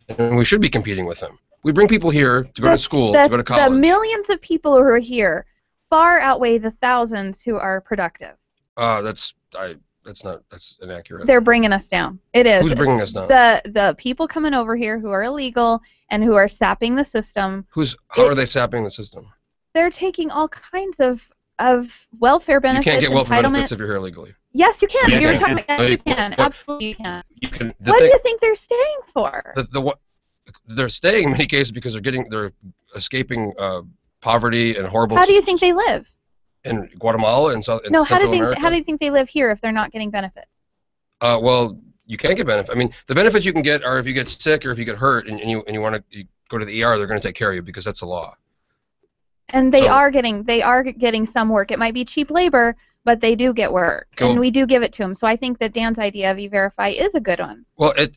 and we should be competing with them. We bring people here to go to school, to go to college. The millions of people who are here far outweigh the thousands who are productive. That's inaccurate. They're bringing us down. It is. Who's bringing us down? The people coming over here who are illegal and who are sapping the system. How are they sapping the system? They're taking all kinds of welfare benefits. You can't get welfare entitlement. benefits if you're here illegally. Yes, you can. Yes, You're talking about you can. Absolutely, you can. What do you think they're staying for? They're staying in many cases because they're escaping poverty and horrible. How do you think they live? In Guatemala and Central America? How do you think they live here if they're not getting benefits? Well, you can't get benefits. I mean, the benefits you can get are if you get sick or if you get hurt and you want to go to the ER, they're going to take care of you because that's the law. And they are getting some work. It might be cheap labor, but they do get work, and we do give it to them. So I think that Dan's idea of E-Verify is a good one. Well, it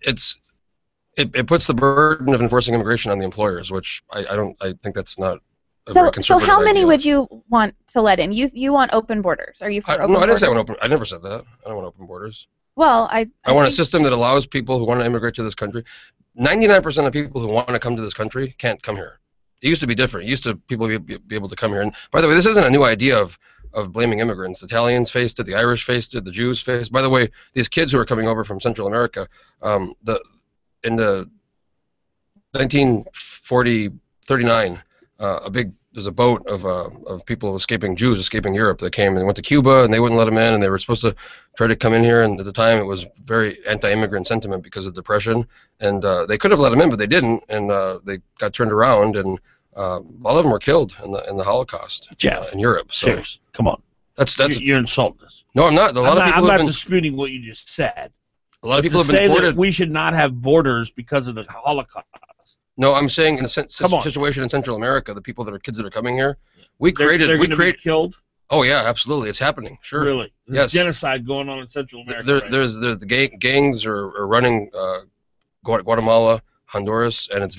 puts the burden of enforcing immigration on the employers, which I think that's not. So how many would you want to let in? You want open borders? Are you for open borders? No, I didn't say I want open. I never said that. I don't want open borders. Well, I want a system that allows people who want to immigrate to this country. 99% of people who want to come to this country can't come here. It used to be different. It used to people be able to come here. And by the way, this isn't a new idea of blaming immigrants. The Italians faced it. The Irish faced it. The Jews faced it. By the way, these kids who are coming over from Central America, in the 1939. There's a boat of people Jews escaping Europe that came and went to Cuba, and they wouldn't let them in, and they were supposed to try to come in here, and at the time it was very anti-immigrant sentiment because of depression, and they could have let them in, but they didn't, and they got turned around, and a lot of them were killed in the Holocaust in Europe. So Serious. Come on. You're insulting us. No, I'm not. I'm not disputing what you just said. A lot of people have been deported. That we should not have borders because of the Holocaust. No, I'm saying in the situation in Central America, the kids that are coming here, we created. Be killed. Oh yeah, absolutely, it's happening. Sure. Really? There's genocide going on in Central America. There's the gangs are running Guatemala, Honduras, and it's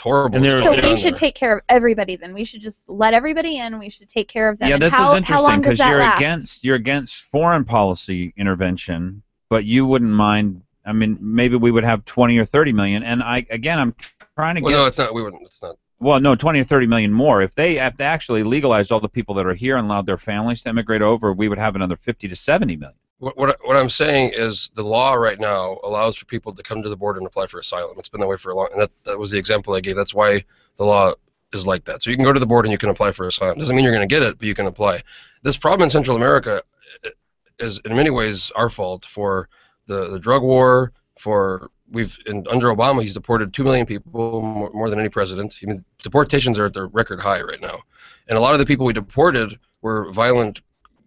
horrible. So we should take care of everybody. Then we should just let everybody in. We should take care of them. Yeah, this is interesting because you're last? against foreign policy intervention, but you wouldn't mind. I mean, maybe we would have 20 or 30 million, and I'm trying to get. Well, no, it's not. We wouldn't. It's not. Well, no, 20 or 30 million more. If they actually legalized all the people that are here and allowed their families to immigrate over, we would have another 50 to 70 million. What I'm saying is the law right now allows for people to come to the border and apply for asylum. It's been that way for a long, and that was the example I gave. That's why the law is like that. So you can go to the border and you can apply for asylum. Doesn't mean you're going to get it, but you can apply. This problem in Central America is in many ways our fault for the drug war. Under Obama, he's deported 2 million people, more than any president. I mean, deportations are at their record high right now, and a lot of the people we deported were violent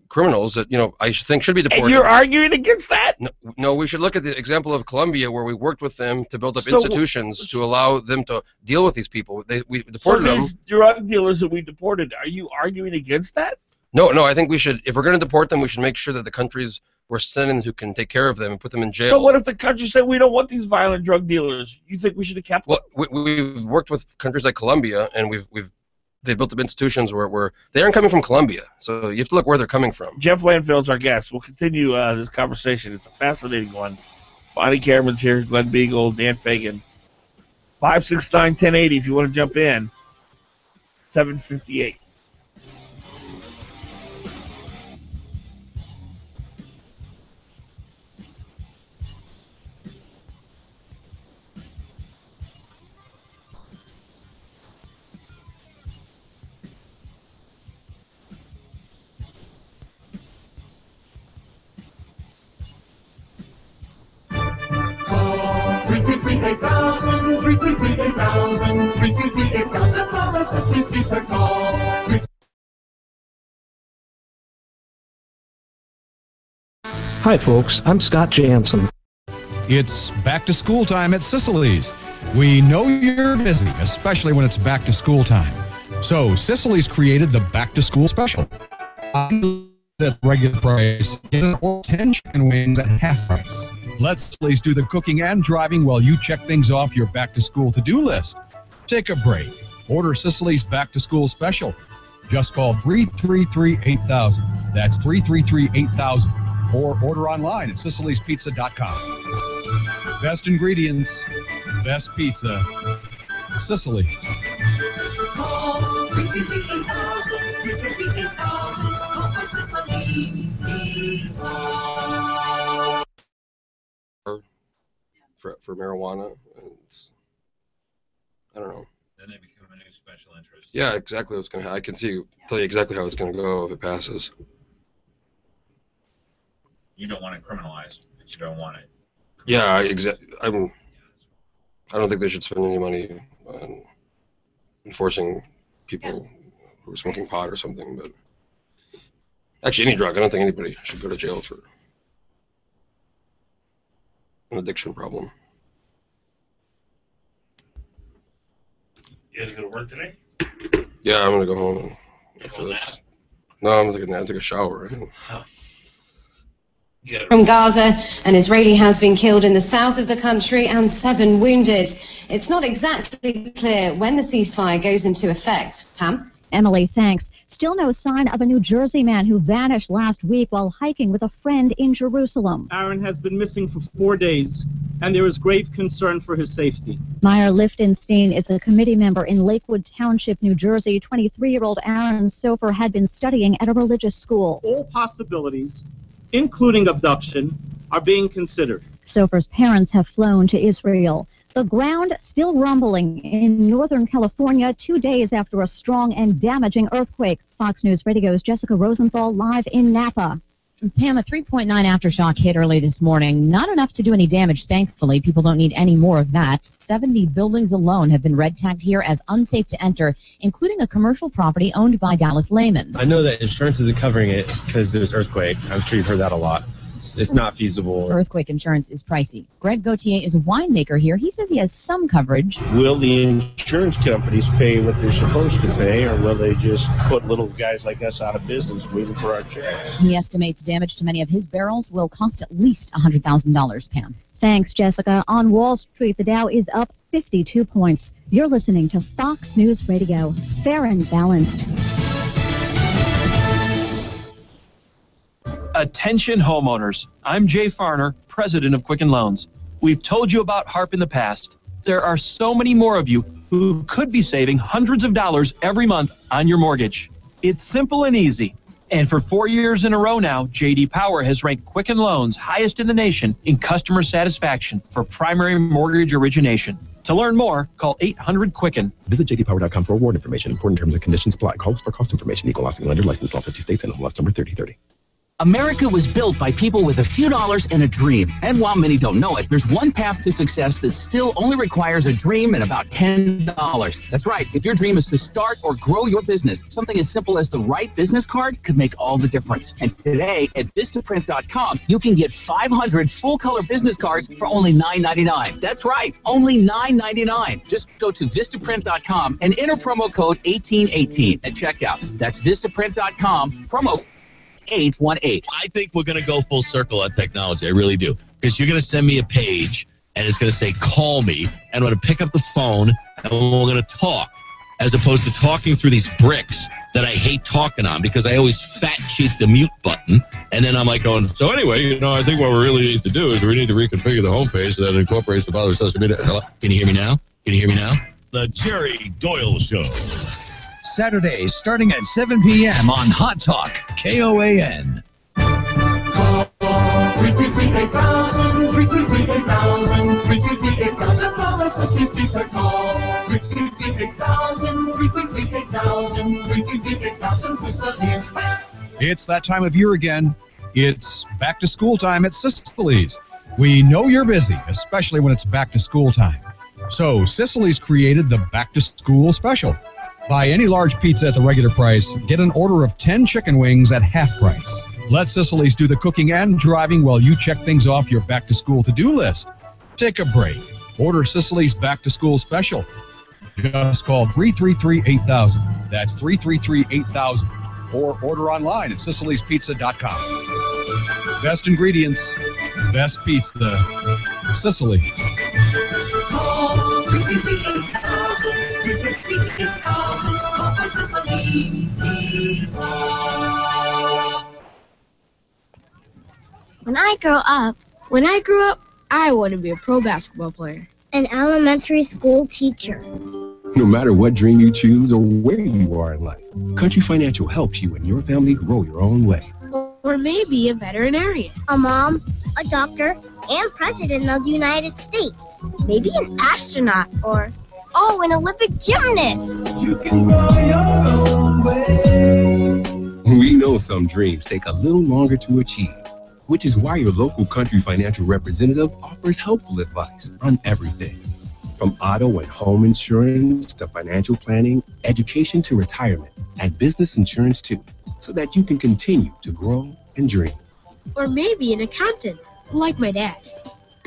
criminals that I think should be deported. And you're arguing against that? No, we should look at the example of Colombia, where we worked with them to build up institutions to allow them to deal with these people. We deported them. These drug dealers that we deported, are you arguing against that? No, I think we should. If we're going to deport them, we should make sure that the countries we're sending who can take care of them and put them in jail. So what if the country said we don't want these violent drug dealers? You think we should have kept them? Well, we've worked with countries like Colombia, and they've built up institutions where they aren't coming from Colombia. So you have to look where they're coming from. Jeff Landfield's our guest. We'll continue this conversation. It's a fascinating one. Bonnie Cameron's here, Glen Biegel, Dan Fagan. 569-1080 if you want to jump in. 758. 333-8000, 333-8000, 333-8000 for a Sicily's Pizza call. Hi, folks. I'm Scott Jansen. It's back to school time at Sicily's. We know you're busy, especially when it's back to school time. So Sicily's created the back to school special. At regular price, get or 10 chicken wings at half price. Let Sicily's do the cooking and driving while you check things off your back to school to-do list. Take a break. Order Sicily's back to school special. Just call 333-8000. That's 333-8000. Or order online at siciliespizza.com. Best ingredients, best pizza, Sicily. Call 333-8000, 333-8000, call for Sicily's Pizza. For marijuana, and I don't know. Then they become a new special interest. Yeah, exactly what's going to happen. I can tell you exactly how it's going to go if it passes. You don't want it criminalized, but you don't want it. Yeah, I don't think they should spend any money on enforcing people who are smoking pot or something. But actually, any drug, I don't think anybody should go to jail for an addiction problem. You gotta go to work today? Yeah, I'm gonna go home after this. No, I'm gonna take a shower. From Gaza, an Israeli has been killed in the south of the country and 7 wounded. It's not exactly clear when the ceasefire goes into effect. Pam? Emily, thanks. Still no sign of a New Jersey man who vanished last week while hiking with a friend in Jerusalem. Aaron has been missing for 4 days, and there is grave concern for his safety. Meyer Lichtenstein is a committee member in Lakewood Township, New Jersey. 23-year-old Aaron Sofer had been studying at a religious school. All possibilities, including abduction, are being considered. Sofer's parents have flown to Israel. The ground still rumbling in Northern California 2 days after a strong and damaging earthquake. Fox News Radio's Jessica Rosenthal live in Napa. Pam, a 3.9 aftershock hit early this morning. Not enough to do any damage, thankfully. People don't need any more of that. 70 buildings alone have been red tagged here as unsafe to enter, including a commercial property owned by Dallas Lehman. I know that insurance isn't covering it because of this earthquake. I'm sure you've heard that a lot. It's not feasible. Earthquake insurance is pricey. Greg Gauthier is a winemaker here. He says he has some coverage. Will the insurance companies pay what they're supposed to pay, or will they just put little guys like us out of business waiting for our checks? He estimates damage to many of his barrels will cost at least $100,000, Pam. Thanks, Jessica. On Wall Street, the Dow is up 52 points. You're listening to Fox News Radio. Fair and balanced. Attention homeowners, I'm Jay Farner, president of Quicken Loans. We've told you about HARP in the past. There are so many more of you who could be saving hundreds of dollars every month on your mortgage. It's simple and easy. And for 4 years in a row now, J.D. Power has ranked Quicken Loans highest in the nation in customer satisfaction for primary mortgage origination. To learn more, call 800-QUICKEN. Visit jdpower.com for award information. Important terms and conditions apply. Call us for cost information. Equal licensing lender. Licensed in all 50 states and MLS number 3030. America was built by people with a few dollars and a dream. And while many don't know it, there's one path to success that still only requires a dream and about $10. That's right. If your dream is to start or grow your business, something as simple as the right business card could make all the difference. And today at Vistaprint.com, you can get 500 full-color business cards for only $9.99. That's right, only $9.99. Just go to Vistaprint.com and enter promo code 1818 at checkout. That's Vistaprint.com, promo 818. I think we're going to go full circle on technology. I really do. Because you're going to send me a page, and it's going to say, call me, and I'm going to pick up the phone, and we're going to talk, as opposed to talking through these bricks that I hate talking on, because I always fat-cheat the mute button, and then I'm like going, so anyway, I think what we really need to do is we need to reconfigure the homepage so that it incorporates the following social media. Hello? Can you hear me now? Can you hear me now? The Jerry Doyle Show. Saturdays starting at 7 p.m. on Hot Talk, KOAN. Call 333-8000, 333-8000, 333-8000 for a Sicily's Pizza call. 333-8000, 333-8000, 333-8000 Sicily's. It's that time of year again. It's back to school time at Sicily's. We know you're busy, especially when it's back to school time. So Sicily's created the back to school special. Buy any large pizza at the regular price, get an order of 10 chicken wings at half price. Let Sicily's do the cooking and driving while you check things off your back to school to-do list. Take a break. Order Sicily's back to school special. Just call 333-8000. That's 333-8000. Or order online at SicilysPizza.com. Best ingredients, best pizza, Sicily's. Call 333-8000, 333-8000, call for Sicily's Pizza. When I grow up, I want to be a pro basketball player. An elementary school teacher. No matter what dream you choose or where you are in life, Country Financial helps you and your family grow your own way. Or maybe a veterinarian. A mom, a doctor, and president of the United States. Maybe an astronaut or, an Olympic gymnast. You can grow your own way. We know some dreams take a little longer to achieve, which is why your local Country Financial representative offers helpful advice on everything. From auto and home insurance to financial planning, education to retirement, and business insurance too, so that you can continue to grow and dream. or maybe an accountant, like my dad.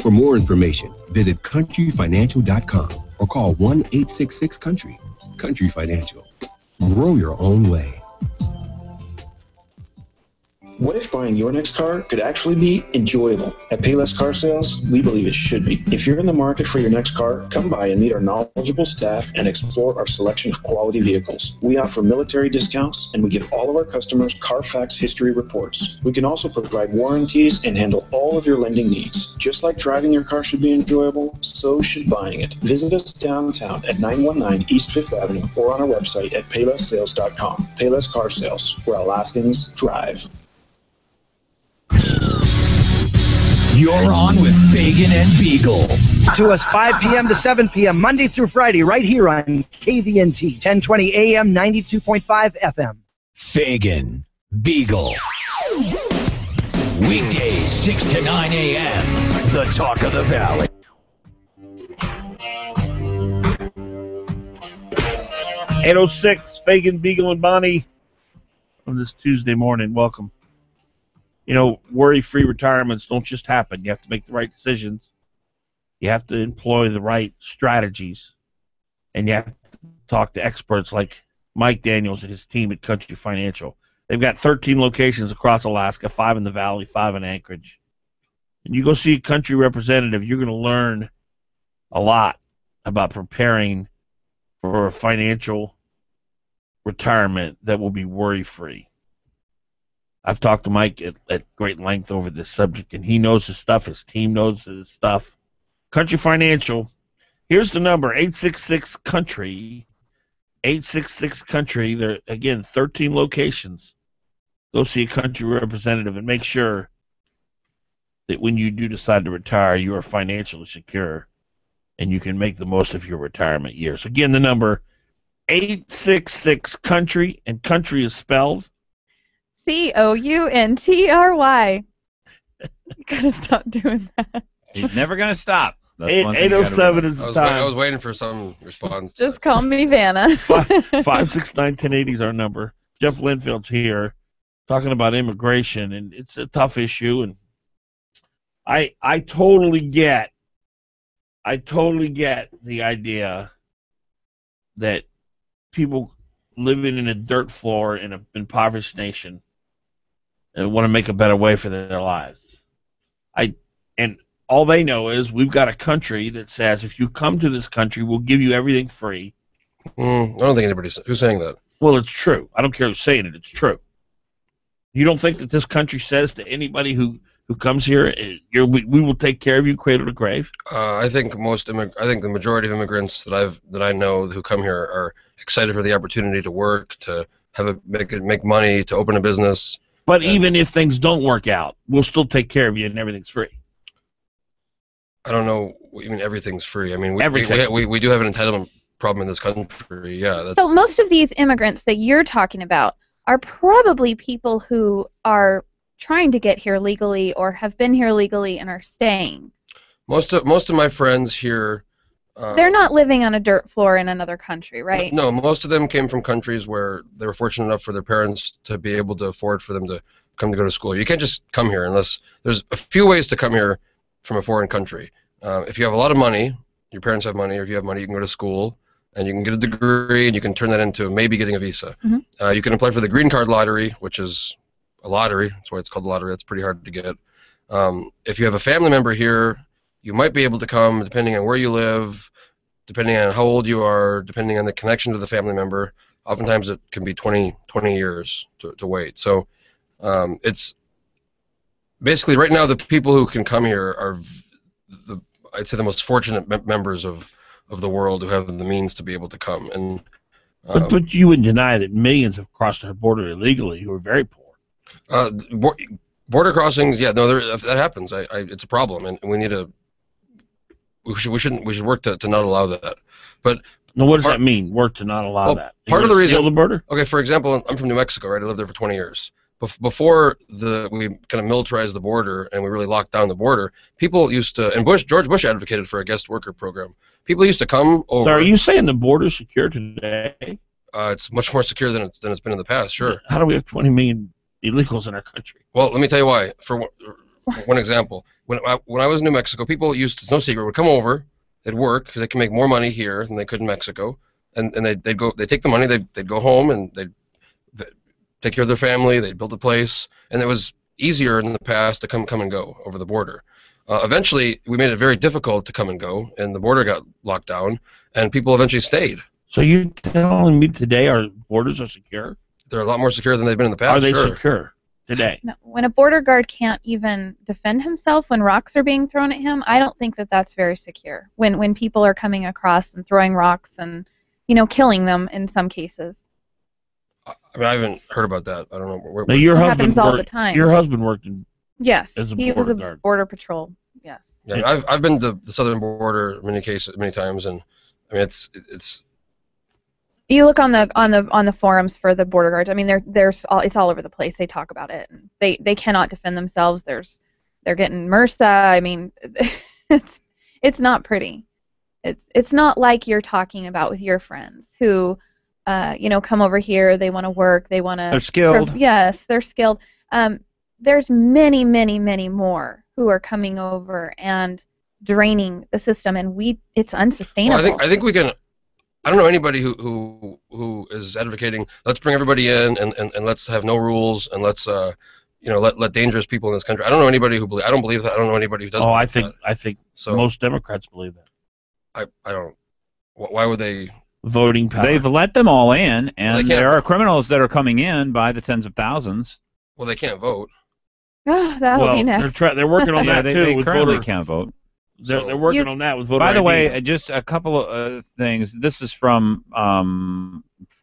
For more information, visit countryfinancial.com or call 1-866-COUNTRY. Country Financial. Grow your own way. What if buying your next car could actually be enjoyable? At Payless Car Sales, we believe it should be. If you're in the market for your next car, come by and meet our knowledgeable staff and explore our selection of quality vehicles. We offer military discounts, and we give all of our customers Carfax history reports. We can also provide warranties and handle all of your lending needs. Just like driving your car should be enjoyable, so should buying it. Visit us downtown at 919 East 5th Avenue or on our website at paylesssales.com. Payless Car Sales, where Alaskans drive. You're on with Fagan and Biegel. To us 5 p.m. to 7 p.m. Monday through Friday right here on KVNT 1020 AM 92.5 FM. Fagan, Biegel. Weekdays 6 to 9 a.m. The Talk of the Valley. .806, Fagan, Biegel, and Bonnie on this Tuesday morning. Welcome. You know, worry-free retirements don't just happen. You have to make the right decisions. You have to employ the right strategies. And you have to talk to experts like Mike Daniels and his team at Country Financial. They've got 13 locations across Alaska, 5 in the Valley, 5 in Anchorage. And you go see a country representative, you're going to learn a lot about preparing for a financial retirement that will be worry-free. I've talked to Mike at great length over this subject, and he knows his stuff. His team knows his stuff. Country Financial, here's the number, 866-COUNTRY, 866-COUNTRY. There are, again, 13 locations. Go see a country representative and make sure that when you do decide to retire, you are financially secure and you can make the most of your retirement years. Again, the number, 866-COUNTRY, and country is spelled COUNTRY. You gotta stop doing that. He's never gonna stop. 807 is the time. I was waiting for some response. Just call me Vanna. 569-1080 is our number. Jeff Linfield's here talking about immigration, and it's a tough issue. And I totally get the idea that people living in a dirt floor in an impoverished nation and want to make a better way for their lives. And all they know is we've got a country that says if you come to this country, we'll give you everything free. I don't think anybody's who's saying that. Well, it's true. I don't care who's saying it. It's true. You don't think that this country says to anybody who comes here, we will take care of you, cradle to grave? I think the majority of immigrants that I know who come here are excited for the opportunity to work, to make money, to open a business. But even if things don't work out, we'll still take care of you and everything's free. I don't know. I mean, everything's free. I mean, we do have an entitlement problem in this country. Yeah. So most of these immigrants that you're talking about are probably people who are trying to get here legally or have been here legally and are staying. Most of my friends here. They're not living on a dirt floor in another country, right? No, most of them came from countries where they were fortunate enough for their parents to be able to afford for them to come to go to school. You can't just come here unless there's a few ways to come here from a foreign country. If you have a lot of money, your parents have money, or if you have money, you can go to school and you can get a degree and you can turn that into maybe getting a visa. You can apply for the green card lottery, which is a lottery. That's why it's called a lottery. That's pretty hard to get. If you have a family member here, you might be able to come depending on where you live, depending on how old you are, depending on the connection to the family member. Oftentimes it can be 20 years to wait. So it's basically right now the people who can come here are I'd say the most fortunate members of the world who have the means to be able to come. And but you wouldn't deny that millions have crossed our border illegally who are very poor. Border crossings, yeah, no, that happens. It's a problem, and we need to. We should work to not allow that. But now, what does that mean? Work to not allow that? Part of the reason. The border? Okay, for example, I'm from New Mexico, right? I lived there for 20 years. Before we kind of militarized the border and we really locked down the border, people used to, and George Bush advocated for a guest worker program. People used to come over. So are you saying the border's secure today? It's much more secure than it's been in the past. Sure. How do we have 20 million illegals in our country? Well, let me tell you why. For one example, when I was in New Mexico, people used to, it's no secret, would come over, they'd work because they can make more money here than they could in Mexico, and they'd take the money, they'd go home and they'd take care of their family, they'd build a place, and it was easier in the past to come and go over the border. Eventually, we made it very difficult to come and go, and the border got locked down, and people eventually stayed. So you're telling me today our borders are secure? They're a lot more secure than they've been in the past. Are they sure. secure today? No, when a border guard can't even defend himself when rocks are being thrown at him, I don't think that that's very secure. When people are coming across and throwing rocks and, killing them in some cases. I mean, I haven't heard about that. I don't know. Now, your husband happens all the time. Your husband worked in. Yes, he was a border patrol. Yes. Yeah, I've been to the southern border many times, and I mean it's. You look on the forums for the border guards. I mean, it's all over the place. They talk about it. And they cannot defend themselves. They're getting MRSA. I mean, it's not pretty. It's not like you're talking about with your friends who, come over here. They want to work. They want to. They're skilled. Yes, they're skilled. There's many, many, many more who are coming over and draining the system, and it's unsustainable. Well, I think we can. I don't know anybody who is advocating let's bring everybody in and let's have no rules and let's let dangerous people in this country. I don't know anybody who believes. I don't believe that. I don't know anybody who doesn't. I think so. Most Democrats believe that. I don't. Why would they? Voting power. They've let them all in, and there are criminals that are coming in by the tens of thousands. Well, they can't vote. Oh, that'll be next. They're working on that too. They currently can't vote. They're working on that with voter By the ID. way, just a couple of things. This is from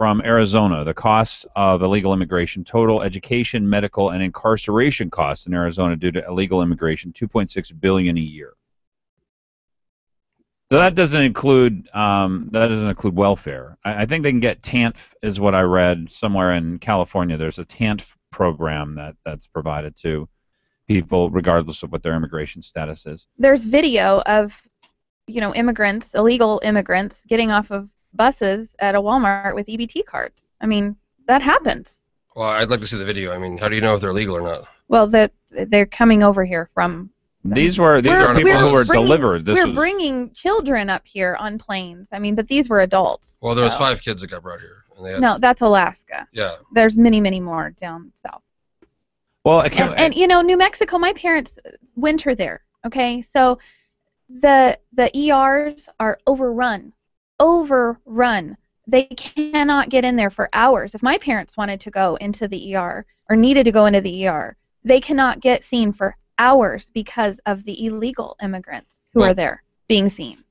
Arizona. The costs of illegal immigration, total education, medical, and incarceration costs in Arizona due to illegal immigration, $2.6 billion a year. So that doesn't include welfare. I think they can get TANF, is what I read somewhere in California. There's a TANF program that's provided to people regardless of what their immigration status is. There's video of, immigrants, illegal immigrants, getting off of buses at a Walmart with EBT cards. I mean, that happens. Well, I'd like to see the video. I mean, how do you know if they're legal or not? Well, they're coming over here from. These are people who were delivered. We're bringing children up here on planes. I mean, but these were adults. Well, there was 5 kids that got brought here. And they had, no, that's Alaska. Yeah. There's many, many more down south. Well, and New Mexico, my parents winter there. Okay, so the ERs are overrun. They cannot get in there for hours. If my parents wanted to go into the ER or needed to go into the ER, they cannot get seen for hours because of the illegal immigrants who are there being seen.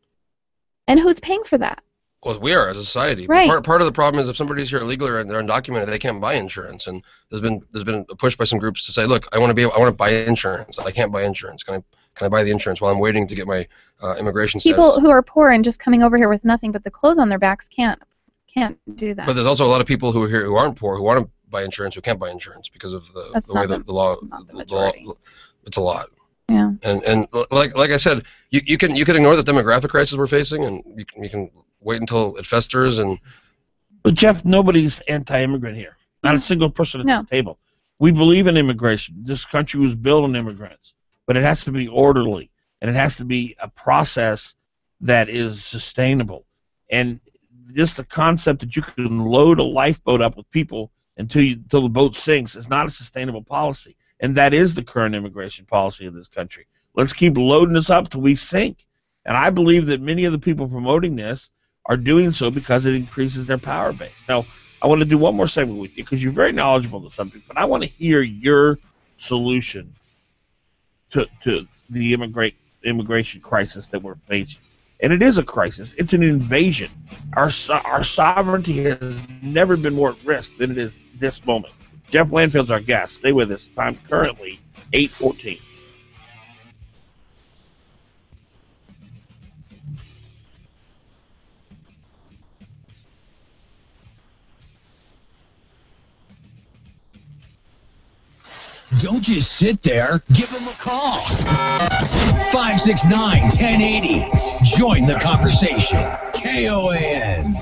And who's paying for that? Well, we are as a society. Right. Part of the problem is if somebody's here illegally and they're undocumented, they can't buy insurance. And there's been a push by some groups to say, look, I want to buy insurance. I can't buy insurance. Can I buy the insurance while I'm waiting to get my immigration status? People who are poor and just coming over here with nothing but the clothes on their backs can't do that. But there's also a lot of people who are here who aren't poor who want to buy insurance who can't buy insurance because of the way not the law. It's a lot. Yeah. And like I said, you can ignore the demographic crisis we're facing, and you can wait until it festers. But Jeff, nobody's anti-immigrant here. Not a single person at this table. We believe in immigration. This country was built on immigrants, but it has to be orderly, and it has to be a process that is sustainable. And just the concept that you can load a lifeboat up with people until the boat sinks is not a sustainable policy. And that is the current immigration policy of this country. Let's keep loading this up till we sink. And I believe that many of the people promoting this are doing so because it increases their power base. Now, I want to do one more segment with you because you're very knowledgeable on the subject, but I want to hear your solution to the immigration crisis that we're facing. And it is a crisis. It's an invasion. Our sovereignty has never been more at risk than it is this moment. Jeff Landfield's our guest. Stay with us. Time currently 8:14. Don't just sit there. Give them a call. 569-1080. Join the conversation. KOAN.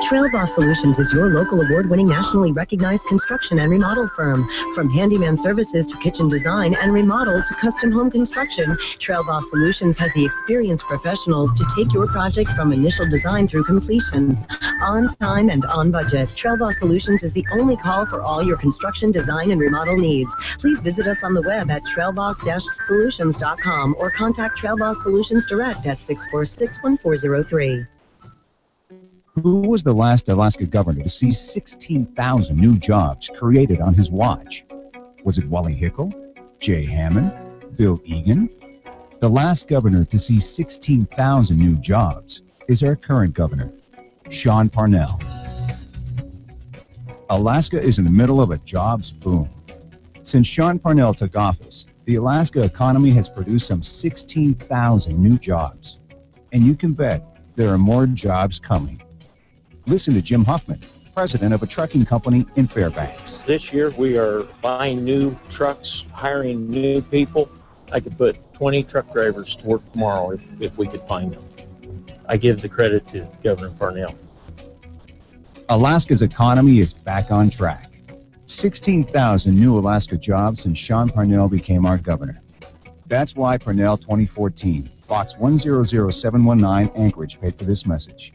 Trail Boss Solutions is your local award-winning, nationally recognized construction and remodel firm. From handyman services to kitchen design and remodel to custom home construction, Trail Boss Solutions has the experienced professionals to take your project from initial design through completion. On time and on budget, Trail Boss Solutions is the only call for all your construction, design, and remodel needs. Please visit us on the web at trailboss-solutions.com or contact Trail Boss Solutions Direct at 646-1403. Who was the last Alaska governor to see 16,000 new jobs created on his watch? Was it Wally Hickel, Jay Hammond, Bill Egan? The last governor to see 16,000 new jobs is our current governor, Sean Parnell. Alaska is in the middle of a jobs boom. Since Sean Parnell took office, the Alaska economy has produced some 16,000 new jobs. And you can bet there are more jobs coming. Listen to Jim Huffman, president of a trucking company in Fairbanks. This year we are buying new trucks, hiring new people. I could put 20 truck drivers to work tomorrow if we could find them. I give the credit to Governor Parnell. Alaska's economy is back on track. 16,000 new Alaska jobs since Sean Parnell became our governor. That's why Parnell 2014, Box 100719, Anchorage, paid for this message.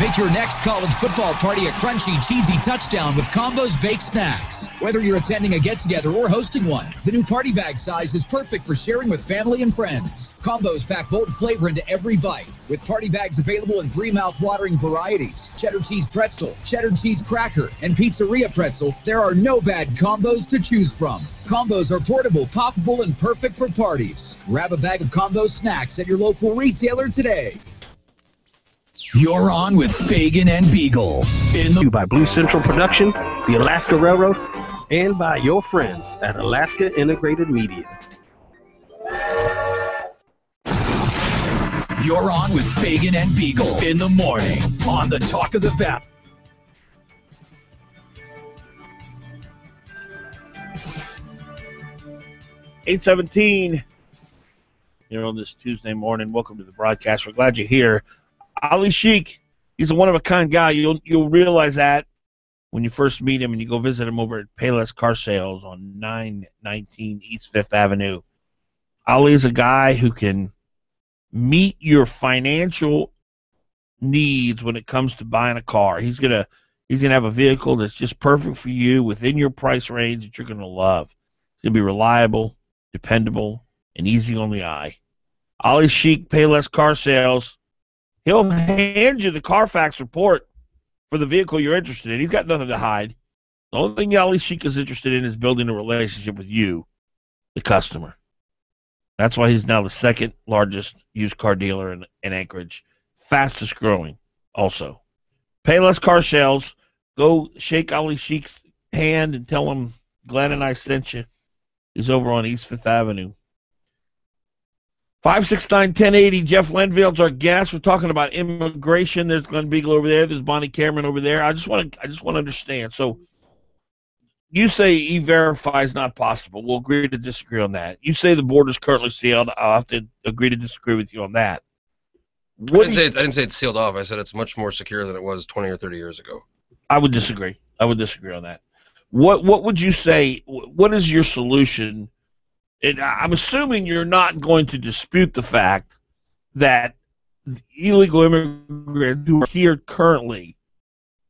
Make your next college football party a crunchy, cheesy touchdown with Combo's Baked Snacks. Whether you're attending a get-together or hosting one, the new party bag size is perfect for sharing with family and friends. Combos pack bold flavor into every bite, with party bags available in 3 mouth-watering varieties: cheddar cheese pretzel, cheddar cheese cracker, and pizzeria pretzel. There are no bad combos to choose from. Combos are portable, poppable, and perfect for parties. Grab a bag of Combo snacks at your local retailer today. You're on with Fagan and Biegel. By Blue Central Production, the Alaska Railroad, and by your friends at Alaska Integrated Media. You're on with Fagan and Biegel in the morning on the Talk of the Valley. $8:17 here on this Tuesday morning. Welcome to the broadcast. We're glad you're here. Ali Sheik, he's a one-of-a-kind guy. You'll realize that when you first meet him and you go visit him over at Payless Car Sales on 919 East 5th Avenue. Ali is a guy who can meet your financial needs when it comes to buying a car. He's gonna have a vehicle that's just perfect for you within your price range that you're gonna love. It's gonna be reliable, dependable, and easy on the eye. Ali Sheik, Payless Car Sales. He'll hand you the Carfax report for the vehicle you're interested in. He's got nothing to hide. The only thing Ali Sheik is interested in is building a relationship with you, the customer. That's why he's now the second largest used car dealer in Anchorage. Fastest growing also. Payless Car Sales. Go shake Ali Sheik's hand and tell him Glenn and I sent you. He's over on East 5th Avenue. 569-1080. Jeff Lenfield's our guest. We're talking about immigration. There's Glen Biegel over there. There's Bonnie Cameron over there. I just want to understand. So you say E-Verify is not possible. We'll agree to disagree on that. You say the border's currently sealed. I'll have to agree to disagree with you on that. I didn't say it's sealed off. I said it's much more secure than it was 20 or 30 years ago. I would disagree. on that. What would you say? What is your solution? And I'm assuming you're not going to dispute the fact that illegal immigrants who are here currently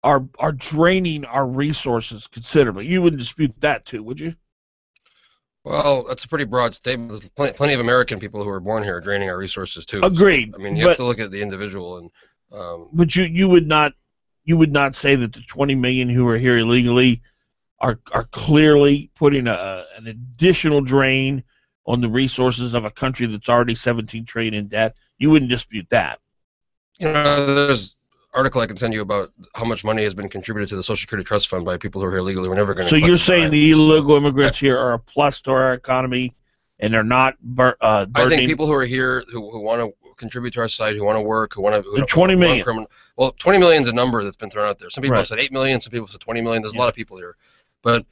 are draining our resources considerably. You wouldn't dispute that too, would you? Well, that's a pretty broad statement. There's plenty of American people who are born here are draining our resources too. Agreed. So, I mean, you have to look at the individual and. But you would not say that the 20 million who are here illegally are clearly putting an additional drain on the resources of a country that's already $17 trillion in debt. You wouldn't dispute that. You know, there's an article I can send you about how much money has been contributed to the Social Security Trust Fund by people who are here illegally. We're never going to. So you're saying the illegal immigrants here are a plus to our economy, and they're not burdening. I think people who are here who want to contribute to our society, who want to work, who want to. 20 million. Well, 20 million is a number that's been thrown out there. Some people Right. have said 8 million. Some people have said 20 million. There's a lot of people here, but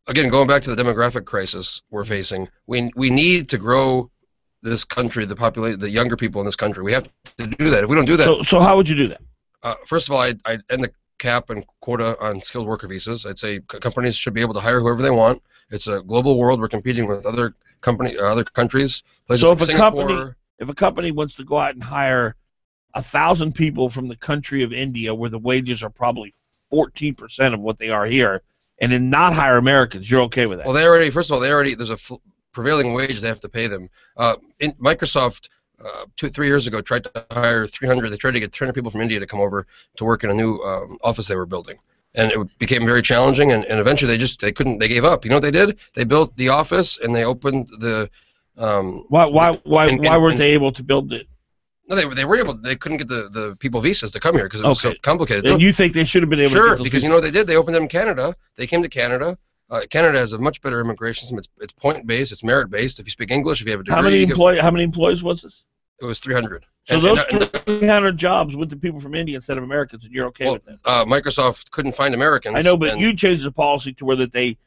again, going back to the demographic crisis we're facing, we need to grow this country, the younger people in this country. We have to do that. If we don't do that, so how would you do that? First of all, I'd end the cap and quota on skilled worker visas. I'd say companies should be able to hire whoever they want. It's a global world. We're competing with other countries. So if a company wants to go out and hire 1,000 people from the country of India, where the wages are probably 14% of what they are here, and then not hire Americans, you're okay with that? Well, there's a prevailing wage they have to pay them. Microsoft 2-3 years ago tried to hire 300. They tried to get 300 people from India to come over to work in a new office they were building, and it became very challenging. And eventually they couldn't. They gave up. You know what they did? They built the office and they opened the. Why weren't they able to build it? No, they were able. They couldn't get the people visas to come here because it was so complicated. And you think they should have been able to Sure, get because you know what they did? They opened them in Canada. They came to Canada. Canada has a much better immigration system. It's point-based. It's merit-based. If you speak English, if you have a degree. How many employees was this? It was 300. So those 300 jobs went to people from India instead of Americans, and you're okay with that? Microsoft couldn't find Americans. I know, but you changed the policy to where that they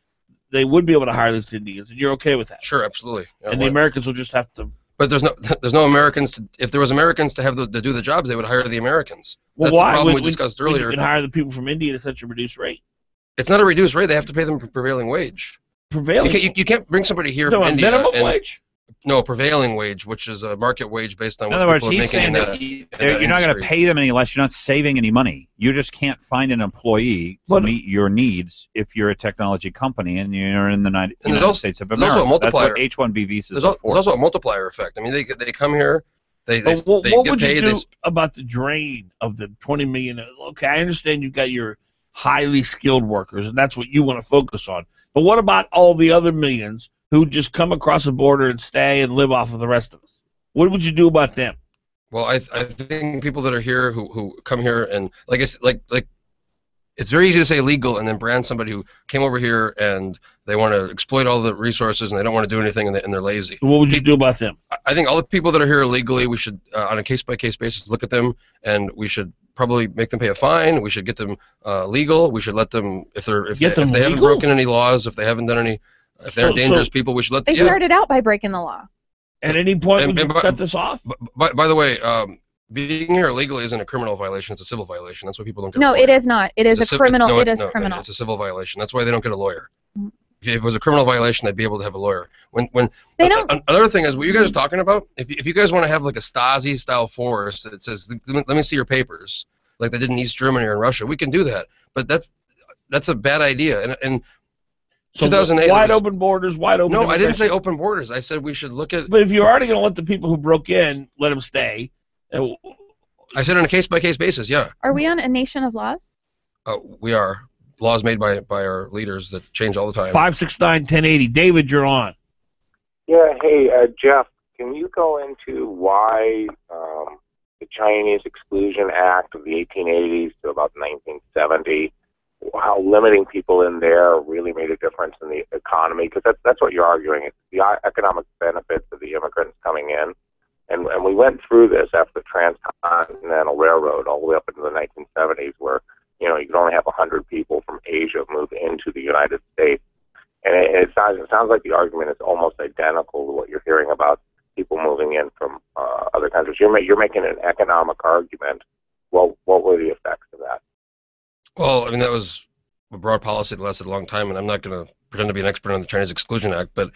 would be able to hire those Indians, and you're okay with that? Sure, absolutely. Yeah, and the Americans will just have to. But there's no Americans. If there was Americans to do the jobs, they would hire the Americans. Well, That's why? the problem we discussed earlier. You can hire the people from India at such a reduced rate. It's not a reduced rate. They have to pay them prevailing wage. Prevailing. You can't bring somebody here from India. Minimum wage. No, prevailing wage, which is a market wage based on in other words, he's saying that you're not going to pay them any less. You're not saving any money. You just can't find an employee to meet your needs if you're a technology company and you're in the United States of America. Also a multiplier. That's what H-1B visas are for. There's also a multiplier effect. I mean, they come here. What would you do about the drain of the 20 million? Okay, I understand you've got your highly skilled workers, and that's what you want to focus on. But what about all the other millions who just come across the border and stay and live off of the rest of us? What would you do about them? Well, I think people that are here who come here and like it's very easy to say legal and then brand somebody who came over here and they want to exploit all the resources and they don't want to do anything and they're lazy. So what would you do about them? I think all the people that are here illegally, we should on a case-by-case basis look at them and we should probably make them pay a fine. We should get them legal. We should let them if they haven't broken any laws, if they haven't done any. If they're dangerous people, we should let them. They started out by breaking the law. At any point, would you cut this off? By the way, being here illegally isn't a criminal violation; it's a civil violation. That's why people don't get. No, it is not. It is a criminal. It is criminal. It's a civil violation. That's why they don't get a lawyer. If it was a criminal violation, they'd be able to have a lawyer. When they don't. Another thing is what you guys are talking about. If you guys want to have like a Stasi-style force that says, "Let me see your papers," like they did in East Germany or in Russia, we can do that. But that's a bad idea. And So 2008. wide open borders, wide open. No, I didn't say open borders. I said we should look at. But if you're already going to let the people who broke in, let them stay. I said on a case-by-case basis, yeah. Are we on a nation of laws? We are. Laws made by our leaders that change all the time. 569-1080. David, you're on. Yeah, hey, Jeff, can you go into why the Chinese Exclusion Act of the 1880s to about 1970 how limiting people in there really made a difference in the economy, because that's what you're arguing. It's the economic benefits of the immigrants coming in. And we went through this after the Transcontinental Railroad all the way up into the 1970s, where, you know, you could only have 100 people from Asia move into the United States. And it sounds like the argument is almost identical to what you're hearing about people moving in from other countries. You're making an economic argument. What were the effects of that? Well, I mean, that was a broad policy that lasted a long time, and I'm not going to pretend to be an expert on the Chinese Exclusion Act, but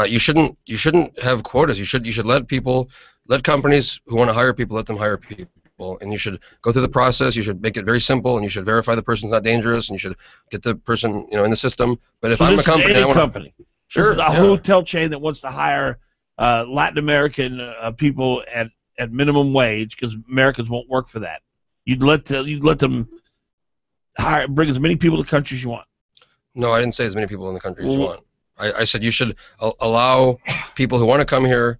you shouldn't have quotas. You should let companies who want to hire people, let them hire people, and you should go through the process. You should make it very simple, and you should verify the person's not dangerous, and you should get the person, you know, in the system. But if So I'm a this is company, any I want company. Sure, This is a yeah. hotel chain that wants to hire Latin American people at minimum wage, because Americans won't work for that. You'd let them bring as many people to the country as you want. No, I didn't say as many people in the country as you want. I said you should allow people who want to come here,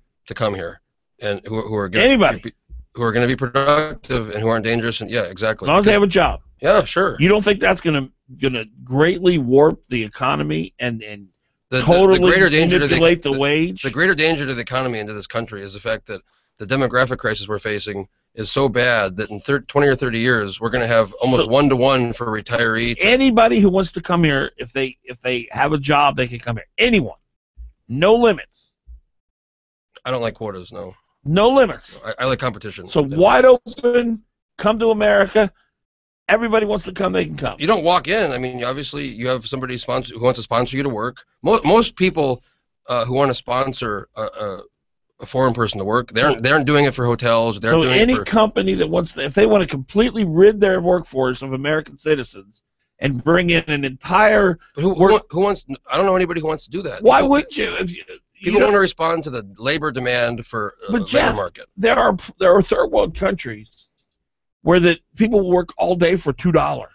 and who are Anybody. who are going to be productive and who aren't dangerous. And yeah, exactly. As long as they have a job. Yeah, sure. You don't think that's gonna greatly warp the economy and The totally greater danger manipulate the wage? The greater danger to the economy and to this country is the fact that the demographic crisis we're facing is so bad that in 20 or 30 years we're going to have almost 1-to-1 for retiree. Anybody who wants to come here, if they have a job, they can come here. Anyone. No limits. I don't like quotas, no. No limits. I like competition. So wide open, come to America. Everybody wants to come, they can come. You don't walk in. I mean, obviously, you have somebody who wants to sponsor you to work. Most people who want to sponsor a foreign person to work, they aren't doing it for hotels. They're So doing any it for company that wants to, if they want to completely rid their workforce of American citizens and bring in an entire But who wants? I don't know anybody who wants to do that. Why would you? If People want to respond to the labor demand for But labor Jeff, market. there are third world countries where the people work all day for $2.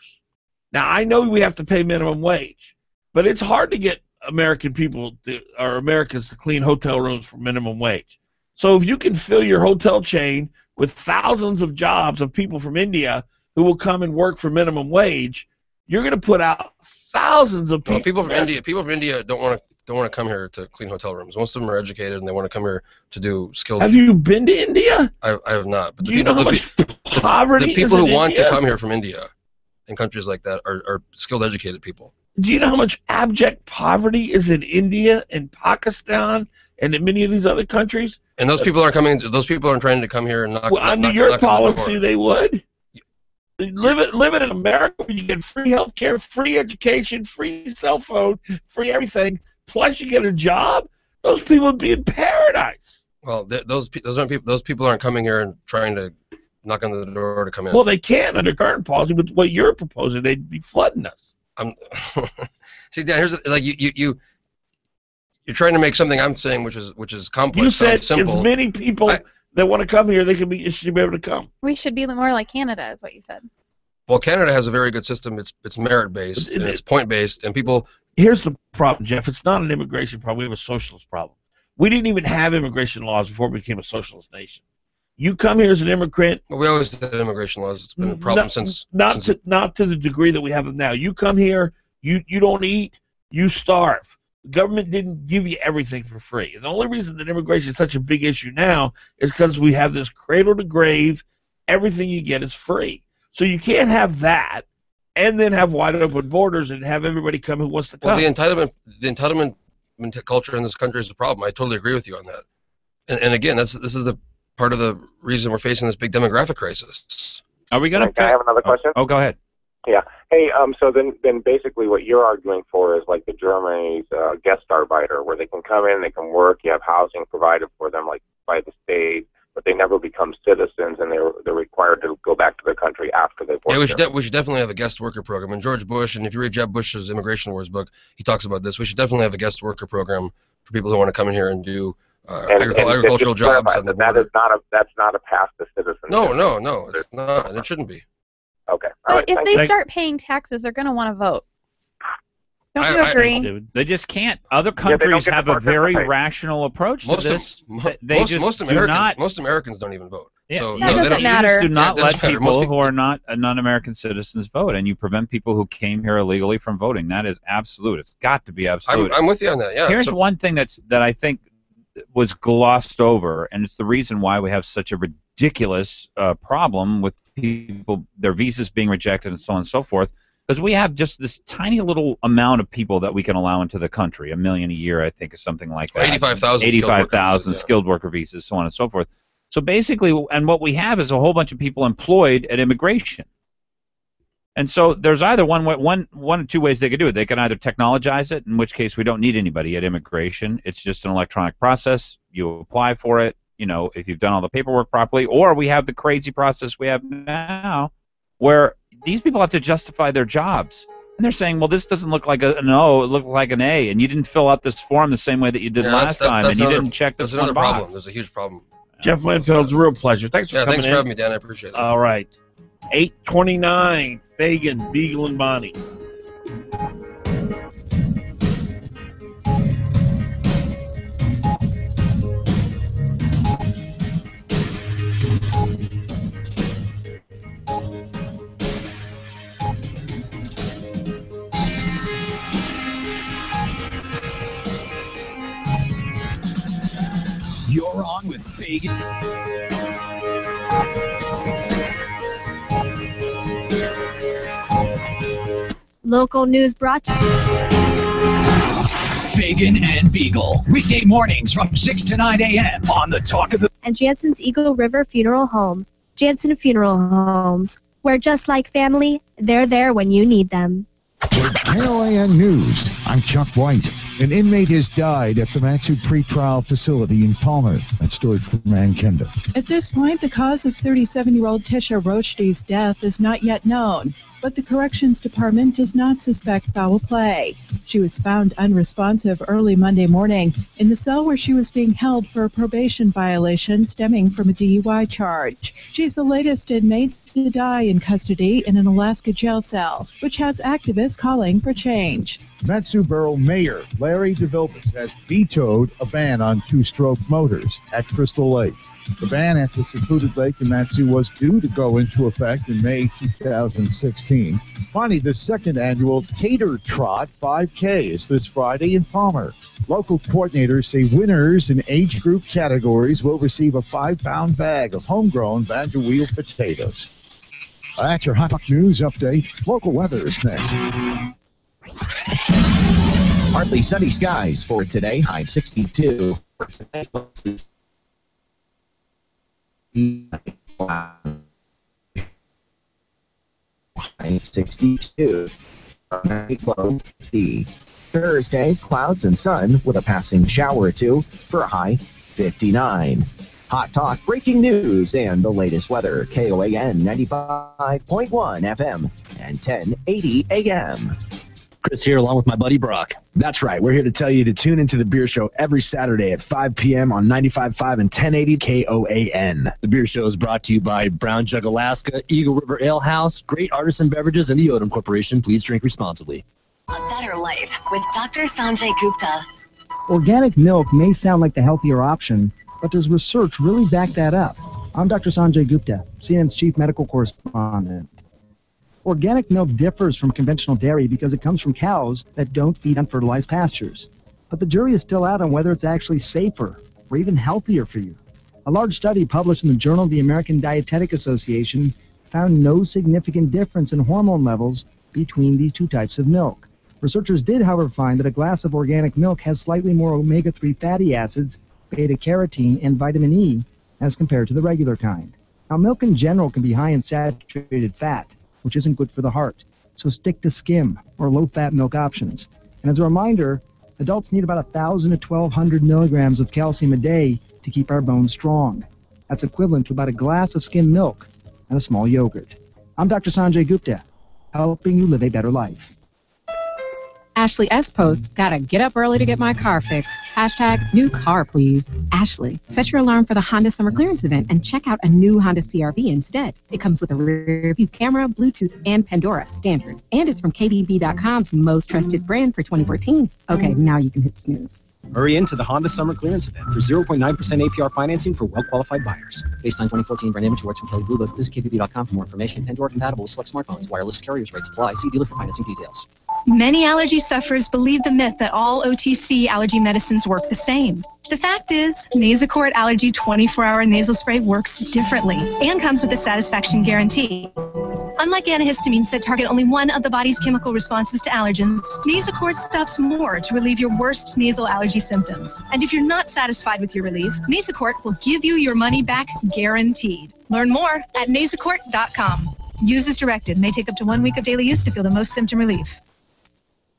Now I know we have to pay minimum wage, but it's hard to get Americans to clean hotel rooms for minimum wage. So if you can fill your hotel chain with thousands of jobs of people from India who will come and work for minimum wage, you're going to put out thousands of people. Well, people from India don't want to come here to clean hotel rooms. Most of them are educated and they want to come here to do skilled. Have you been to India? I have not. But Do you know how much poverty the is people in who want India? to come here from India and countries like that are skilled, educated people. Do you know how much abject poverty is in India and Pakistan and in many of these other countries? And those people aren't coming. Those people aren't trying to come here and knock. Well, under your policy, they would. Live in America where you get free health care, free education, free cell phone, free everything, plus you get a job. Those people would be in paradise. Well, those aren't people. Those people aren't coming here and trying to knock on the door to come in. Well, they can under current policy, but what you're proposing, they'd be flooding us. See, Dan, here's you're trying to make something I'm saying, which is complex. You said sound simple. as many people that want to come here, they should be able to come. We should be more like Canada, is what you said. Well, Canada has a very good system. It's merit based and it's point based, and people. Here's the problem, Jeff. It's not an immigration problem. We have a socialist problem. We didn't even have immigration laws before we became a socialist nation. You come here as an immigrant. Well, we always had immigration laws. It's been a problem since. Not to the degree that we have them now. You come here, you don't eat, you starve. The government didn't give you everything for free. And the only reason that immigration is such a big issue now is because we have this cradle to grave. Everything you get is free. So you can't have that and then have wide open borders and have everybody come who wants to come. Well, the entitlement culture in this country is the problem. I totally agree with you on that. And again, this is the part of the reason we're facing this big demographic crisis. Are we going to? Can I have another question? Oh, go ahead. Yeah. Hey, so then basically what you're arguing for is like the Germany's Gastarbeiter, where they can come in, they can work, you have housing provided for them like by the state, but they never become citizens, and they're required to go back to their country after they've worked. Yeah, we should definitely have a guest worker program. And George Bush, and if you read Jeb Bush's Immigration Wars book, he talks about this. We should definitely have a guest worker program for people who want to come in here and do agricultural jobs. On the border. That's not a path to citizenship. No, it's not, and it shouldn't be. Okay. But if they start paying taxes, they're going to want to vote. Don't you agree? They just can't. Other countries have a very rational approach to this. Most Americans don't even vote. So That doesn't matter. You just do not Yeah, let doesn't matter. people Most who are not non-American citizens vote, and you prevent people who came here illegally from voting. That is absolute. It's got to be absolute. I'm with you on that. Yeah. Here's so, one thing that I think was glossed over, and it's the reason why we have such a ridiculous problem with people, their visas being rejected and so on and so forth, because we have just this tiny little amount of people that we can allow into the country, 1 million a year, I think, is something like that. 85,000 85,000 skilled worker visas, so on and so forth. So basically, and what we have is a whole bunch of people employed at immigration. And so there's either one or two ways they could do it. They can either technologize it, in which case we don't need anybody at immigration. It's just an electronic process. You apply for it, if you've done all the paperwork properly, or we have the crazy process we have now where these people have to justify their jobs. And they're saying, well, this doesn't look like an O, it looks like an A, and you didn't fill out this form the same way that you did last time, and you didn't check this That's another one box. problem. There's a huge problem. Jeff Linfield's a real pleasure. Thanks for coming in. Thanks for having me, Dan. I appreciate it. All right. 8:29, Fagan, Biegel, and Bonnie. You're on with Fagan. Local news brought to you. Fagan and Biegel. Weekday mornings from 6 to 9 a.m. on the Talk of the... And Jansen's Eagle River Funeral Home. Jansen Funeral Homes, where just like family, they're there when you need them. With KOAN News, I'm Chuck White. An inmate has died at the Matsu pretrial facility in Palmer. That story from Ann Kenda. At this point, the cause of 37-year-old Tisha Rochdi's death is not yet known, but the Corrections Department does not suspect foul play. She was found unresponsive early Monday morning in the cell where she was being held for a probation violation stemming from a DUI charge. She's the latest inmate to die in custody in an Alaska jail cell, which has activists calling for change. Matsu Borough Mayor Larry DeVilbiss has vetoed a ban on two-stroke motors at Crystal Lake. The ban at the secluded lake in Matsu was due to go into effect in May 2016. Finally, the second annual Tater Trot 5K is this Friday in Palmer. Local coordinators say winners in age group categories will receive a 5-pound bag of homegrown Badger Wheel potatoes. That's your Hot Talk News update. Local weather is next. Partly sunny skies for today, high 62. High 62. Low 50. Thursday, clouds and sun with a passing shower or two for a high 59. Hot Talk, breaking news, and the latest weather. KOAN 95.1 FM and 1080 AM. Chris here along with my buddy Brock. That's right. We're here to tell you to tune into The Beer Show every Saturday at 5 p.m. on 95.5 and 1080 KOAN. The Beer Show is brought to you by Brown Jug Alaska, Eagle River Ale House, Great Artisan Beverages, and the Odom Corporation. Please drink responsibly. A better life with Dr. Sanjay Gupta. Organic milk may sound like the healthier option, but does research really back that up? I'm Dr. Sanjay Gupta, CNN's chief medical correspondent. Organic milk differs from conventional dairy because it comes from cows that don't feed on fertilized pastures. But the jury is still out on whether it's actually safer or even healthier for you. A large study published in the Journal of the American Dietetic Association found no significant difference in hormone levels between these two types of milk. Researchers did, however, find that a glass of organic milk has slightly more omega-3 fatty acids, beta-carotene, and vitamin E as compared to the regular kind. Now, milk in general can be high in saturated fat, which isn't good for the heart. So stick to skim or low-fat milk options. And as a reminder, adults need about 1,000 to 1,200 milligrams of calcium a day to keep our bones strong. That's equivalent to about a glass of skim milk and a small yogurt. I'm Dr. Sanjay Gupta, helping you live a better life. Ashley S. Post, gotta get up early to get my car fixed. Hashtag new car, please. Ashley, set your alarm for the Honda Summer Clearance event and check out a new Honda CR-V instead. It comes with a rear view camera, Bluetooth, and Pandora standard. And it's from KBB.com's most trusted brand for 2014. Okay, now you can hit snooze. Hurry into the Honda Summer Clearance Event for 0.9% APR financing for well-qualified buyers. Based on 2014 brand image awards from Kelley Blue Book, visit kbb.com for more information. And/or compatible with select smartphones. Wireless carriers rates apply. See dealer for financing details. Many allergy sufferers believe the myth that all OTC allergy medicines work the same. The fact is, Nasacort Allergy 24-hour nasal spray works differently and comes with a satisfaction guarantee. Unlike antihistamines that target only one of the body's chemical responses to allergens, Nasacort stuffs more to relieve your worst nasal allergy symptoms. And if you're not satisfied with your relief, Nasacort will give you your money back guaranteed. Learn more at nasacort.com. Use as directed. May take up to 1 week of daily use to feel the most symptom relief.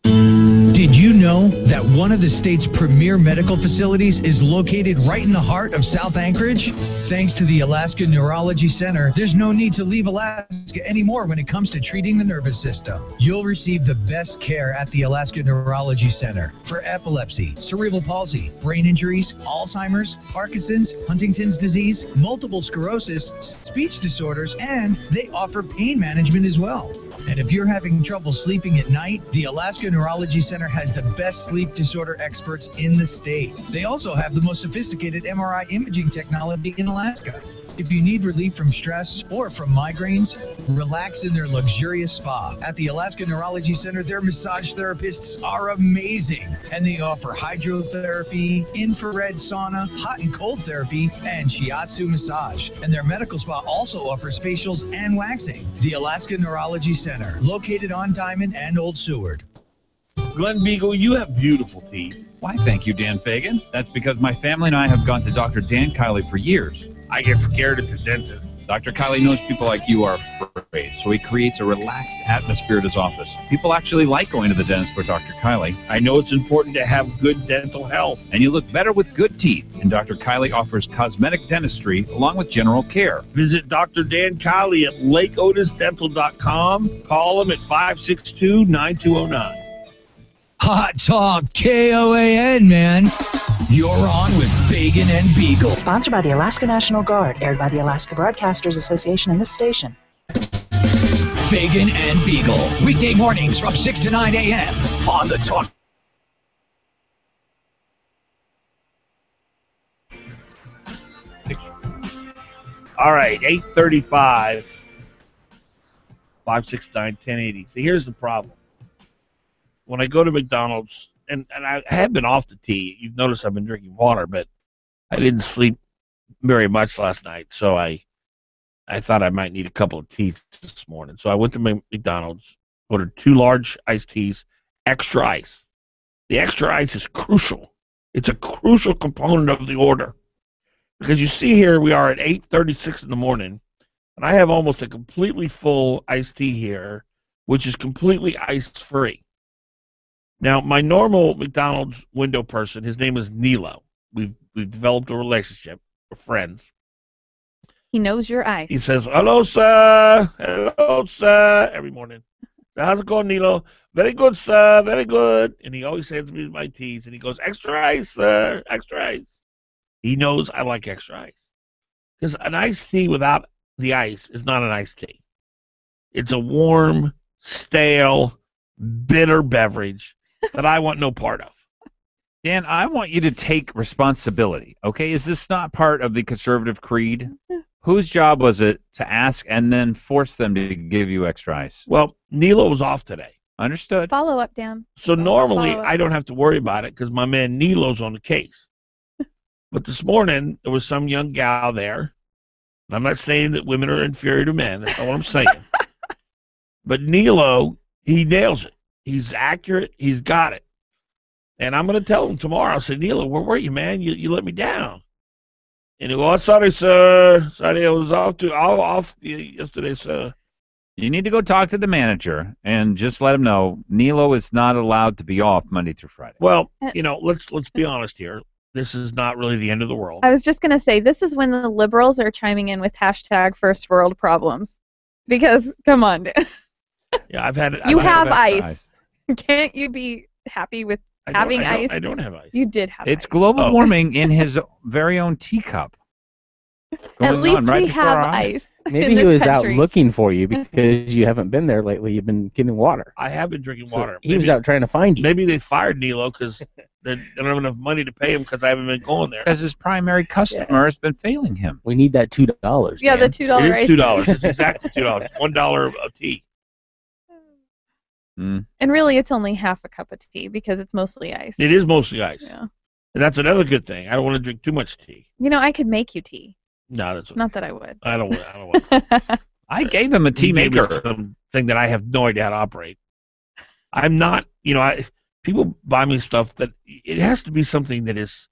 Did you know that one of the state's premier medical facilities is located right in the heart of South Anchorage? Thanks to the Alaska Neurology Center, there's no need to leave Alaska anymore when it comes to treating the nervous system. You'll receive the best care at the Alaska Neurology Center for epilepsy, cerebral palsy, brain injuries, Alzheimer's, Parkinson's, Huntington's disease, multiple sclerosis, speech disorders, and they offer pain management as well. And if you're having trouble sleeping at night, the Alaska Neurology Center has the best sleep disorder experts in the state. They also have the most sophisticated MRI imaging technology in Alaska. If you need relief from stress or from migraines, relax in their luxurious spa. At the Alaska Neurology Center, their massage therapists are amazing, and they offer hydrotherapy, infrared sauna, hot and cold therapy, and shiatsu massage. And their medical spa also offers facials and waxing. The Alaska Neurology Center, located on Diamond and Old Seward. Glen Biegel, you have beautiful teeth. Why, thank you, Dan Fagan. That's because my family and I have gone to Dr. Dan Kiley for years. I get scared at the dentist. Dr. Kiley knows people like you are afraid, so he creates a relaxed atmosphere at his office. People actually like going to the dentist with Dr. Kiley. I know it's important to have good dental health. And you look better with good teeth. And Dr. Kiley offers cosmetic dentistry along with general care. Visit Dr. Dan Kiley at lakeotisdental.com. Call him at 562-9209. Hot Talk, KOAN, man. You're on with Fagan and Biegel. Sponsored by the Alaska National Guard, aired by the Alaska Broadcasters Association and this station. Fagan and Biegel, weekday mornings from 6 to 9 a.m. on the Talk. All right, 8:35, 569-1080. See, here's the problem. When I go to McDonald's, and I have been off the tea. You've noticed I've been drinking water, but I didn't sleep very much last night, so I thought I might need a couple of teas this morning. So I went to McDonald's, ordered 2 large iced teas, extra ice. The extra ice is crucial. It's a crucial component of the order. Because you see here, we are at 8:36 in the morning, and I have almost a completely full iced tea here, which is completely ice-free. Now, my normal McDonald's window person, his name is Nilo. We've developed a relationship. We're friends. He knows your ice. He says, "Hello, sir. Hello, sir," every morning. "How's it going, Nilo?" "Very good, sir. Very good." And he always hands me my teas, and he goes, "Extra ice, sir. Extra ice." He knows I like extra ice. Because an iced tea without the ice is not an iced tea. It's a warm, stale, bitter beverage that I want no part of. Dan, I want you to take responsibility, okay? Is this not part of the conservative creed? Whose job was it to ask and then force them to give you extra ice? Well, Nilo was off today. Understood. Follow up, Dan. So normally Follow up. I don't have to worry about it because my man Nilo's on the case. But this morning there was some young gal there. And I'm not saying that women are inferior to men. That's not what I'm saying. But Nilo, he nails it. He's accurate. He's got it. And I'm going to tell him tomorrow. I'll say, "Nilo, where were you, man? You let me down." And he'll go, "Oh, sorry, sir. Sorry, I was off yesterday, sir." You need to go talk to the manager and just let him know Nilo is not allowed to be off Monday through Friday. Well, let's be honest here. This is not really the end of the world. I was just going to say, this is when the liberals are chiming in with hashtag first world problems. Because, come on, Dan. Yeah, I've had it. You have ice. Can't you be happy with having ice? I don't have ice. You did have It's ice. global warming in his very own teacup. At least right we before have our eyes. ice. Maybe in he this was country. out looking for you because you haven't been there lately. You've been getting water. I have been drinking So water. he was out trying to find you. Maybe they fired Nilo because they don't have enough money to pay him because I haven't been going there. Because his primary customer has been failing him. We need that $2. Yeah, the Dan. $2 It ice. is $2. It's exactly $2. $1 of tea. Mm. And really, it's only half a cup of tea because it's mostly ice. It is mostly ice. Yeah. And that's another good thing. I don't want to drink too much tea. You know, I could make you tea. No, that's okay. Not that I would. I don't want. I gave him a tea He gave me maker. something that I have no idea how to operate. I'm not, people buy me stuff that it has to be something that is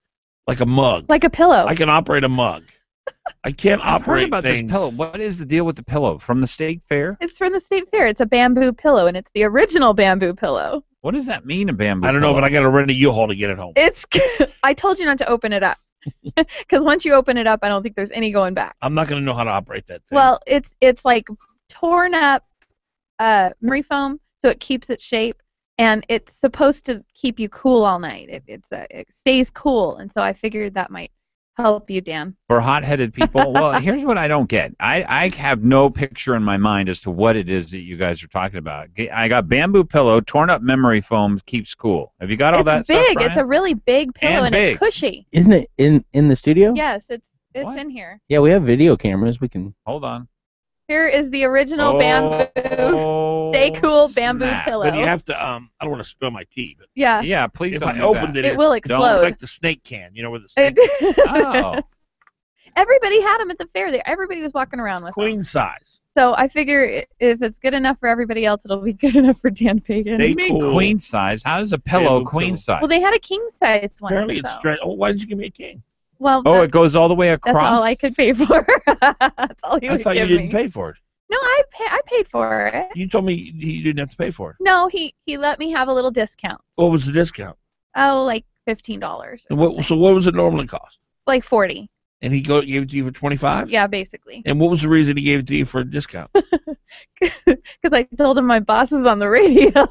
like a mug. Like a pillow. I can operate a mug. I can't I've heard operate about things. this pillow. What is the deal with the pillow? From the state fair? It's from the state fair. It's a bamboo pillow, and it's the original bamboo pillow. What does that mean, a bamboo I don't know, pillow? but I got to rent a U-Haul to get it home. It's. I told you not to open it up, because once you open it up, I don't think there's any going back. I'm not going to know how to operate that thing. Well, it's like torn up memory foam, so it keeps its shape, and it's supposed to keep you cool all night. It stays cool, and so I figured that might help you, Dan. For hot-headed people, well, here's what I don't get. I have no picture in my mind as to what it is that you guys are talking about. I got bamboo pillow, torn up memory foam, keeps cool. Have you got all that It's stuff, big. Brian? It's a really big pillow, and big. it's cushy. Isn't it in the studio? Yes, it's in here. Yeah, we have video cameras. We can. Hold on. Here is the original bamboo, stay cool bamboo pillow. But you have to. I don't want to spill my tea, but Yeah. Yeah, please if don't I do opened that. it, It will It's explode. like the snake can, where the snake. Oh. Everybody had them at the fair. Everybody was walking around with them. Queen size. So I figure if it's good enough for everybody else, it'll be good enough for Dan Fagan. What do you mean queen size? How is a pillow Bamboo queen pillow. size? Well, they had a king size one. Apparently it's so. stretch. Oh, why did you give me a king? Well, Oh, it goes all the way across? that's all I could pay for. That's all he I would thought you give didn't me. pay for it. No, I paid for it. You told me you didn't have to pay for it. No, he let me have a little discount. What was the discount? Oh, like $15. And what was it normally cost? Like 40. And he gave it to you for 25. Yeah, basically. And what was the reason he gave it to you for a discount? Because I told him my boss is on the radio.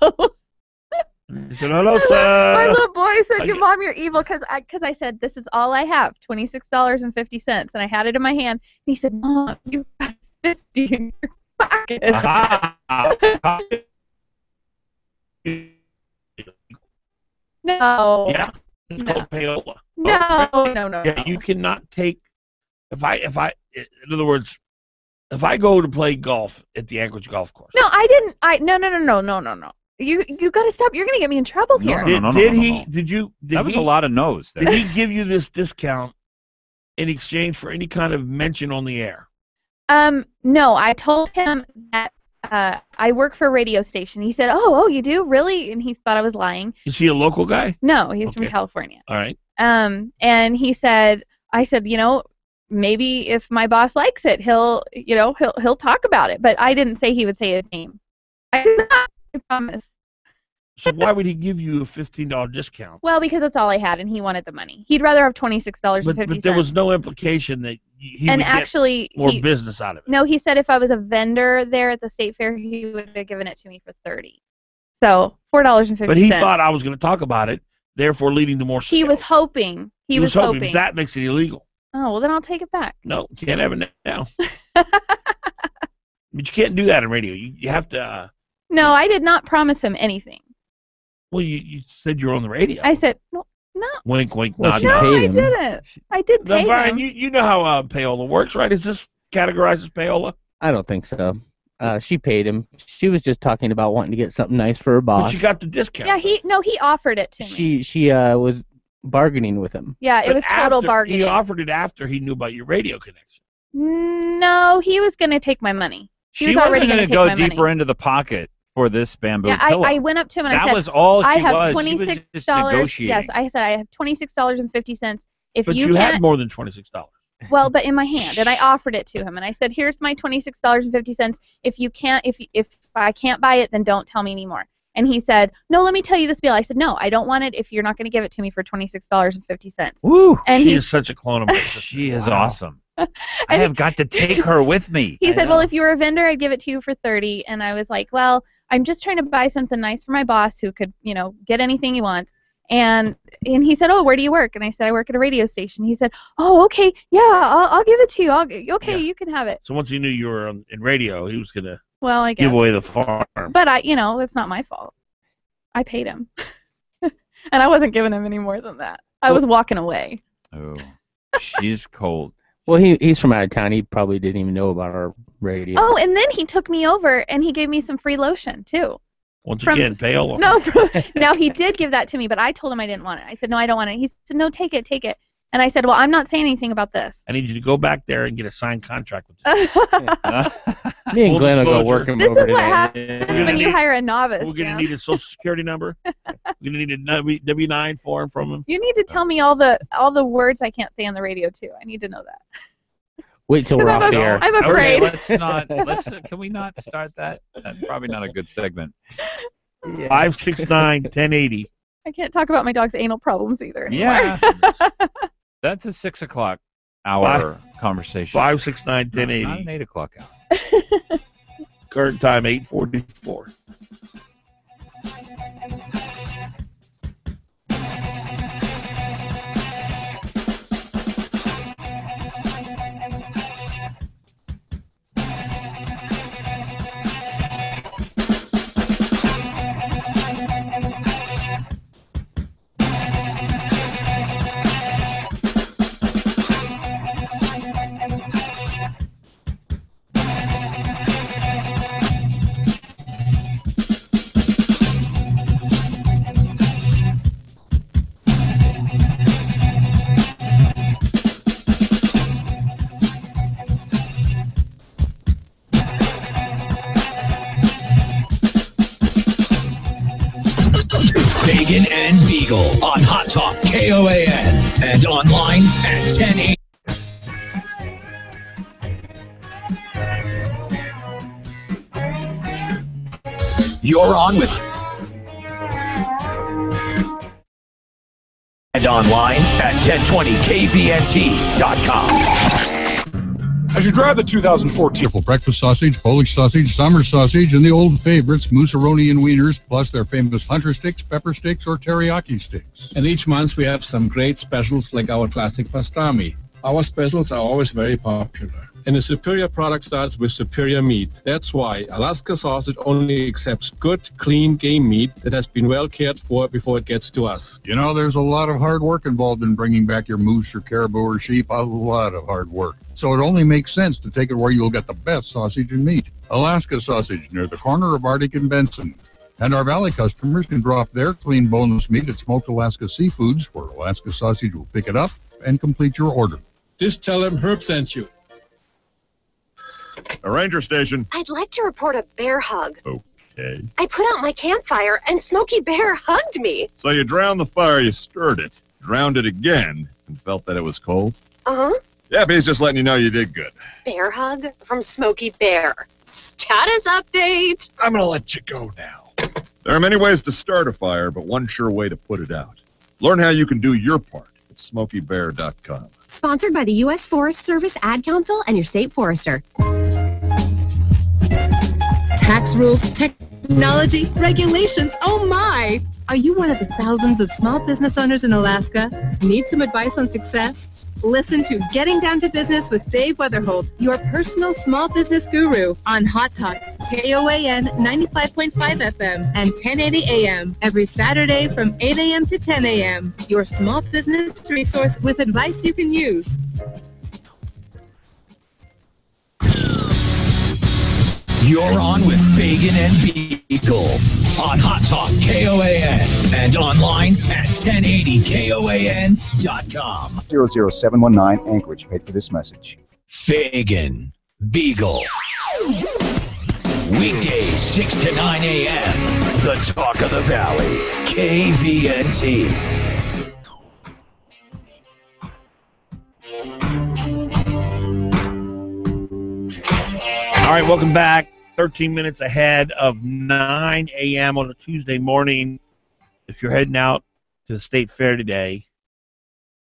He said, "Hello, sir." My little boy said, I "Your get- mom, you're evil," because I said this is all I have, $26.50, and I had it in my hand. And he said, "Mom, you got 50 in your pocket." No. Yeah, it's called payola. No. Yeah, you cannot take. If I, in other words, if I go to play golf at the Anchorage golf course. No, I didn't. No. You got to stop. You're gonna get me in trouble here. Did you? That was a lot of no's there. Did he give you this discount in exchange for any kind of mention on the air? No, I told him that I work for a radio station. He said, "Oh, you do? Really?" And he thought I was lying. Is he a local guy? No, he's from Okay. California. All right. And he said, I said, maybe if my boss likes it, he'll talk about it. But I didn't say he would say his name. I did not. I promise. So why would he give you a $15 discount? Well, because that's all I had, and he wanted the money. He'd rather have $26.50. But there was no implication that he And would actually, get more he- business out of it. No, he said if I was a vendor there at the state fair, he would have given it to me for $30. So $4.50. But he thought I was going to talk about it, therefore leading to more sales. He was hoping. He was hoping. That makes it illegal. Oh, well, then I'll take it back. No, you can't have it now. But you can't do that in radio. You have to. No, I did not promise him anything. Well, you said you were on the radio. I said, no. Wink, wink, Well, nod, she nod. paid I him. didn't. I did Now, pay Brian, him. you know how payola works, right? Is this categorized as payola? I don't think so. She paid him. She was just talking about wanting to get something nice for her boss. But you got the discount. Yeah, he offered it to me. She was bargaining with him. Yeah, it But was total after- bargaining. He offered it after he knew about your radio connection. No, he was going to take my money. He She was already wasn't going going to to take go my deeper money. into the pocket for this bamboo Yeah, pillow. I went up to him and I That said, was all she I have was. She was $26. just negotiating. Yes, I said I have $26.50. If But you you can't, had more than $26. well, but in my hand, and I offered it to him, and I said, "Here's my $26.50. If you can't, if I can't buy it, then don't tell me anymore." And he said, "No, let me tell you this deal." I said, "No, I don't want it if you're not going to give it to me for $26.50." Woo! And She he is such a clone of my sister. She is Wow. awesome. I have got to take her with me. He I said, know. "Well, if you were a vendor, I'd give it to you for $30." And I was like, "Well, I'm just trying to buy something nice for my boss who could, get anything he wants." And he said, "Oh, where do you work?" And I said, "I work at a radio station." He said, "Oh, okay, yeah, I'll give it to you. Okay, you can have it." So once he knew you were in radio, he was gonna Well, I guess. give away the farm. But that's not my fault. I paid him, and I wasn't giving him any more than that. I was walking away. Oh, she's cold. Well, he's from out of town. He probably didn't even know about our radio. Oh, and then he took me over and he gave me some free lotion too. Once again, payola. No, now he did give that to me, but I told him I didn't want it. I said, "No, I don't want it." He said, "No, take it, take it." And I said, "Well, I'm not saying anything about this." I need you to go back there and get a signed contract with them. Me and Glenn will go work him over This is what today. happens when you hire a novice. We're gonna Dan. need a social security number. We're gonna need a W-9 form from him. You need to tell me all the words I can't say on the radio too. I need to know that. Wait till we're off the air. I'm afraid. Okay, can we not start that? That's probably not a good segment. 569-1080. I can't talk about my dog's anal problems either anymore. Yeah. That's a 6 o'clock hour conversation. 569-1080. Not an 8 o'clock hour. Current time 8:44. Fagan and Biegel on Hot Talk KOAN and online at 1080. You're on with and online at 1020kvnt.com. As you drive the 2014 breakfast sausage, Polish sausage, summer sausage, and the old favorites, Mousseroni and Wieners, plus their famous hunter sticks, pepper sticks, or teriyaki sticks. And each month we have some great specials like our classic pastrami. Our specials are always very popular. And a superior product starts with superior meat. That's why Alaska Sausage only accepts good, clean game meat that has been well cared for before it gets to us. You know, there's a lot of hard work involved in bringing back your moose or caribou or sheep, a lot of hard work. So it only makes sense to take it where you'll get the best sausage and meat. Alaska Sausage, near the corner of Arctic and Benson. And our Valley customers can drop their clean boneless meat at Smoked Alaska Seafoods, where Alaska Sausage will pick it up and complete your order. Just tell them Herb sent you. A ranger station. I'd like to report a bear hug. Okay. I put out my campfire and Smokey Bear hugged me. So you drowned the fire, you stirred it, drowned it again, and felt that it was cold? Uh-huh. Yeah, but he's just letting you know you did good. Bear hug from Smokey Bear. Status update. I'm going to let you go now. There are many ways to start a fire, but one sure way to put it out. Learn how you can do your part at SmokeyBear.com. Sponsored by the U.S. Forest Service Ad Council and your state forester. Tax rules, technology, regulations, oh my! Are you one of the thousands of small business owners in Alaska? Need some advice on success? Listen to Getting Down to Business with Dave Weatherholt, your personal small business guru, on Hot Talk, KOAN 95.5 FM and 1080 AM, every Saturday from 8 a.m. to 10 a.m. Your small business resource with advice you can use. You're on with Fagan and Biegel on Hot Talk KOAN and online at 1080KOAN.com. 00719 Anchorage paid for this message. Fagan, Biegel. Weekdays 6 to 9 a.m. The Talk of the Valley. KVNT. All right, welcome back. 13 minutes ahead of 9 a.m. on a Tuesday morning. If you're heading out to the state fair today,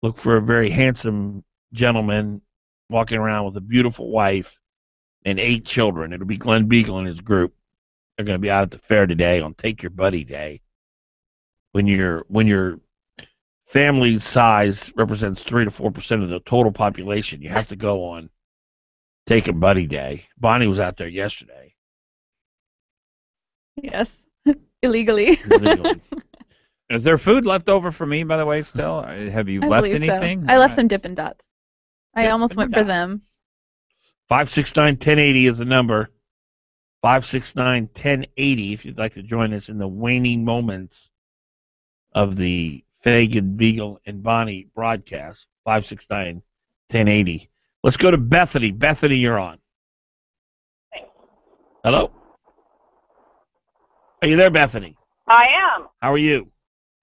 look for a very handsome gentleman walking around with a beautiful wife and 8 children. It'll be Glen Biegel and his group. They're going to be out at the fair today on Take Your Buddy Day. when your family size represents 3 to 4% of the total population, you have to go on Take a Buddy Day. Bonnie was out there yesterday. Yes, illegally. Is there food left over for me, by the way, still? Have you I left believe so. anything? I left some Dippin' Dots. I almost went for them. 569-1080 is the number. 569-1080 if you'd like to join us in the waning moments of the Fagan, Biegel, and Bonnie broadcast. 569-1080. Let's go to Bethany. Bethany, you're on. Hello? Are you there, Bethany? I am. How are you?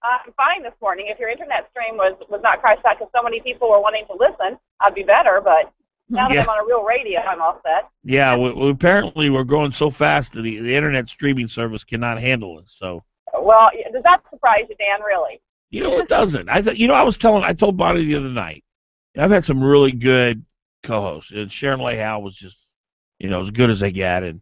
I'm fine this morning. If your internet stream was not crashed out because so many people were wanting to listen, I'd be better. But now that I'm on a real radio, I'm all set. Yeah, apparently we're growing so fast that the internet streaming service cannot handle us. So. Well, does that surprise you, Dan? Really? You know, it doesn't. I told Bonnie the other night, I've had some really good co-hosts, and Sharon Lehal was just, as good as they get, and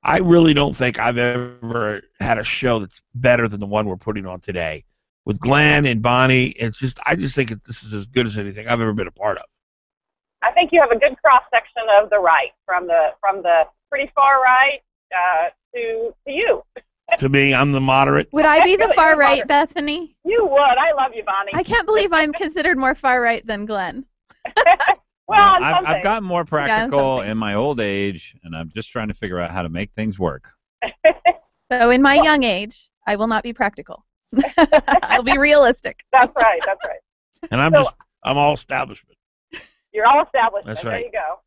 I really don't think I've ever had a show that's better than the one we're putting on today. With Glenn and Bonnie, I just think this is as good as anything I've ever been a part of. I think you have a good cross section of the right, from the pretty far right to you. To me, I'm the moderate. Would I be the far right, Bethany? You would. I love you, Bonnie. I can't believe I'm considered more far right than Glenn. Well, I've gotten more practical in my old age, and I'm just trying to figure out how to make things work. So in my young age, I will not be practical. I'll be realistic. That's right. That's right. And I'm all establishment. You're all establishment. That's right. There you go.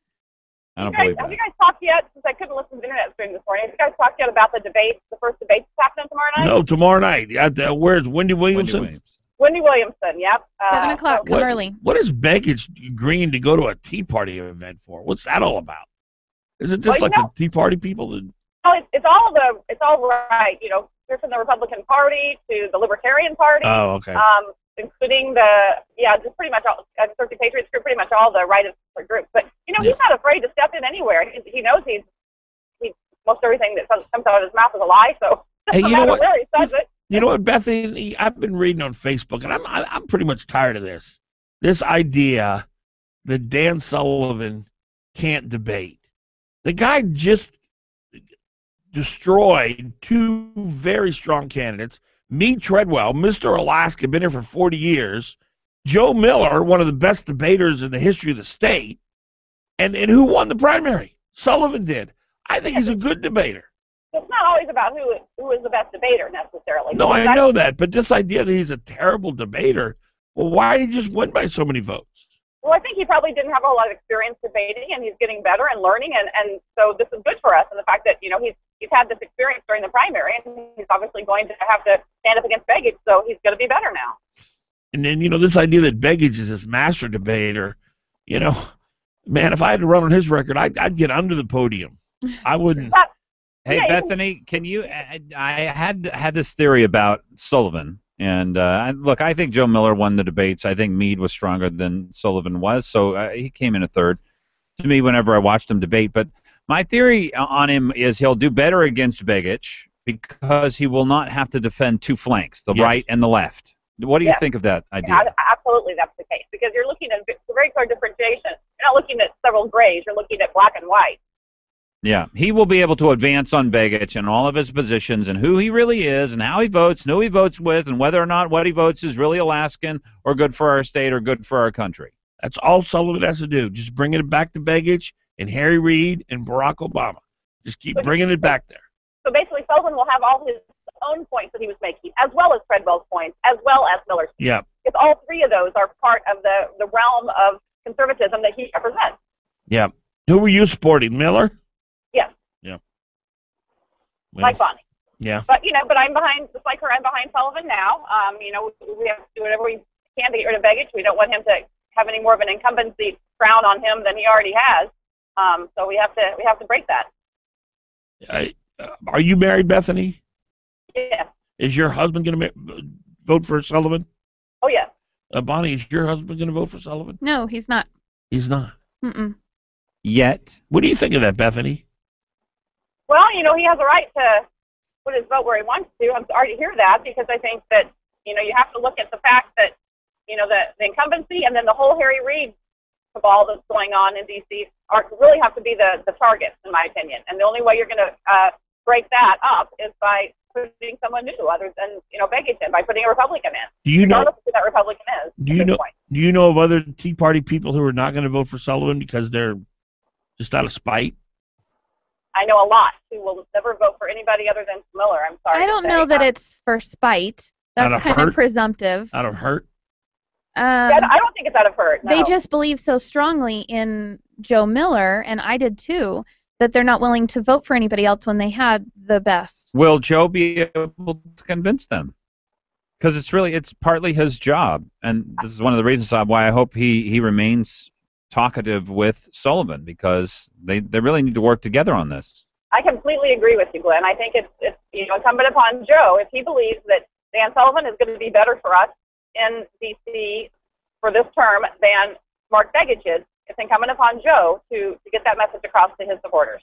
I don't believe that. Have you guys talked yet, since I couldn't listen to the internet stream this morning, have you guys talked yet about the first debate that's happening tomorrow night? No, tomorrow night. Where's Wendy Williamson? Wendy Williamson, yep. 7 o'clock, come early. What is Beckett agreeing to go to a Tea Party event for? What's that all about? Is it just the Tea Party people? It's all right. They're from the Republican Party to the Libertarian Party. Oh, okay. Including just pretty much all, Turkey Patriots group, pretty much all the rightist groups. But, he's not afraid to step in anywhere. He knows he most everything that comes out of his mouth is a lie, so hey, no matter where he says it. You know what, Bethany? I've been reading on Facebook, and I'm pretty much tired of this. This idea that Dan Sullivan can't debate. The guy just destroyed two very strong candidates. Meade Treadwell, Mr. Alaska, been here for 40 years. Joe Miller, one of the best debaters in the history of the state. And who won the primary? Sullivan did. I think he's a good debater. It's not always about who is the best debater necessarily. No, I know that, but this idea that he's a terrible debater, well, why did he just win by so many votes? Well, I think he probably didn't have a whole lot of experience debating, and he's getting better and learning, and so this is good for us. And the fact that he's had this experience during the primary, and he's obviously going to have to stand up against Begich, so he's going to be better now. And then this idea that Begich is this master debater, man, if I had to run on his record, I'd get under the podium. I wouldn't. Hey, Bethany, can you? I had this theory about Sullivan, and look, I think Joe Miller won the debates. I think Meade was stronger than Sullivan was, so he came in a third to me whenever I watched him debate. But my theory on him is he'll do better against Begich because he will not have to defend two flanks, the right and the left. What do you think of that idea? Yeah, absolutely, that's the case, because you're looking at a very clear differentiation. You're not looking at several grays. You're looking at black and white. Yeah, he will be able to advance on Begich and all of his positions and who he really is and how he votes and who he votes with and whether or not what he votes is really Alaskan or good for our state or good for our country. That's all Sullivan has to do. Just bring it back to Begich and Harry Reid and Barack Obama. Just keep bringing it back there. So basically, Sullivan will have all his own points that he was making, as well as Treadwell's points, as well as Miller's points. Yeah. Because all three of those are part of the realm of conservatism that he represents. Yeah. Who were you supporting, Miller? Yes. Yeah. Well, like Bonnie. Yeah. But I'm behind, just like her, I'm behind Sullivan now. We have to do whatever we can to get rid of Begich. We don't want him to have any more of an incumbency crown on him than he already has. So we have to break that. Are you married, Bethany? Yeah. Is your husband going to vote for Sullivan? Oh, yeah. Bonnie, is your husband going to vote for Sullivan? No, he's not. He's not? Mm-mm. Yet. What do you think of that, Bethany? Well, he has a right to put his vote where he wants to. I'm sorry to hear that, because I think that you have to look at the fact that, the incumbency and then the whole Harry Reid cabal that's going on in D.C. really have to be the targets, in my opinion. And the only way you're going to break that up is by putting someone new, other than Begich in, by putting a Republican in. Do you know regardless of who that Republican is? Do you know of other Tea Party people who are not going to vote for Sullivan because they're just out of spite? I know a lot who will never vote for anybody other than Miller. I'm sorry. I don't know that it's for spite. That's kind of presumptive. Out of hurt? Yeah, I don't think it's out of hurt. No. They just believe so strongly in Joe Miller, and I did too, that they're not willing to vote for anybody else when they had the best. Will Joe be able to convince them? Because it's partly his job, and this is one of the reasons why I hope he remains talkative with Sullivan, because they really need to work together on this. I completely agree with you, Glenn. I think it's incumbent upon Joe, if he believes that Dan Sullivan is going to be better for us in D.C. for this term than Mark Begich is, it's incumbent upon Joe to get that message across to his supporters.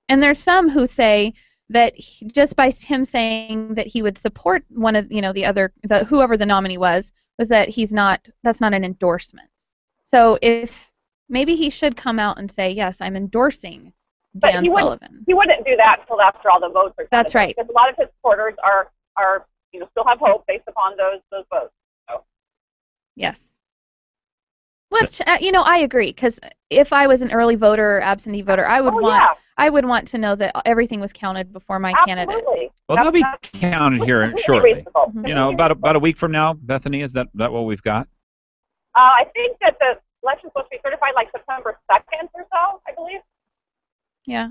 And there's some who say that just by him saying that he would support one of whoever the nominee was that that's not an endorsement. So if maybe he should come out and say, yes, I'm endorsing Dan Sullivan. He wouldn't do that until after all the votes are counted. That's right. Because a lot of his supporters are still have hope based upon those votes. So. Yes. Which I agree, because if I was an early voter or absentee voter, I would want to know that everything was counted before my candidate. Well, they'll be counted here shortly. About a week from now, Bethany, is that what we've got? I think that the election's supposed to be certified like September 2nd or so, I believe. Yeah,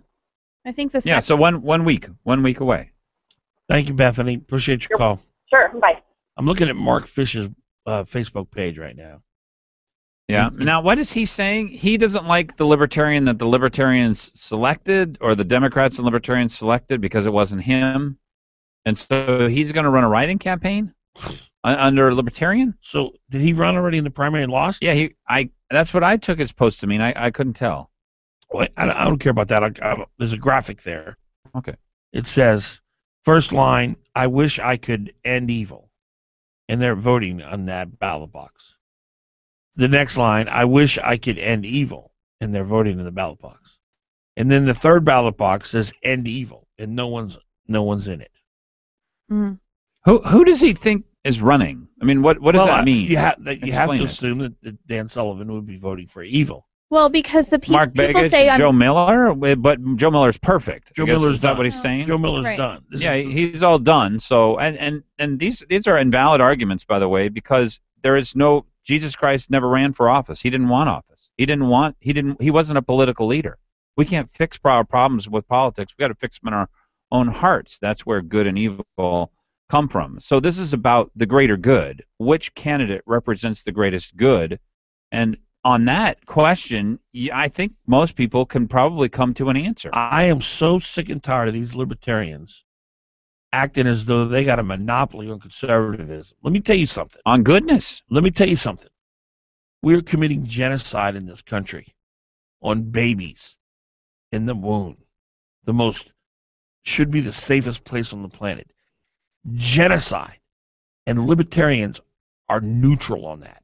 I think this. Yeah, so one week away. Thank you, Bethany. Appreciate your call. Sure. Bye. I'm looking at Mark Fish's Facebook page right now. Yeah. Now, what is he saying? He doesn't like the Libertarian that the Libertarians selected, or the Democrats and Libertarians selected, because it wasn't him, and so he's going to run a write-in campaign under Libertarian. So did he run already in the primary and lost? Yeah. That's what I took his post to mean. I couldn't tell. Well, I don't care about that. There's a graphic there. Okay. It says, first line, I wish I could end evil. And they're voting on that ballot box. The next line, I wish I could end evil. And they're voting in the ballot box. And then the third ballot box says end evil. And no one's in it. Mm. Who does he think is running? I mean, what does that mean? You have to assume that Dan Sullivan would be voting for evil. Well, because the Mark people Begich, say Joe Miller, but Joe Miller's perfect. Joe Miller's is that done. what he's saying? Joe Miller's Right. done. He's all done. So and these are invalid arguments, by the way, because there is no Jesus Christ never ran for office. He didn't want office. He wasn't a political leader. We can't fix our problems with politics. We got to fix them in our own hearts. That's where good and evil come from. So this is about the greater good. Which candidate represents the greatest good? And on that question, I think most people can probably come to an answer. I am so sick and tired of these libertarians acting as though they got a monopoly on conservatism. Let me tell you something. On goodness. Let me tell you something. We're committing genocide in this country on babies in the womb. Should be the safest place on the planet. Genocide. And libertarians are neutral on that.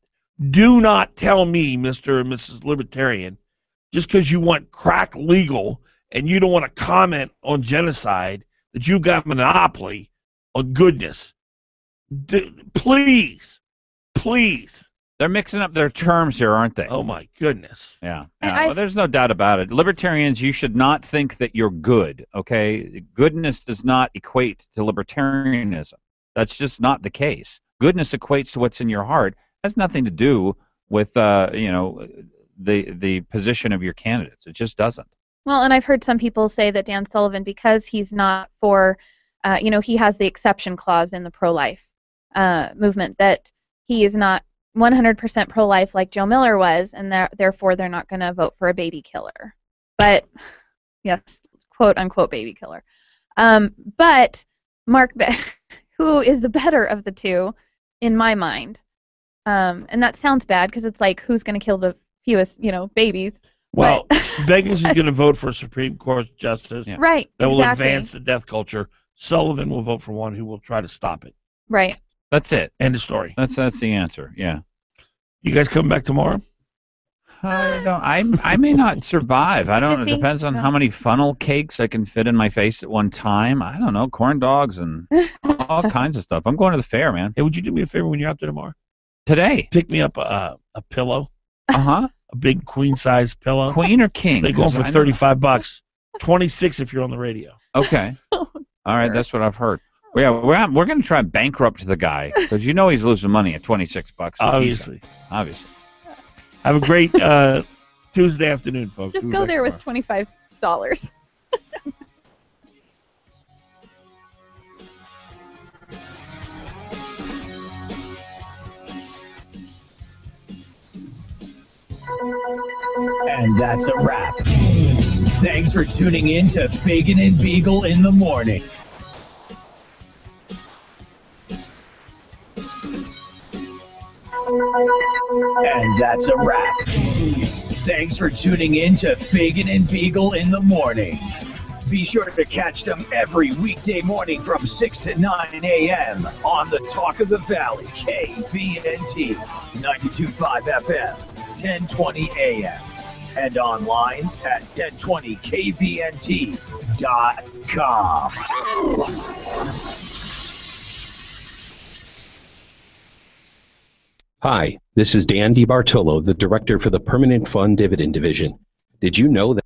Do not tell me, Mr. and Mrs. Libertarian, just because you want crack legal and you don't want to comment on genocide, that you've got a monopoly on goodness. Please. They're mixing up their terms here, aren't they? Oh, my goodness. Yeah. Well, there's no doubt about it. Libertarians, you should not think that you're good, okay? Goodness does not equate to libertarianism. That's just not the case. Goodness equates to what's in your heart. Has nothing to do with the position of your candidates. It just doesn't. Well, and I've heard some people say that Dan Sullivan, because he's not for, he has the exception clause in the pro-life movement, that he is not 100% pro-life like Joe Miller was, and therefore they're not going to vote for a baby killer. But, yes, quote-unquote baby killer. But Mark, who is the better of the two, in my mind, and that sounds bad because it's like, who's going to kill the fewest, babies? Well, Begich is going to vote for a Supreme Court justice. Yeah. Right. That will exactly. advance the death culture. Sullivan will vote for one who will try to stop it. Right. That's it. End of story. That's the answer. Yeah. You guys come back tomorrow? I don't. I may not survive. I don't. It depends on how many funnel cakes I can fit in my face at one time. I don't know. Corn dogs and all kinds of stuff. I'm going to the fair, man. Hey, would you do me a favor when you're out there tomorrow? Today. Pick me up a pillow. Uh-huh. A big queen-size pillow. Queen or king? They're going for $35. 26 if you're on the radio. Okay. All right, that's what I've heard. Yeah, we're going to try and bankrupt the guy because you know he's losing money at $26. Obviously. Have a great Tuesday afternoon, folks. Just go there with $25. And that's a wrap. Thanks for tuning in to Fagan and Biegel in the morning. And that's a wrap. Thanks for tuning in to Fagan and Biegel in the morning. Be sure to catch them every weekday morning from 6 to 9 a.m. on the Talk of the Valley, KVNT, 92.5 FM, 1020 a.m. and online at 1020kvnt.com. Hi, this is Dan DiBartolo, the Director for the Permanent Fund Dividend Division. Did you know that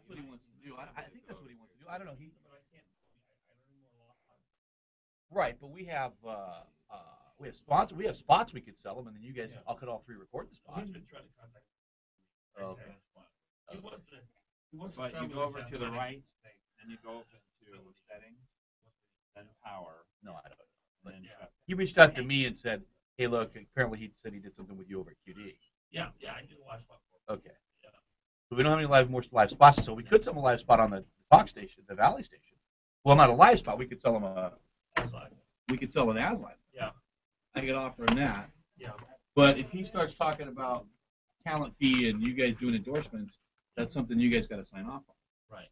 what he wants to do. I think that's what he wants to do. I don't know. Right, but we have spots. We have spots we could sell them, and then you guys could all three record the spots. Okay. But you go over to the right, and you go over to settings, then power. No, I don't know. But he reached out to me and said, "Hey, look. Apparently, he said he did something with you over at QD." Yeah, I did a live spot. Okay. But we don't have any more live spots, so we could sell a live spot on the Fox station, the Valley station. Well, not a live spot. We could sell him we could sell an ASLive. Yeah. I could offer him that. Yeah. But if he starts talking about talent fee and you guys doing endorsements, that's something you guys got to sign off on. Right.